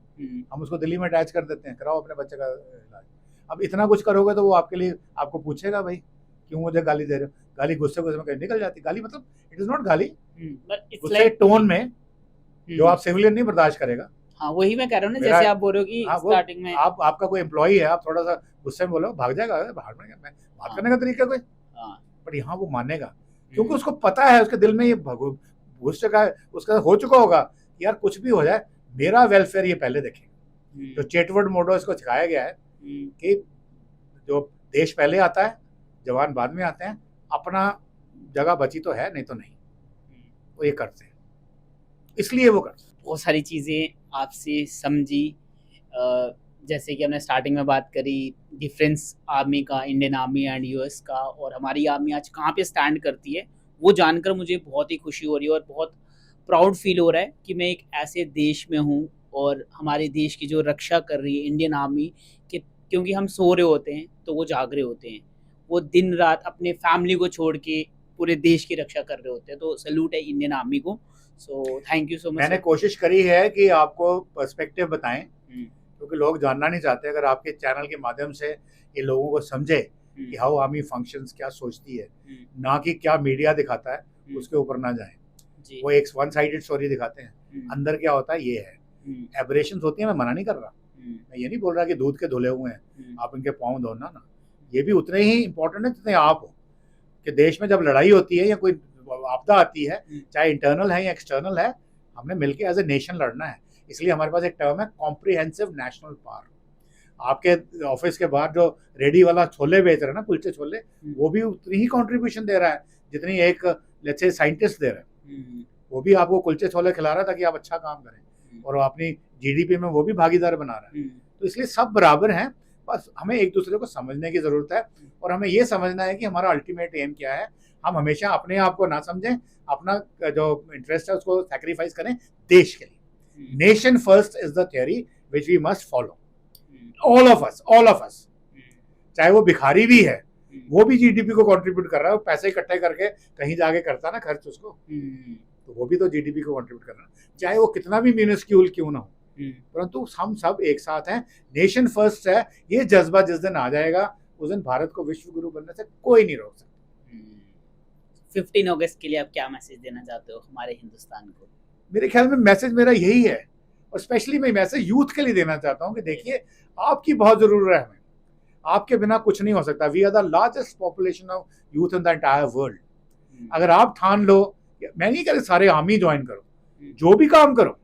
हम उसको दिल्ली में अटैच कर देते हैं, कराओ अपने बच्चे का इलाज। अब इतना कुछ करोगे तो वो आपके लिए आपको पूछेगा भाई क्यों मुझे गाली दे रहे हो। गाली गुस्से में कहीं निकल जाती, गाली मतलब इट इज नॉट गाली, गुस्से टोन में जो आप सिविलियन नहीं बर्दाश्त करेरेगा। हाँ, वही मैं कह रहा हूँ ना, जैसे आप बोल रहे हो कि स्टार्टिंग में आपका कोई एम्प्लॉई है, आप थोड़ा सा गुस्से में बोलो भाग जाएगा, बाहर में मैं बात करने का तरीका कोई, बट यहाँ वो मानेगा क्योंकि उसको पता है, उसके दिल में ये गुस्से का उसका हो चुका होगा यार कुछ भी हो जाए मेरा वेलफेयर ये पहले देखेगा। जो चेटवर्ड मोडो इसको सिखाया गया है कि जो देश पहले आता है, जवान बाद में आते हैं, अपना जगह बची तो है, नहीं तो नहीं, वो ये करते हैं, इसलिए वो करते हैं। बहुत सारी चीज़ें आपसे समझी, जैसे कि हमने स्टार्टिंग में बात करी डिफरेंस आर्मी का, इंडियन आर्मी एंड यूएस का, और हमारी आर्मी आज कहाँ पे स्टैंड करती है, वो जानकर मुझे बहुत ही खुशी हो रही है और बहुत प्राउड फील हो रहा है कि मैं एक ऐसे देश में हूँ और हमारे देश की जो रक्षा कर रही है इंडियन आर्मी के, क्योंकि हम सो रहे होते हैं तो वो जाग रहे होते हैं, वो दिन रात अपने फैमिली को छोड़ के पूरे देश की रक्षा कर रहे होते हैं, तो सैल्यूट है इंडियन आर्मी को। So thank you so much. मैंने कोशिश करी है कि आपको पर्सपेक्टिव बताएं, क्योंकि लोग जानना नहीं चाहते। अगर आपके चैनल के माध्यम से ये लोगों को समझे कि हाउ आर्मी फंक्शंस, क्या सोचती है, ना कि क्या मीडिया दिखाता है, उसके ऊपर ना जाएं। वो एक वन साइडेड स्टोरी दिखाते हैं, अंदर क्या होता है ये है। एबरेशंस होती है, मैं मना नहीं कर रहा, मैं ये नहीं बोल रहा कि दूध के धुले हुए हैं आप इनके पाँव धोना ना, ये भी उतने ही इंपॉर्टेंट है जितने आप हो। कि देश में जब लड़ाई होती है या कोई आपदा आती है, चाहे इंटरनल है या एक्सटर्नल है, हमने मिलकर एज ए नेशन लड़ना है। इसलिए हमारे पास एक टर्म है कॉम्प्रिहेंसिव नेशनल पावर। आपके ऑफिस के बाहर जो रेडी वाला छोले बेच रहा है ना, कुलचे छोले, वो भी उतनी ही कंट्रीब्यूशन दे रहा है जितनी एक लेट्स से साइंटिस्ट दे रहा है। वो भी आपको कुलचे छोले खिला रहा है ताकि आप अच्छा काम करें, और अपनी जीडीपी में वो भी भागीदार बना रहा है। तो इसलिए सब बराबर हैं, बस हमें एक दूसरे को समझने की जरूरत है, और हमें ये समझना है कि हमारा अल्टीमेट एम क्या है। हम हमेशा अपने आप को ना समझें, अपना जो इंटरेस्ट है उसको सैक्रिफाइस करें देश के लिए। Nation first is the theory which we must follow, all of us. चाहे वो भिखारी भी है, वो भी जीडीपी को कंट्रीब्यूट कर रहा है, वो पैसे इकट्ठे करके कहीं जाके करता ना खर्च उसको, तो वो भी तो जीडीपी को कंट्रीब्यूट कर रहा है, चाहे वो कितना भी मिनिस्क्यूल क्यों ना हो। परंतु हम सब एक साथ हैं, नेशन फर्स्ट है। ये जज्बा जिस दिन आ जाएगा, उस दिन भारत को विश्व गुरु बनने से कोई नहीं रोक सकता। 15 अगस्त के लिए आप क्या मैसेज देना चाहते हो हमारे हिंदुस्तान को? मेरे ख्याल में मैसेज मेरा यही है, और स्पेशली मैं मैसेज यूथ के लिए देना चाहता हूँ कि देखिए, आपकी बहुत जरूरत है हमें, आपके बिना कुछ नहीं हो सकता। We are the largest population of youth in the entire world. अगर आप ठान लो, मैं नहीं कह रहा सारे आर्मी ज्वाइन करो, जो भी काम करो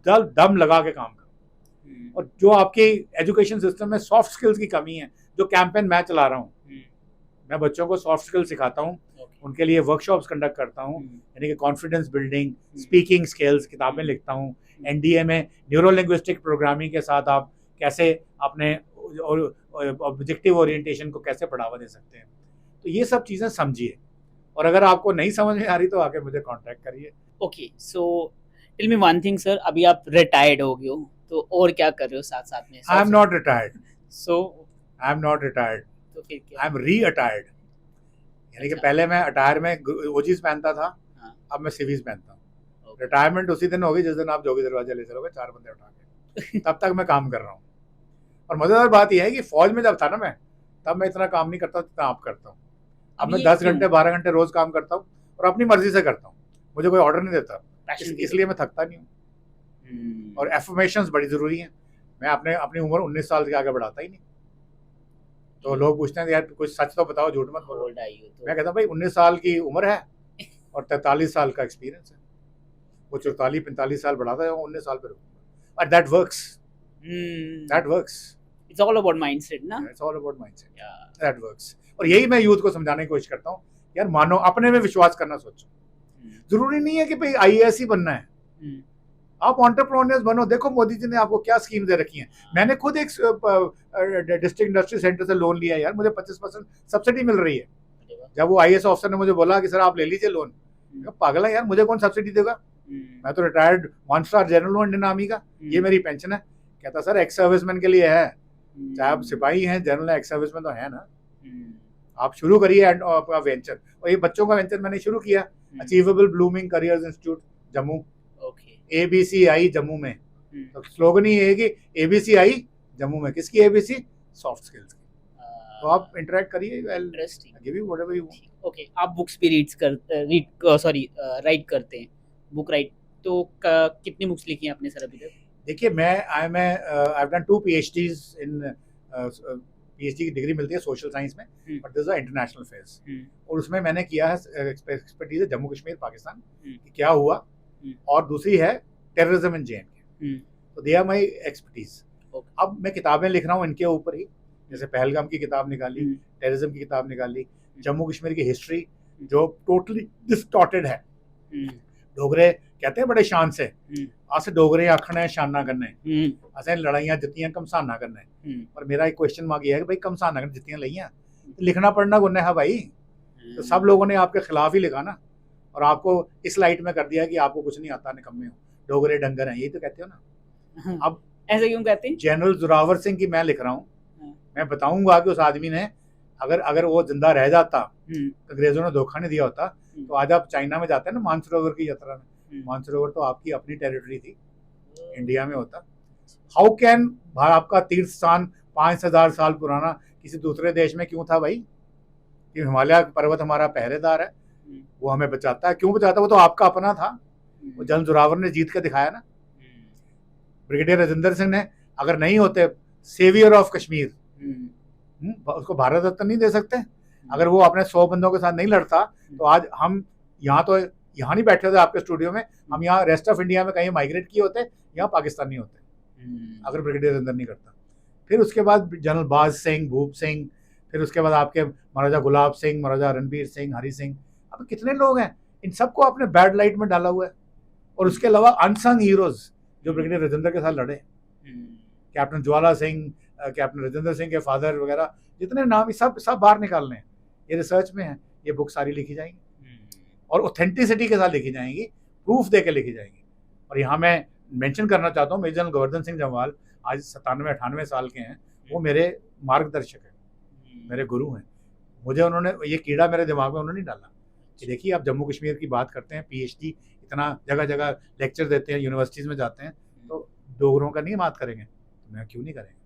दम लगा के काम करो। और जो आपके एजुकेशन सिस्टम में सॉफ्ट स्किल्स की कमी है, जो कैंपेन मैं चला रहा हूँ, मैं बच्चों को सॉफ्ट स्किल्स सिखाता हूँ, उनके लिए वर्कशॉप्स कंडक्ट करता हूँ, यानी कि कॉन्फिडेंस बिल्डिंग, स्पीकिंग स्किल्स, किताबें लिखता हूँ। एनडीए में न्यूरो लिंग्विस्टिक प्रोग्रामिंग के साथ आप कैसे अपने ऑब्जेक्टिव ओरिएंटेशन को कैसे बढ़ावा दे सकते हैं, तो ये सब चीज़ें समझिए। और अगर आपको नहीं समझ में आ रही तो आके मुझे कांटेक्ट करिए। Okay, so tell me one thing sir, अभी आप रिटायर्ड हो गए हो, तो और क्या कर रहे हो साथ साथ में? I am not retired. So I am not retired, तो फिर क्या? I am reattired. यानी कि पहले मैं अटायर में ओजीज पहनता था, अब मैं सिवीज पहनता हूँ। रिटायरमेंट उसी दिन होगी जिस दिन आप जोगी दरवाजा ले चलोगे 4 बंदे उठा के। तब तक मैं काम कर रहा हूँ। और मजेदार बात यह है कि फौज में जब था ना मैं, तब मैं इतना काम नहीं करता जितना आप करता हूँ। अब मैं 10 घंटे 12 घंटे रोज काम करता हूँ, और अपनी मर्जी से करता हूँ, मुझे कोई ऑर्डर नहीं देता, इसलिए मैं थकता नहीं हूँ। और एफर्मेशंस बड़ी जरूरी हैं। मैं अपनी उम्र 19 साल के आगे बढ़ाता ही नहीं। तो लोग पूछते हैं यार कुछ सच तो बताओ, झूठ मत बोलो। मैं कहता हूँ भाई 19 साल की उम्र है और 43 साल का एक्सपीरियंस है, वो 44-45 साल बढ़ाता है, 19 साल पे रुकूंगा। और that works, that works. It's all about mindset ना, it's all about mindset, that works. और यही मैं यूथ को समझाने की कोशिश करता हूँ, यार मानो, अपने में विश्वास करना सोचो। जरूरी नहीं है कि भाई आईएएस ही बनना है, आप एंटरप्रेन्योर्स बनो। देखो मोदी जी ने आपको क्या स्कीम दे रखी है। मैंने खुद एक डिस्ट्रिक्ट इंडस्ट्री सेंटर से लोन लिया यार, मुझे 25% सब्सिडी मिल रही है। जब वो आईएएस ऑफिसर ने मुझे बोला कि सर आप ले लीजिए लोन, पागल है यार, मुझे कौन सब्सिडी देगा? मैं तो रिटायर्ड 1 स्टार जनरल हूँ इंडियन आर्मी का, ये मेरी पेंशन है। कहता सर एक्स सर्विसमैन के लिए है, चाहे आप सिपाही हैं, जनरल एक्स सर्विसमैन तो है ना, आप शुरू करिए आपका वेंचर। और ये बच्चों का वेंचर मैंने शुरू किया, achievable blooming careers institute Jammu, ABCI Jammu में। तो स्लोगन ही है कि ABCI जम्मू में, किसकी ABC? सॉफ्ट स्किल्स की। तो आप इंटरेक्ट करिए, interesting, give you whatever you. Okay, आप बुक्स भी राइट करते हैं, बुक राइट, तो कितनी बुक्स लिखी हैं आपने सर अभी तक? देखिए, मैं I have done 2 PhDs in PhD की डिग्री मिलती है सोशल साइंस में, but this is international phase. और उसमें मैंने किया है एक्सपर्टीज है जम्मू कश्मीर पाकिस्तान कि क्या हुआ, और दूसरी है टेररिज्म इन JNK। तो दे आर माय एक्सपर्टीज। अब मैं किताबें लिख रहा हूँ इनके ऊपर ही, जैसे पहलगाम की किताब निकाली, टेररिज्म की किताब निकाली, जम्मू कश्मीर की हिस्ट्री जो टोटली डिस्टॉर्टेड है। डोगरे कहते हैं बड़े शान से, अस डोगरे आखने शाना करने, असें लड़ाइयां जित्तियां घमसाना करने। और मेरा एक क्वेश्चन मार्क ये है कि भाई घमसाना करने जित्तियां लइयां, लिखना पढ़ना गुन्ना है भाई। तो सब लोगों ने आपके खिलाफ ही लिखा ना, और आपको इस लाइट में कर दिया कि आपको कुछ नहीं आता, निकम्मे हो, डोगरे डंगर हैं, यही तो कहते हो ना। अब ऐसे क्यों कहते हैं? जनरल जोरावर सिंह की मैं लिख रहा हूँ, मैं बताऊंगा कि उस आदमी ने अगर अगर वो जिंदा रह जाता, अंग्रेजों ने धोखा नहीं दिया होता, तो आज आप चाइना में जाते हैं ना मानसरोवर की यात्रा में, मानसरोवर तो आपकी अपनी टेरिटरी थी, इंडिया में होता। हाउ कैन आपका तीर्थ स्थान 5000 साल पुराना किसी दूसरे देश में क्यों था भाई? कि हिमालय पर्वत हमारा पहरेदार है, वो हमें बचाता है। क्यों बचाता? वो तो आपका अपना था। वो जनरल जोरावर ने जीत के दिखाया ना। ब्रिगेडियर राजेंद्र सिंह ने अगर नहीं होते सेवियर ऑफ कश्मीर, उसको भारत रत्न नहीं दे सकते। अगर वो अपने 100 बंदों के साथ नहीं लड़ता तो आज हम यहाँ नहीं बैठे होते आपके स्टूडियो में, हम यहाँ रेस्ट ऑफ इंडिया में कहीं माइग्रेट किए होते, यहाँ पाकिस्तानी होते अगर ब्रिगेडियर राजेंद्र नहीं करता। फिर उसके बाद जनरल बाज सिंह, भूप सिंह, फिर उसके बाद आपके महाराजा गुलाब सिंह, महाराजा रणबीर सिंह, हरि सिंह, अब कितने लोग हैं, इन सबको आपने बैड लाइट में डाला हुआ है। और उसके अलावा अनसंग हीरोज जो ब्रिगेडियर राजेंद्र के साथ लड़े, कैप्टन ज्वाला सिंह, कैप्टन राजेंद्र सिंह के फादर वगैरह, जितने नाम सब बाहर निकालने हैं। ये रिसर्च में है, ये बुक सारी लिखी जाएंगी और ऑथेंटिसिटी के साथ लिखी जाएंगी, प्रूफ दे के लिखी जाएंगी। और यहाँ मैं मेंशन करना चाहता हूँ, मेजर जनरल गोवर्धन सिंह जम्वाल आज 97-98 साल के हैं, वो मेरे मार्गदर्शक हैं, मेरे गुरु हैं। मुझे उन्होंने ये कीड़ा मेरे दिमाग में उन्होंने नहीं डाला कि देखिए आप जम्मू कश्मीर की बात करते हैं, PhD इतना जगह जगह लेक्चर देते हैं, यूनिवर्सिटीज़ में जाते हैं, तो डोगरों का नहीं बात करेंगे तो मैं क्यों नहीं करेंगे?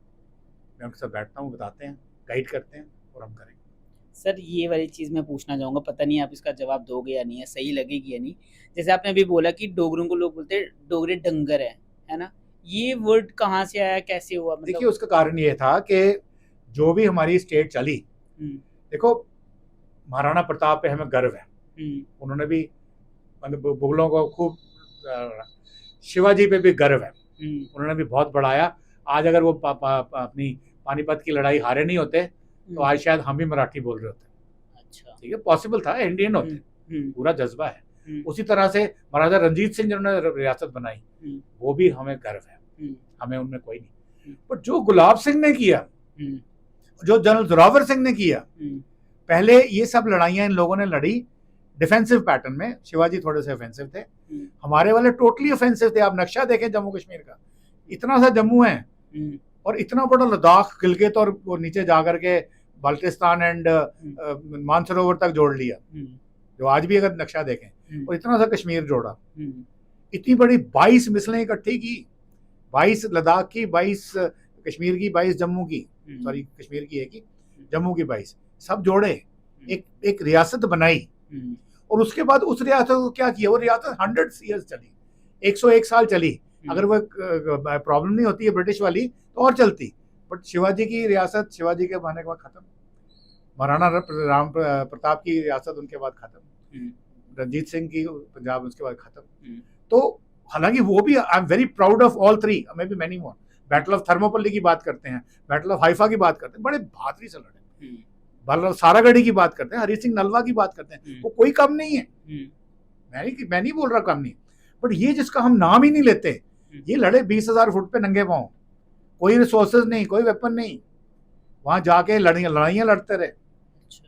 मैं उनके साथ बैठता हूँ, बताते हैं, गाइड करते हैं और हम करेंगे। सर ये वाली चीज़ मैं पूछना चाहूँगा, पता नहीं आप इसका जवाब दोगे या नहीं, है सही लगेगी या नहीं। जैसे आपने अभी बोला कि डोगरों को लोग बोलते हैं डोगरे डंगर है ना, ये वर्ड कहाँ से आया, कैसे हुआ? मतलब देखिए उसका कारण ये था कि जो भी हमारी स्टेट चली, देखो महाराणा प्रताप पे हमें गर्व है, उन्होंने भी मतलब मुगलों को खूब, शिवाजी पे भी गर्व है, उन्होंने भी बहुत बढ़ाया। आज अगर वो अपनी पानीपत की लड़ाई हारे नहीं होते तो आज शायद हम भी मराठी बोल रहे होते। अच्छा, ठीक है, पॉसिबल था, इंडियन होते, पूरा जज्बा है। उसी तरह से महाराजा रंजीत सिंह जिन्होंने रियासत बनाई, वो भी हमें गर्व है, हमें उनमें कोई नहीं। पर जो गुलाब सिंह ने किया, जो जनरल जोरावर सिंह ने किया, पहले ये सब लड़ाइयां इन लोगों ने लड़ी डिफेंसिव पैटर्न में। शिवाजी थोड़े से ऑफेंसिव थे, हमारे वाले टोटली ऑफेंसिव थे। आप नक्शा देखें जम्मू कश्मीर का, इतना सा जम्मू है और इतना बड़ा लद्दाख, गिलगित और वो नीचे जाकर के बाल्टिस्तान एंड मानसरोवर तक जोड़ लिया, जो आज भी अगर नक्शा देखें, और इतना सा कश्मीर जोड़ा। इतनी बड़ी 22 मिसलें इकट्ठी की, 22 लद्दाख की, 22 कश्मीर की, 22 जम्मू की, सॉरी कश्मीर की एक ही, जम्मू की 22, सब जोड़े, एक रियासत बनाई। और उसके बाद उस रियासत को क्या किया, वो रियासत 100 ईयर्स चली, 101 साल चली। अगर वो प्रॉब्लम नहीं होती है ब्रिटिश वाली तो और चलती, बट शिवाजी की रियासत शिवाजी के आने के बाद खत्म, महाराणा राम प्रताप की रियासत उनके बाद खत्म, रंजीत सिंह की पंजाब उसके बाद खत्म। तो हालांकि वो भी, I am very proud of all three, may be many more. Battle of Thermopylae की बात करते हैं, बैटल ऑफ हाइफा की बात करते हैं, बड़े बहादुरी से लड़े। बैटल सारागढ़ी की बात करते हैं, हरि सिंह नलवा की बात करते हैं, वो कोई कम नहीं है। मैं नहीं बोल रहा कम नहीं, बट ये जिसका हम नाम ही नहीं लेते, ये लड़े 20,000 फुट पे नंगे पांव, कोई रिसोर्सेज नहीं, कोई वेपन नहीं, वहां जाके लड़ाइयां लड़ते रहे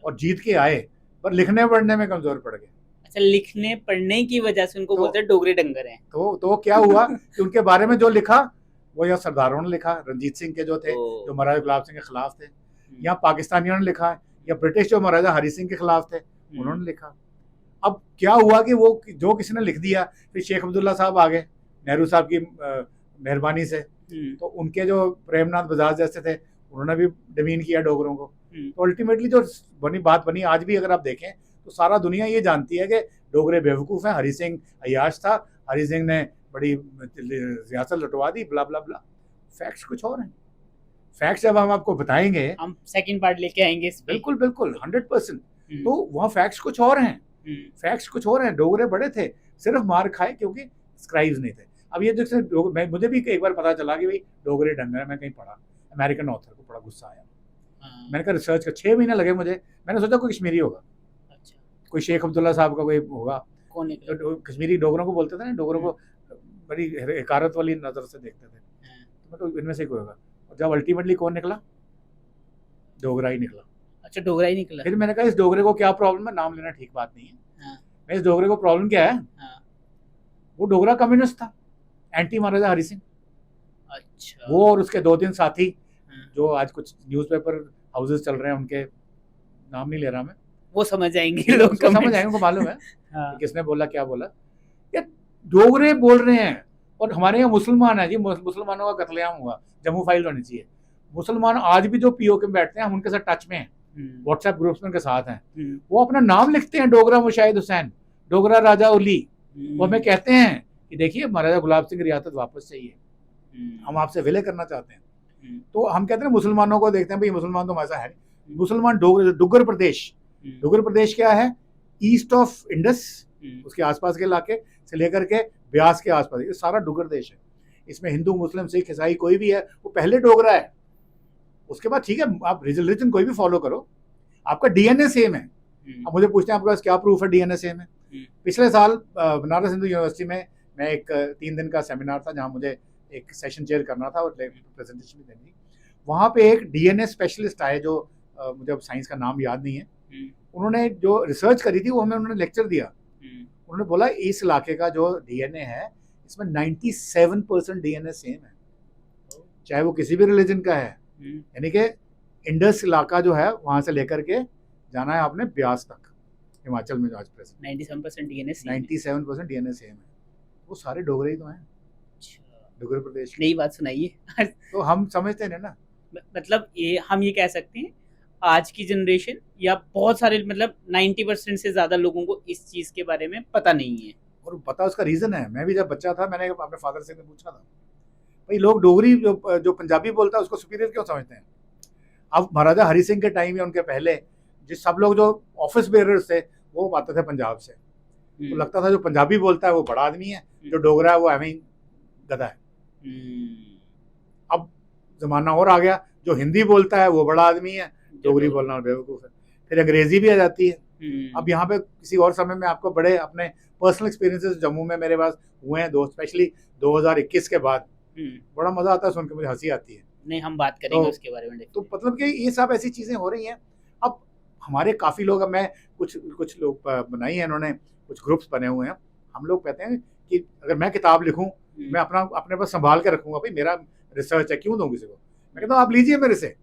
और जीत के आए, पर लिखने पढ़ने में कमजोर पड़ गए। अच्छा, लिखने पढ़ने की वजह से उनको बोलते हैं डोगरे डंगर हैं। तो क्या हुआ कि उनके बारे में जो लिखा वो या सरदारों ने लिखा, रंजीत सिंह के जो थे, जो महाराजा गुलाब सिंह के खिलाफ थे, या पाकिस्तानियों ने लिखा, या ब्रिटिश जो महाराजा हरि सिंह के खिलाफ थे उन्होंने लिखा। अब क्या हुआ कि वो जो किसी ने लिख दिया, फिर शेख अब्दुल्ला साहब आ गए नेहरू साहब की मेहरबानी से, तो उनके जो प्रेमनाथ बजाज जैसे थे उन्होंने भी डिमीन किया डोगरों को। तो अल्टीमेटली जो बात बनी, आज भी अगर आप देखें तो सारा दुनिया ये जानती है कि डोगरे बेवकूफ़ हैं, हरि सिंह अय्याश था, हरि सिंह ने बड़ी रियासत लुटवा दी, ब्ला ब्ला ब्ला। फैक्ट्स कुछ और हैं, फैक्ट्स जब हम आपको बताएंगे, हम सेकंड पार्ट लेके आएंगे इस पे। बिल्कुल 100%। तो वहाँ फैक्ट्स कुछ और हैं, फैक्ट्स कुछ और हैं। डोगरे बड़े थे, सिर्फ मार खाए क्योंकि स्क्राइब्स नहीं थे। अब ये जैसे मुझे भी एक बार पता चला कि भाई डोगरे डंगर, मैं कहीं पढ़ा, अमेरिकन ऑथर को, बड़ा गुस्सा आया। मैंने कहा रिसर्च का 6 महीने लगे मुझे, मैंने सोचा कोई कश्मीरी होगा। अच्छा, कोई शेख अब्दुल्ला साहब का कोई होगा, कौन तो कश्मीरी डोगरों को बोलते थे ना, डोगरों को बड़ी हकारत वाली नज़र से देखते थे, तो इनमें से कोई होगा। और जब अल्टीमेटली कौन निकला, डोगरा ही निकला। अच्छा, डोगरा ही निकला। फिर मैंने कहा इस डोगरे को क्या प्रॉब्लम है, नाम लेना ठीक बात नहीं है। मैं इस डोगरे को प्रॉब्लम क्या है, वो डोगरा कम्युनिस्ट था, एंटी महाराजा हरि सिंह। अच्छा, वो और उसके 2-3 साथी जो आज कुछ न्यूज़पेपर हाउसेस चल रहे हैं उनके, नाम नहीं ले रहा मैं, वो समझ जाएंगे लोग, समझ आएंगे, उनको मालूम है हाँ। कि किसने बोला क्या बोला। ये डोगरे बोल रहे हैं और हमारे यहाँ मुसलमान है जी, मुसलमानों का कत्लेआम हुआ, जम्मू फाइल होनी चाहिए। मुसलमान आज भी जो पीओके में बैठते हैं, हम उनके साथ टच में हैं, व्हाट्सएप ग्रुप्स में उनके साथ हैं, वो अपना नाम लिखते हैं डोगरा मुशाहिद हुसैन, डोगरा राजा उली। वो हमें कहते हैं कि देखिए महाराजा गुलाब सिंह रियासत वापस चाहिए, हम आपसे विलय करना चाहते हैं। तो हम कहते हैं मुसलमानों को देखते हैं भाई मुसलमान तो हमारे है, मुसलमान डुग्गर प्रदेश, डुग्गर प्रदेश क्या है, ईस्ट ऑफ इंडस, उसके आसपास के इलाके से लेकर के ब्यास के आसपास, ये सारा डुग्गर देश है। इसमें हिंदू मुस्लिम सिख ईसाई कोई भी है, वो पहले डोगरा है। उसके बाद ठीक है आप रिलीजन कोई भी फॉलो करो, आपका डीएनए सेम है। अब मुझे पूछते हैं आपके पास क्या प्रूफ है डीएनए सेम है। पिछले साल बनारस हिंदू यूनिवर्सिटी में मैं एक 3 दिन का सेमिनार था जहाँ मुझे एक सेशन चेयर करना था और प्रेजेंटेशन भी देनी थी। वहाँ पे एक डीएनए स्पेशलिस्ट आए जो मुझे अब साइंस का नाम याद नहीं है, उन्होंने जो रिसर्च करी थी वो हमें उन्होंने लेक्चर दिया। उन्होंने बोला इस इलाके का जो डीएनए है इसमें 97% डीएनए सेम है, चाहे वो किसी भी रिलीजन का है। यानी कि इंडस इलाका जो है वहां से लेकर के जाना है आपने ब्यास तक, हिमाचल में जो आज प्रेजेंट 97% डीएनए सेम है, वो सारे डोगरे ही तो हैं डुग्गर प्रदेश की। नई बात सुनाइए। तो हम समझते हैं ना, मतलब ये हम ये कह सकते हैं आज की जनरेशन या बहुत सारे मतलब 90% से ज्यादा लोगों को इस चीज के बारे में पता नहीं है। और पता उसका रीजन है, मैं भी जब बच्चा था मैंने अपने फादर से पूछा था भाई लोग डोगरी जो पंजाबी बोलता है उसको सुपीरियर क्यों समझते हैं। अब महाराजा हरि सिंह के टाइम या उनके पहले जिस सब लोग जो ऑफिस बेरर्स थे वो आते थे पंजाब से, तो लगता था जो पंजाबी बोलता है वो बड़ा आदमी है, जो डोगरा है वो एवं गधा है। अब जमाना और आ गया, जो हिंदी बोलता है वो बड़ा आदमी है, डोगरी बोलना बेवकूफ़ है। फिर अंग्रेजी भी आ जाती है। अब यहाँ पे किसी और समय में आपको बड़े अपने पर्सनल एक्सपीरियंसेस जम्मू में मेरे पास हुए हैं दोस्त, स्पेशली 2021 के बाद, बड़ा मजा आता है सुन के, मुझे हंसी आती है। नहीं हम बात करेंगे उसके बारे में। तो मतलब कि ये सब ऐसी चीजें हो रही हैं। अब हमारे काफी लोग, अब मैं कुछ लोग बनाई है इन्होंने, कुछ ग्रुप्स बने हुए हैं, हम लोग कहते हैं कि अगर मैं किताब लिखूं मैं अपने पास संभाल के रखूंगा, भाई मेरा रिसर्च है, क्यों दूं किसी को। मैं कहता हूँ आप लीजिए मेरे से,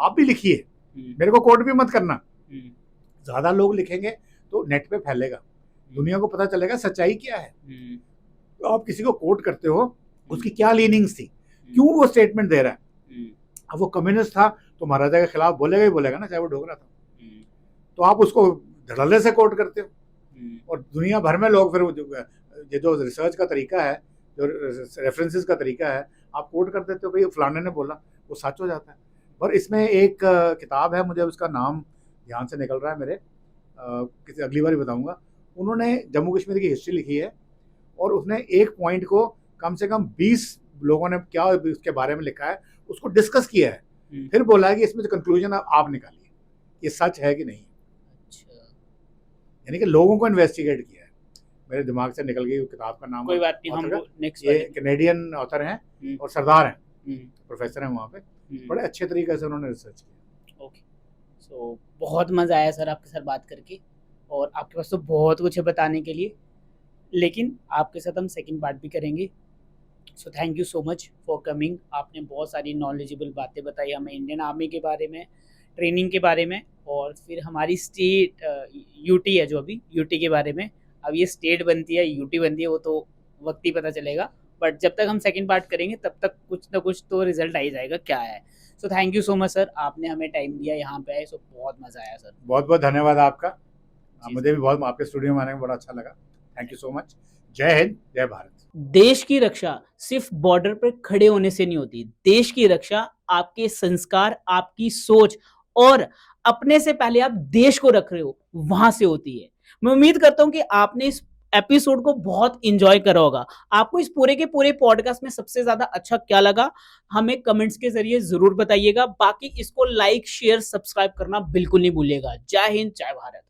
आप भी लिखिए, मेरे को कोट भी मत करना। ज्यादा लोग लिखेंगे तो नेट पे फैलेगा, दुनिया को पता चलेगा सच्चाई क्या है। तो आप किसी को कोट करते हो, उसकी क्या लीनिंग्स थी, क्यों वो स्टेटमेंट दे रहा है। अब वो कम्युनिस्ट था तो महाराजा के खिलाफ बोलेगा ही बोलेगा ना, चाहे वो डोगरा था। तो आप उसको धड़ल्ले से कोट करते हो, और दुनिया भर में लोग फिर ये जो रिसर्च का तरीका है, जो रेफरेंसेस का तरीका है, आप कोट कर देते हो, भाई फलाने ने बोला, वो सच हो जाता है। और इसमें एक किताब है, मुझे उसका नाम ध्यान से निकल रहा है मेरे, किसी अगली बार ही बताऊंगा। उन्होंने जम्मू कश्मीर की हिस्ट्री लिखी है और उसने एक पॉइंट को कम से कम 20 लोगों ने क्या उसके बारे में लिखा है उसको डिस्कस किया है, फिर बोला है कि इसमें कंक्लूजन आप निकालिए, ये सच है कि नहीं। यानी कि लोगों को इन्वेस्टिगेट किया है। मेरे दिमाग से निकल गई किताब का नाम, कोई बात नहीं, हम नेक्स्ट, ये कैनेडियन ऑथर हैं और सरदार हैं, प्रोफेसर हैं वहाँ पे, बड़े अच्छे तरीके से उन्होंने रिसर्च किया। ओके, सो बहुत मज़ा आया सर आपके साथ बात करके, और आपके पास तो बहुत कुछ है बताने के लिए, लेकिन आपके साथ हम सेकंड पार्ट भी करेंगे। So thank you so much for coming. आपने बहुत सारी नॉलेजेबल बातें बताई हमें इंडियन आर्मी के बारे में, ट्रेनिंग के बारे में, और फिर हमारी स्टेट यूटी है जो अभी यूटी के बारे में। अब ये स्टेट बनती है यूटी बनती है वो तो वक्त ही पता चलेगा, बट जब तक हम सेकंड पार्ट करेंगे तब तक कुछ ना कुछ तो रिजल्ट आ ही जाएगा क्या है। So thank you so much sir, आपने हमें टाइम दिया यहाँ पे आए, सो बहुत मज़ा आया सर। बहुत बहुत धन्यवाद आपका, मुझे भी बहुत आपके स्टूडियो में आने में बड़ा अच्छा लगा। Thank you so much. जय हिंद, जय भारत। देश की रक्षा सिर्फ बॉर्डर पर खड़े होने से नहीं होती, देश की रक्षा आपके संस्कार, आपकी सोच और अपने से पहले आप देश को रख रहे हो वहां से होती है। मैं उम्मीद करता हूं कि आपने इस एपिसोड को बहुत एंजॉय करा होगा। आपको इस पूरे के पूरे पॉडकास्ट में सबसे ज्यादा अच्छा क्या लगा हमें कमेंट्स के जरिए जरूर बताइएगा। बाकी इसको लाइक शेयर सब्सक्राइब करना बिल्कुल नहीं भूलिएगा। जय हिंद, जय भारत।